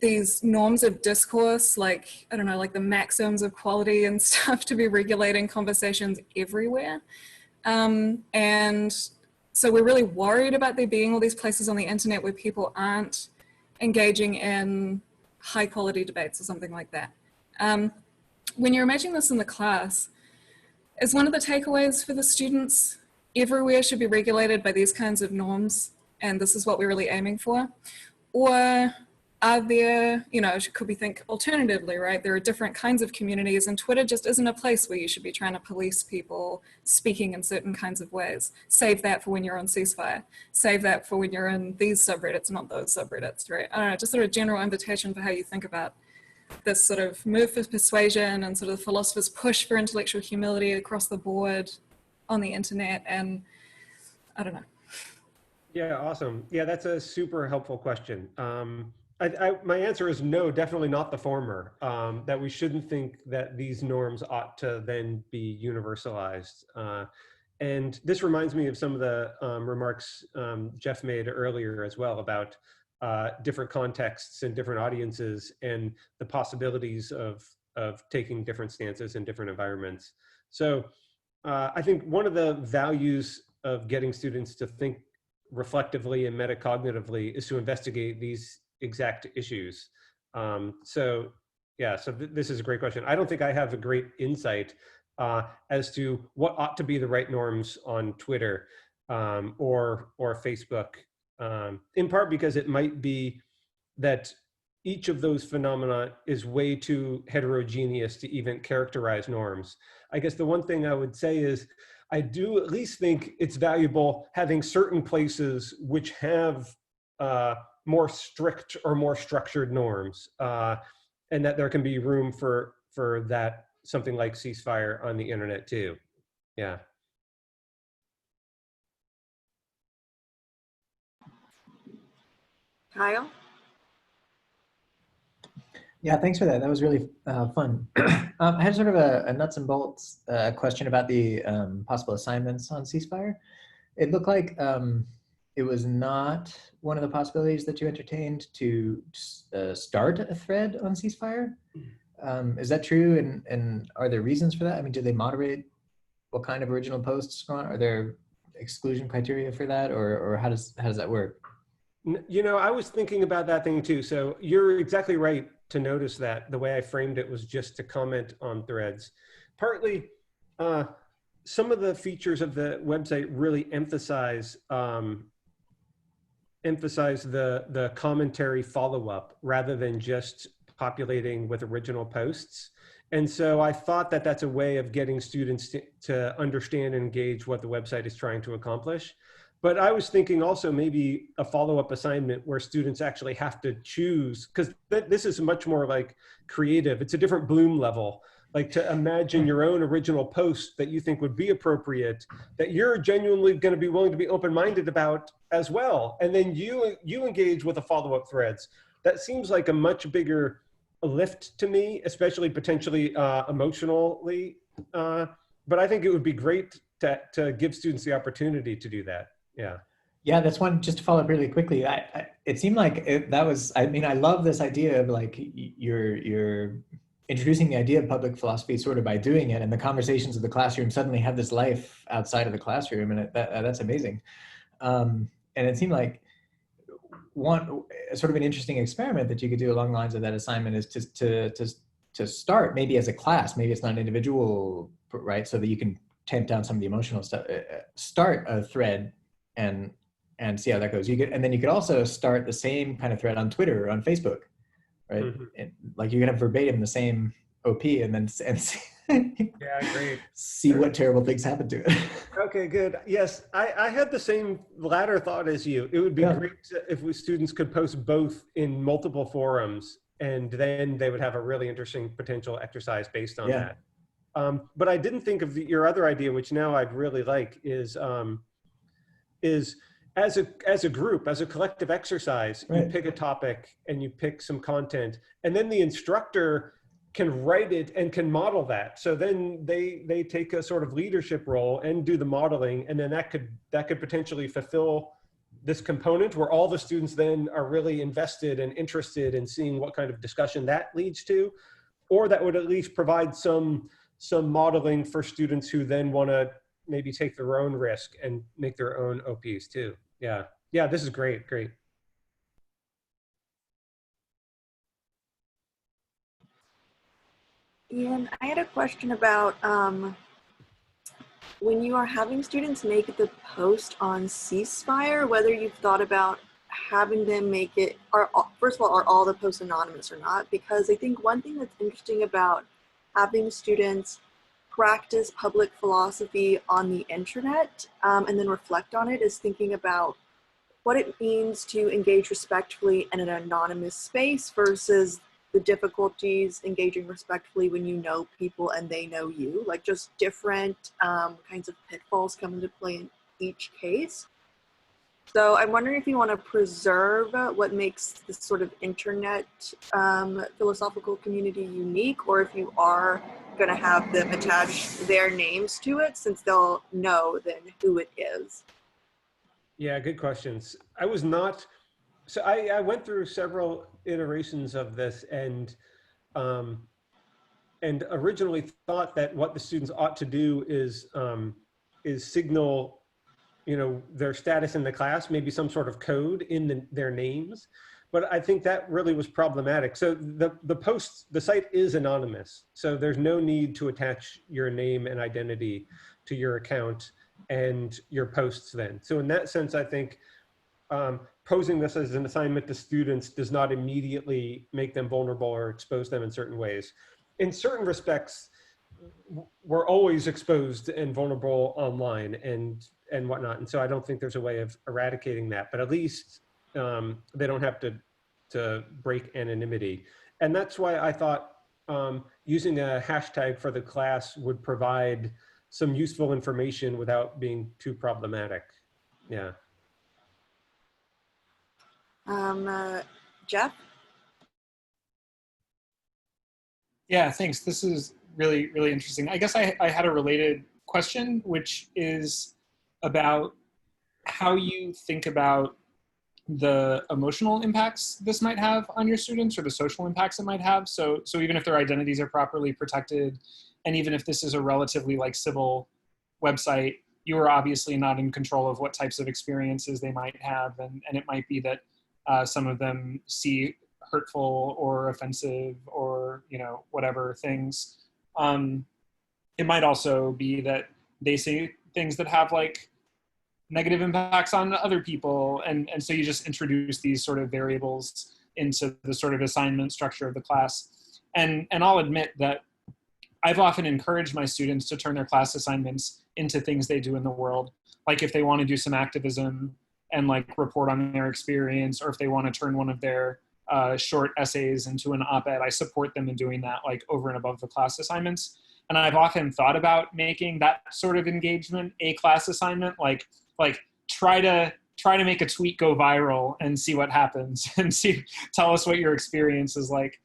Speaker 4: these norms of discourse, like, I don't know, like the maxims of quality and stuff, to be regulating conversations everywhere. And so we're really worried about there being all these places on the internet where people aren't engaging in high quality debates or something like that. When you're imagining this in the class, is one of the takeaways for the students, everywhere should be regulated by these kinds of norms, and this is what we're really aiming for? Or are there, you know, could we think alternatively, right? There are different kinds of communities, and Twitter just isn't a place where you should be trying to police people speaking in certain kinds of ways. Save that for when you're on ceasefire. Save that for when you're in these subreddits, not those subreddits, right? I don't know, just sort of a general invitation for how you think about this sort of move for persuasion and sort of the philosopher's push for intellectual humility across the board on the internet, and I don't know.
Speaker 2: Yeah, awesome. Yeah, that's a super helpful question. My answer is no, definitely not the former, that we shouldn't think that these norms ought to then be universalized. And this reminds me of some of the remarks Jeff made earlier as well about different contexts and different audiences and the possibilities of taking different stances in different environments. So I think one of the values of getting students to think reflectively and metacognitively is to investigate these exact issues. So this is a great question. I don't think I have a great insight as to what ought to be the right norms on Twitter or Facebook, in part because it might be that each of those phenomena is way too heterogeneous to even characterize norms. I guess the one thing I would say is I do at least think it's valuable having certain places which have more strict or more structured norms, and that there can be room for that, something like ceasefire on the internet too. Yeah.
Speaker 3: Kyle?
Speaker 5: Yeah, thanks for that. That was really fun. I had sort of a nuts and bolts question about the possible assignments on ceasefire. It looked like it was not one of the possibilities that you entertained to start a thread on ceasefire. Is that true? And are there reasons for that? I mean, do they moderate what kind of original posts go on? Are there exclusion criteria for that, or how does that work?
Speaker 2: You know, I was thinking about that thing too. So you're exactly right to notice that the way I framed it was just to comment on threads. Partly, some of the features of the website really emphasize the commentary follow-up rather than just populating with original posts. And so I thought that that's a way of getting students to understand and engage what the website is trying to accomplish. But I was thinking also maybe a follow-up assignment where students actually have to choose, because this is much more like creative. It's a different bloom level, like to imagine your own original post that you think would be appropriate, that you're genuinely going to be willing to be open-minded about as well. And then you engage with the follow-up threads. That seems like a much bigger lift to me, especially potentially emotionally. But I think it would be great to give students the opportunity to do that. Yeah,
Speaker 5: that's one, just to follow up really quickly. It seemed like that was, I mean, I love this idea of like you're introducing the idea of public philosophy sort of by doing it, and the conversations of the classroom suddenly have this life outside of the classroom, and that's amazing. And it seemed like one sort of an interesting experiment that you could do along the lines of that assignment is to start maybe as a class, maybe it's not an individual, right? So that you can tamp down some of the emotional stuff. Start a thread and see how that goes. And then you could also start the same kind of thread on Twitter or on Facebook, right?
Speaker 2: Mm-hmm.
Speaker 5: And, like you can have verbatim the same OP and see,
Speaker 2: yeah, great.
Speaker 5: See what terrible things happen to it.
Speaker 2: Okay, good. Yes, I had the same latter thought as you. It would be great if students could post both in multiple forums, and then they would have a really interesting potential exercise based on that. But I didn't think of your other idea, which now I'd really like, is as a group, as a collective exercise, you pick a topic and you pick some content, and then the instructor can write it and can model that. So then they take a sort of leadership role and do the modeling, and then that could potentially fulfill this component where all the students then are really invested and interested in seeing what kind of discussion that leads to, or that would at least provide some modeling for students who then want to maybe take their own risk and make their own OPs too. Yeah, this is great.
Speaker 3: Ian, I had a question about when you are having students make the post on Ceasefire, whether you've thought about having them make it, first of all, are all the posts anonymous or not? Because I think one thing that's interesting about having students practice public philosophy on the internet and then reflect on it is thinking about what it means to engage respectfully in an anonymous space versus the difficulties engaging respectfully when you know people and they know you, like just different kinds of pitfalls come into play in each case. So I'm wondering if you want to preserve what makes this sort of internet philosophical community unique, or if you are going to have them attach their names to it, since they'll know then who it is.
Speaker 2: Yeah, good questions. I was not, so I went through several iterations of this and originally thought that what the students ought to do is signal, their status in the class, maybe some sort of code in their names. But I think that really was problematic. So the site is anonymous. So there's no need to attach your name and identity to your account and your posts then. So in that sense, I think posing this as an assignment to students does not immediately make them vulnerable or expose them in certain ways. In certain respects, we're always exposed and vulnerable online and whatnot. And so I don't think there's a way of eradicating that, but at least they don't have to break anonymity. And that's why I thought using a hashtag for the class would provide some useful information without being too problematic. Yeah.
Speaker 3: Jeff?
Speaker 12: Yeah, thanks. This is really, really interesting. I guess I had a related question, which is about how you think about the emotional impacts this might have on your students, or the social impacts it might have. So even if their identities are properly protected, and even if this is a relatively civil website, you are obviously not in control of what types of experiences they might have. And it might be that some of them see hurtful or offensive or, whatever things. It might also be that they say things that have negative impacts on other people. And so you just introduce these sort of variables into the sort of assignment structure of the class. And I'll admit that I've often encouraged my students to turn their class assignments into things they do in the world. Like if they want to do some activism and report on their experience, or if they want to turn one of their short essays into an op-ed, I support them in doing that over and above the class assignments. And I've often thought about making that sort of engagement a class assignment, try to make a tweet go viral and see what happens and tell us what your experience is like.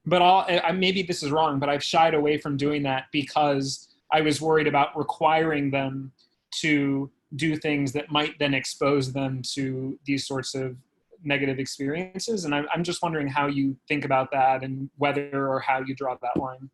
Speaker 12: But maybe this is wrong, but I've shied away from doing that because I was worried about requiring them to do things that might then expose them to these sorts of negative experiences. And I'm just wondering how you think about that and whether or how you draw that line.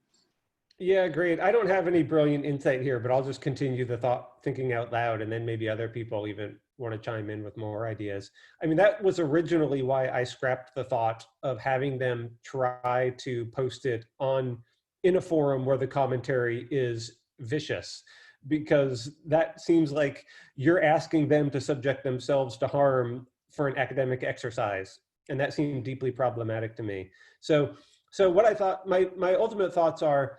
Speaker 2: Yeah, great. I don't have any brilliant insight here, but I'll just continue the thinking out loud, and then maybe other people even want to chime in with more ideas. I mean, that was originally why I scrapped the thought of having them try to post it in a forum where the commentary is vicious, because that seems like you're asking them to subject themselves to harm for an academic exercise. And that seemed deeply problematic to me. So what I thought, my ultimate thoughts are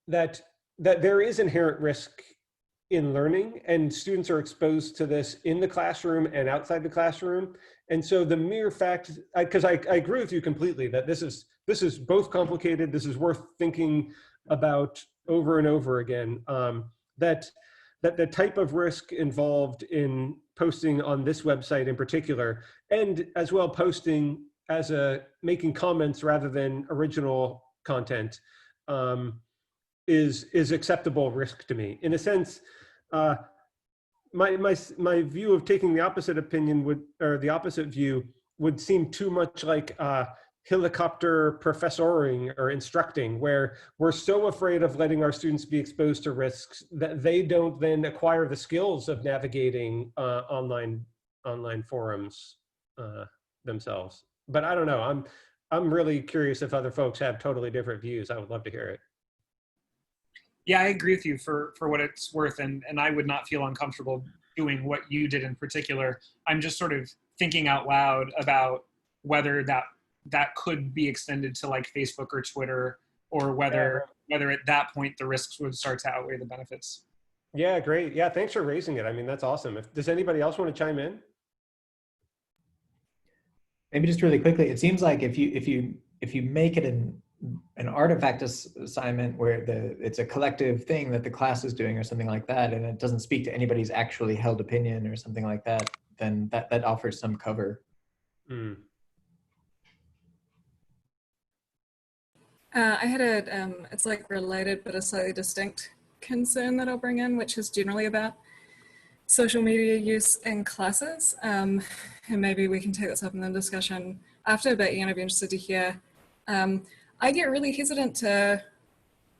Speaker 2: that there is inherent risk in learning, and students are exposed to this in the classroom and outside the classroom. And so the mere fact, because I agree with you completely that this is both complicated, this is worth thinking about over and over again, that the type of risk involved in posting on this website in particular, and as well posting as making comments rather than original content, is acceptable risk to me. In a sense, my view of taking the opposite opinion the opposite view would seem too much like helicopter professoring or instructing, where we're so afraid of letting our students be exposed to risks that they don't then acquire the skills of navigating online forums themselves. But I don't know, I'm really curious if other folks have totally different views. I would love to hear it.
Speaker 12: Yeah, I agree with you for what it's worth, and I would not feel uncomfortable doing what you did in particular. I'm just sort of thinking out loud about whether that could be extended to like Facebook or Twitter, or whether at that point the risks would start to outweigh the benefits.
Speaker 2: Yeah, great. Yeah, thanks for raising it. I mean, that's awesome. Does anybody else want to chime in?
Speaker 5: Maybe just really quickly, it seems like if you make it an artifact assignment where it's a collective thing that the class is doing or something like that, and it doesn't speak to anybody's actually held opinion or something like that, then that offers some cover.
Speaker 2: Mm.
Speaker 4: I had it's like related but a slightly distinct concern that I'll bring in, which is generally about social media use in classes. And maybe we can take this up in the discussion after, but Ian, I'd be interested to hear. I get really hesitant to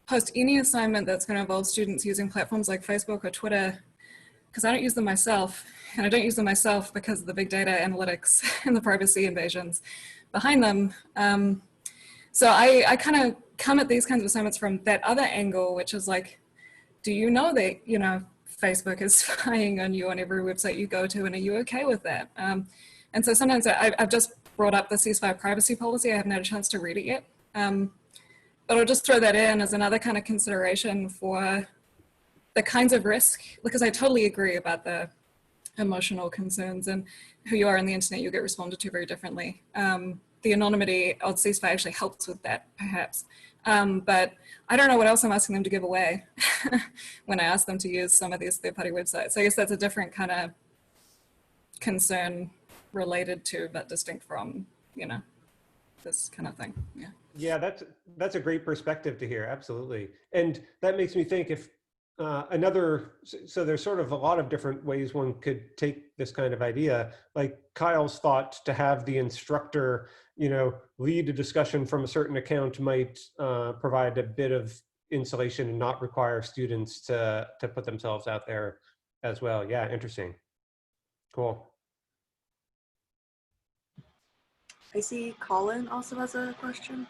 Speaker 4: post any assignment that's going to involve students using platforms like Facebook or Twitter, because I don't use them myself. And I don't use them myself because of the big data analytics and the privacy invasions behind them. So I kind of come at these kinds of assignments from that other angle, which is like, do you know that, Facebook is spying on you on every website you go to, and are you okay with that? And so sometimes I've just brought up the ceasefire privacy policy. I haven't had a chance to read it yet. But I'll just throw that in as another kind of consideration for the kinds of risk, because I totally agree about the emotional concerns, and who you are on the internet, you get responded to very differently. The anonymity of ceasefire actually helps with that, perhaps. But I don't know what else I'm asking them to give away when I ask them to use some of these third-party websites. So I guess that's a different kind of concern related to, but distinct from, this kind of thing. Yeah.
Speaker 2: Yeah, that's a great perspective to hear. Absolutely. And that makes me think if so there's sort of a lot of different ways one could take this kind of idea, like Kyle's thought to have the instructor, lead a discussion from a certain account might provide a bit of insulation and not require students to put themselves out there as well. Yeah, interesting. Cool.
Speaker 3: I see Colin also has a question.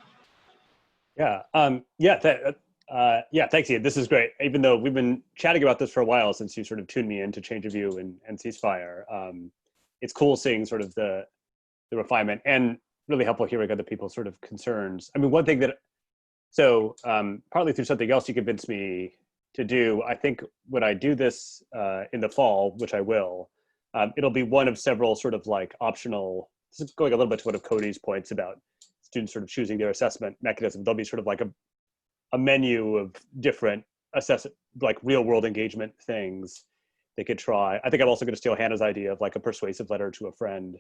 Speaker 1: Yeah. Thanks, Ian. This is great. Even though we've been chatting about this for a while since you sort of tuned me in to Change of View and Ceasefire, it's cool seeing sort of the refinement, and really helpful hearing other people's sort of concerns. I mean, one thing partly through something else you convinced me to do, I think when I do this in the fall, which I will, it'll be one of several sort of like optional, this is going a little bit to one of Cody's points about students sort of choosing their assessment mechanism. There'll be sort of like a menu of different like real world engagement things they could try. I think I'm also going to steal Hannah's idea of like a persuasive letter to a friend.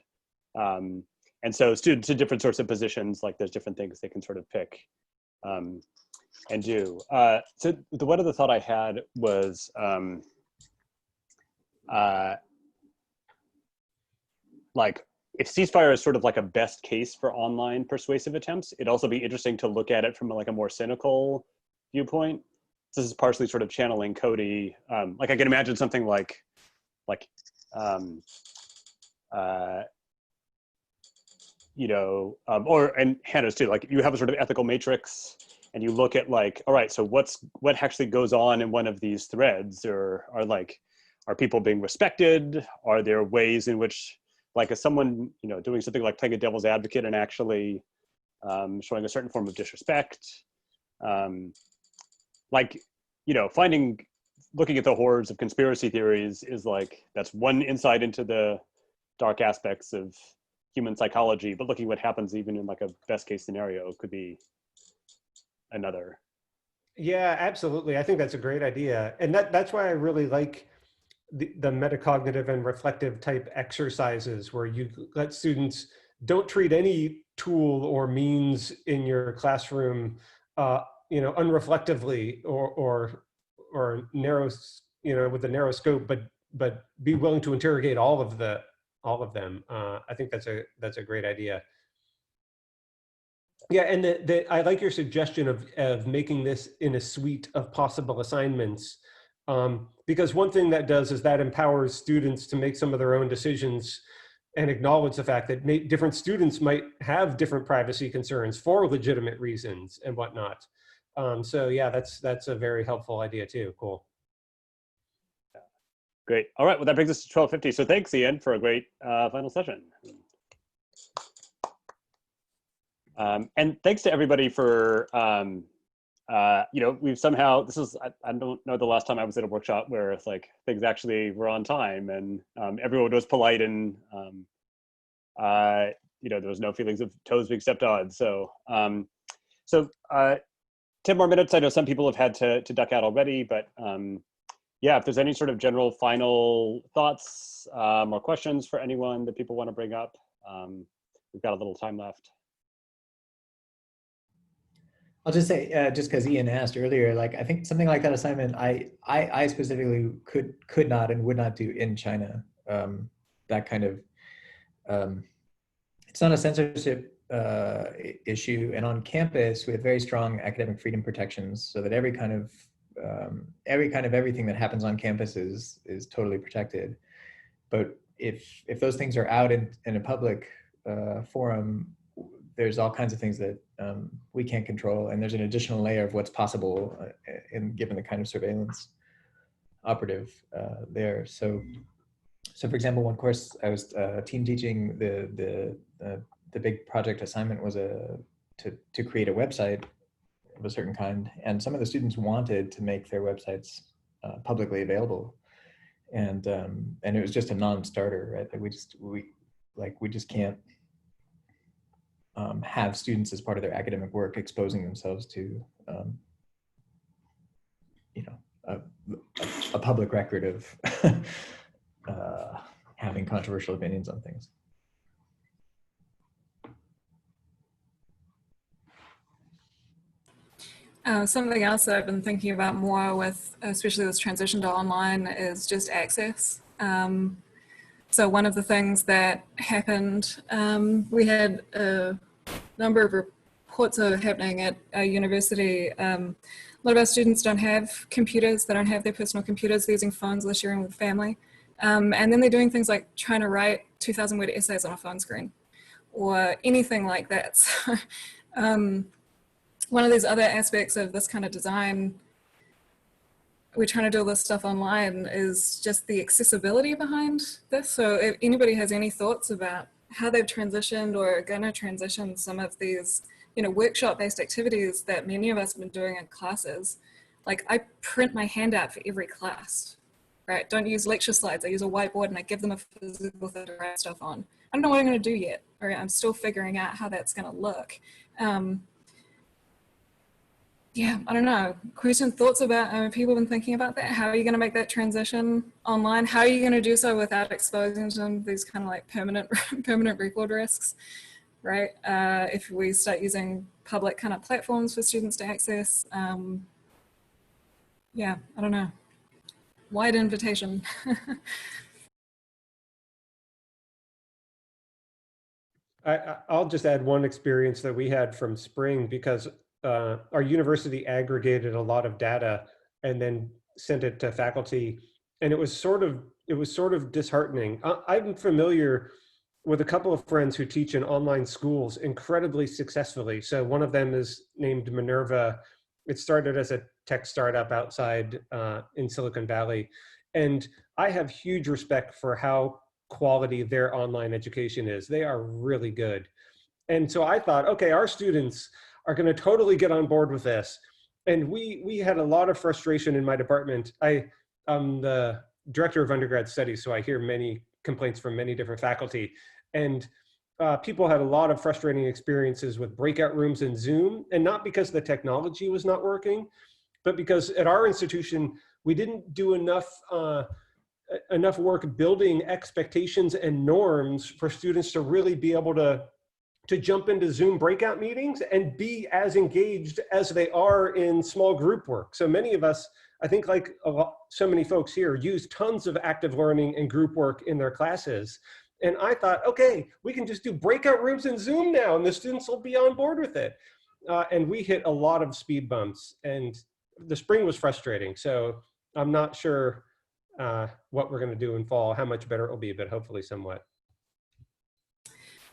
Speaker 1: And so students in different sorts of positions, like there's different things they can sort of pick and do. So the one other thought I had was like, if ceasefire is sort of like a best case for online persuasive attempts, it'd also be interesting to look at it from like a more cynical viewpoint. This is partially sort of channeling Cody. Like I can imagine something like like, you know, and Hannah's too, like you have a sort of ethical matrix and you look at like, all right, so what actually goes on in one of these threads, or are people being respected? Are there ways in which, like, is someone, you know, doing something like playing a devil's advocate and actually showing a certain form of disrespect? Like, you know, looking at the horrors of conspiracy theories is like, that's one insight into the dark aspects of human psychology, but looking what happens even in like a best case scenario could be another.
Speaker 2: Yeah, absolutely. I think that's a great idea. And that's why I really like the metacognitive and reflective type exercises where you let students don't treat any tool or means in your classroom, you know, unreflectively or narrow, you know, with a narrow scope, but be willing to interrogate all of them. I think that's a great idea. Yeah, and I like your suggestion of making this in a suite of possible assignments, because one thing that does is that empowers students to make some of their own decisions and acknowledge the fact that different students might have different privacy concerns for legitimate reasons and whatnot. So yeah, that's a very helpful idea too. Cool.
Speaker 1: Great. All right. Well, that brings us to 12:50. So thanks, Ian, for a great final session. And thanks to everybody for, you know, we've somehow, I don't know the last time I was at a workshop where it's like things actually were on time and everyone was polite and, you know, there was no feelings of toes being stepped on. So, 10 more minutes. I know some people have had to duck out already, but yeah, if there's any sort of general final thoughts or questions for anyone that people want to bring up, we've got a little time left.
Speaker 5: I'll just say, just because Ian asked earlier, like I think something like that assignment, I specifically could not and would not do in China. That kind of, it's not a censorship issue, and on campus we have very strong academic freedom protections, so that every kind of everything that happens on campus is totally protected. But if those things are out in a public forum, there's all kinds of things that we can't control, and there's an additional layer of what's possible given the kind of surveillance operative there. So for example, one course I was team teaching, the big project assignment was to create a website of a certain kind, and some of the students wanted to make their websites publicly available, and it was just a non-starter, right? That we just can't have students as part of their academic work exposing themselves to you know, a public record of having controversial opinions on things.
Speaker 4: Something else that I've been thinking about more with, especially this transition to online, is just access. So one of the things that happened, we had a number of reports are happening at our university. A lot of our students don't have computers, they don't have their personal computers, they're using phones, they're sharing with family. And then they're doing things like trying to write 2,000 word essays on a phone screen or anything like that. So, one of these other aspects of this kind of design, we're trying to do all this stuff online, is just the accessibility behind this. So if anybody has any thoughts about how they've transitioned or are going to transition some of these, you know, workshop-based activities that many of us have been doing in classes, like I print my handout for every class, right? Don't use lecture slides. I use a whiteboard and I give them a physical thing to write stuff on. I don't know what I'm going to do yet, or I'm still figuring out how that's going to look. Yeah, I don't know. Questions, thoughts about, people have been thinking about that? How are you going to make that transition online? How are you going to do so without exposing some of these kind of like permanent record risks, right? If we start using public kind of platforms for students to access, yeah, I don't know. Wide invitation.
Speaker 2: I'll just add one experience that we had from spring, because our university aggregated a lot of data and then sent it to faculty. And it was sort of it was sort of disheartening. I'm familiar with a couple of friends who teach in online schools incredibly successfully. So one of them is named Minerva. It started as a tech startup outside in Silicon Valley. And I have huge respect for how quality their online education is. They are really good. And so I thought, okay, our students are going to totally get on board with this. And we had a lot of frustration in my department. I'm the director of undergrad studies, so I hear many complaints from many different faculty. And people had a lot of frustrating experiences with breakout rooms in Zoom, and not because the technology was not working, but because at our institution, we didn't do enough work building expectations and norms for students to really be able to jump into Zoom breakout meetings and be as engaged as they are in small group work. So many of us, I think like so many folks here, use tons of active learning and group work in their classes. And I thought, okay, we can just do breakout rooms in Zoom now and the students will be on board with it. And we hit a lot of speed bumps and the spring was frustrating. So I'm not sure what we're gonna do in fall, how much better it will be, but hopefully somewhat.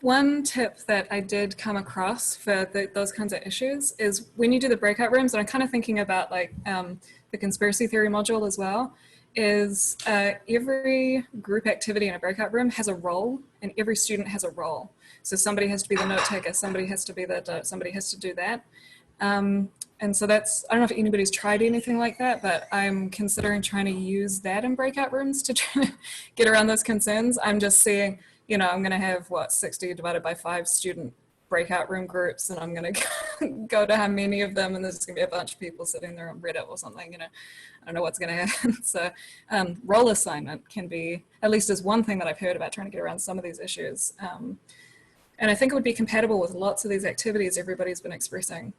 Speaker 4: One tip that I did come across for those kinds of issues is when you do the breakout rooms, and I'm kind of thinking about like the conspiracy theory module as well, is every group activity in a breakout room has a role and every student has a role. So somebody has to be the note taker, somebody has to be somebody has to do that. And so that's, I don't know if anybody's tried anything like that, but I'm considering trying to use that in breakout rooms to try to get around those concerns. I'm just seeing, you know, I'm going to have 60 divided by 5 student breakout room groups, and I'm going to go to how many of them, and there's going to be a bunch of people sitting there on Reddit or something, you know, I don't know what's going to happen. So role assignment can be, at least is one thing that I've heard about trying to get around some of these issues. And I think it would be compatible with lots of these activities everybody's been expressing.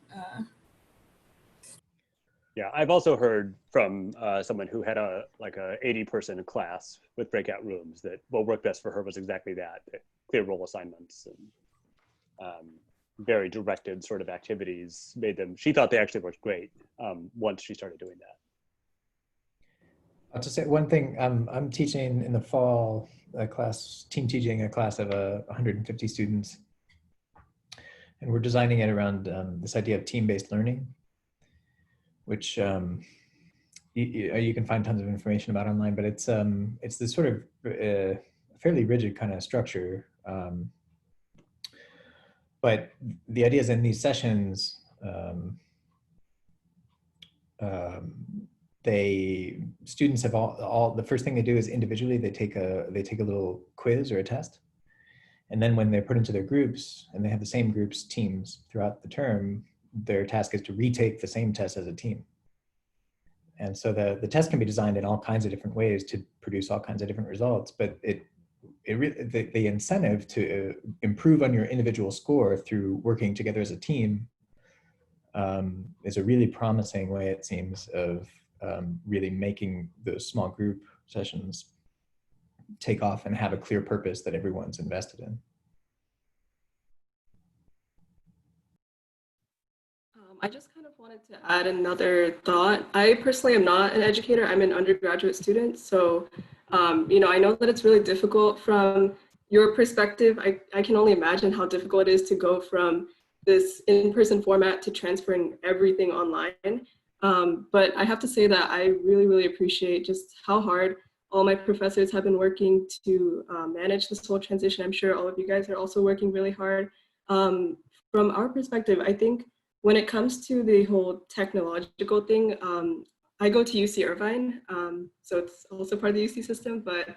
Speaker 1: Yeah, I've also heard from someone who had a 80-person class with breakout rooms that what worked best for her was exactly that, clear role assignments and very directed sort of activities made them, she thought they actually worked great once she started doing that.
Speaker 5: I'll just say one thing, I'm teaching in the fall a class, team teaching a class of 150 students. And we're designing it around this idea of team-based learning, which you can find tons of information about online, but it's this sort of fairly rigid kind of structure. But the idea is in these sessions, students have all the first thing they do is individually they take a little quiz or a test, and then when they're put into their groups and they have the same groups teams throughout the term, their task is to retake the same test as a team. And so the test can be designed in all kinds of different ways to produce all kinds of different results, but the incentive to improve on your individual score through working together as a team is a really promising way, it seems, of really making those small group sessions take off and have a clear purpose that everyone's invested in.
Speaker 9: I just kind of wanted to add another thought. I personally am not an educator. I'm an undergraduate student. So, you know, I know that it's really difficult from your perspective. I can only imagine how difficult it is to go from this in-person format to transferring everything online. But I have to say that I really, really appreciate just how hard all my professors have been working to manage this whole transition. I'm sure all of you guys are also working really hard. From our perspective, I think when it comes to the whole technological thing, I go to UC Irvine, so it's also part of the UC system, but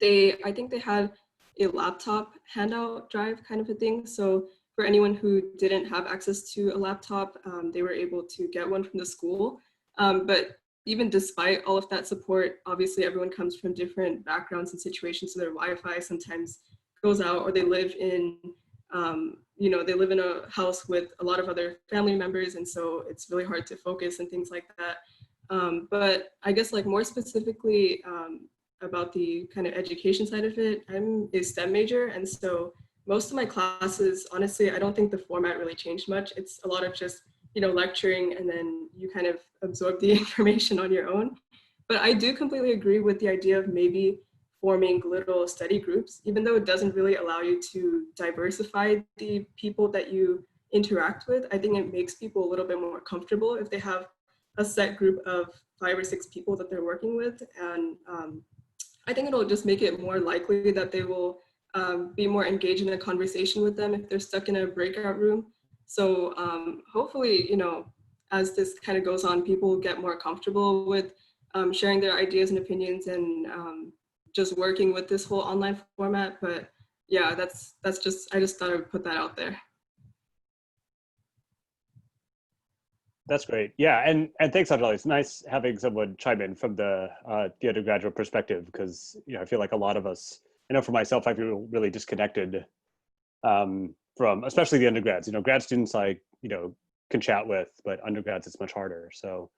Speaker 9: I think they had a laptop handout drive kind of a thing. So for anyone who didn't have access to a laptop, they were able to get one from the school. But even despite all of that support, obviously everyone comes from different backgrounds and situations, so their Wi-Fi sometimes goes out, or they live in you know, they live in a house with a lot of other family members, and so it's really hard to focus and things like that. But I guess like more specifically about the kind of education side of it, I'm a STEM major, and so most of my classes, honestly, I don't think the format really changed much. It's a lot of just, you know, lecturing, and then you kind of absorb the information on your own. But I do completely agree with the idea of maybe forming little study groups, even though it doesn't really allow you to diversify the people that you interact with. I think it makes people a little bit more comfortable if they have a set group of 5 or 6 people that they're working with. And I think it'll just make it more likely that they will be more engaged in a conversation with them if they're stuck in a breakout room. So hopefully, you know, as this kind of goes on, people get more comfortable with sharing their ideas and opinions and just working with this whole online format. But yeah, that's just, I just thought I would put that out there.
Speaker 1: That's great. Yeah, and thanks, Anjali. It's nice having someone chime in from the undergraduate perspective, because you know, I feel like a lot of us, I know for myself, I feel really disconnected from, especially the undergrads. You know, grad students I can chat with, but undergrads it's much harder. So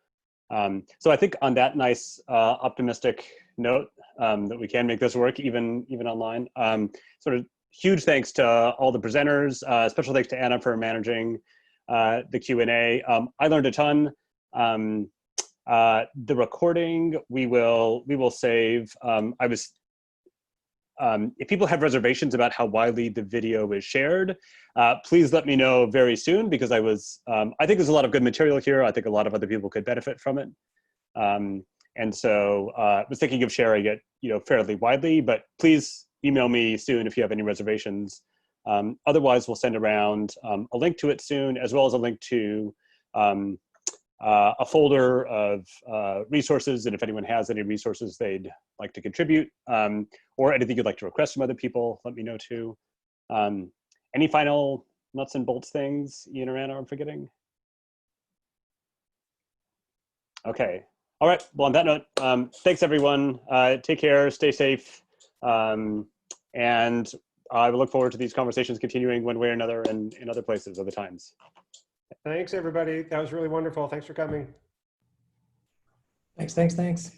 Speaker 1: so I think on that nice optimistic note that we can make this work even online. Sort of huge thanks to all the presenters. Special thanks to Anna for managing the Q&A. I learned a ton. The recording we will save. If people have reservations about how widely the video is shared, please let me know very soon, because I think there's a lot of good material here. I think a lot of other people could benefit from it. And so I was thinking of sharing it, fairly widely, but please email me soon if you have any reservations. Otherwise, we'll send around a link to it soon, as well as a link to a folder of resources, and if anyone has any resources they'd like to contribute, or anything you'd like to request from other people, let me know too. Any final nuts and bolts things, Ian or Anna, I'm forgetting? Okay. All right. Well, on that note, thanks everyone. Take care, stay safe, and I will look forward to these conversations continuing one way or another and in other places, other times.
Speaker 2: Thanks, everybody. That was really wonderful. Thanks for coming.
Speaker 5: Thanks.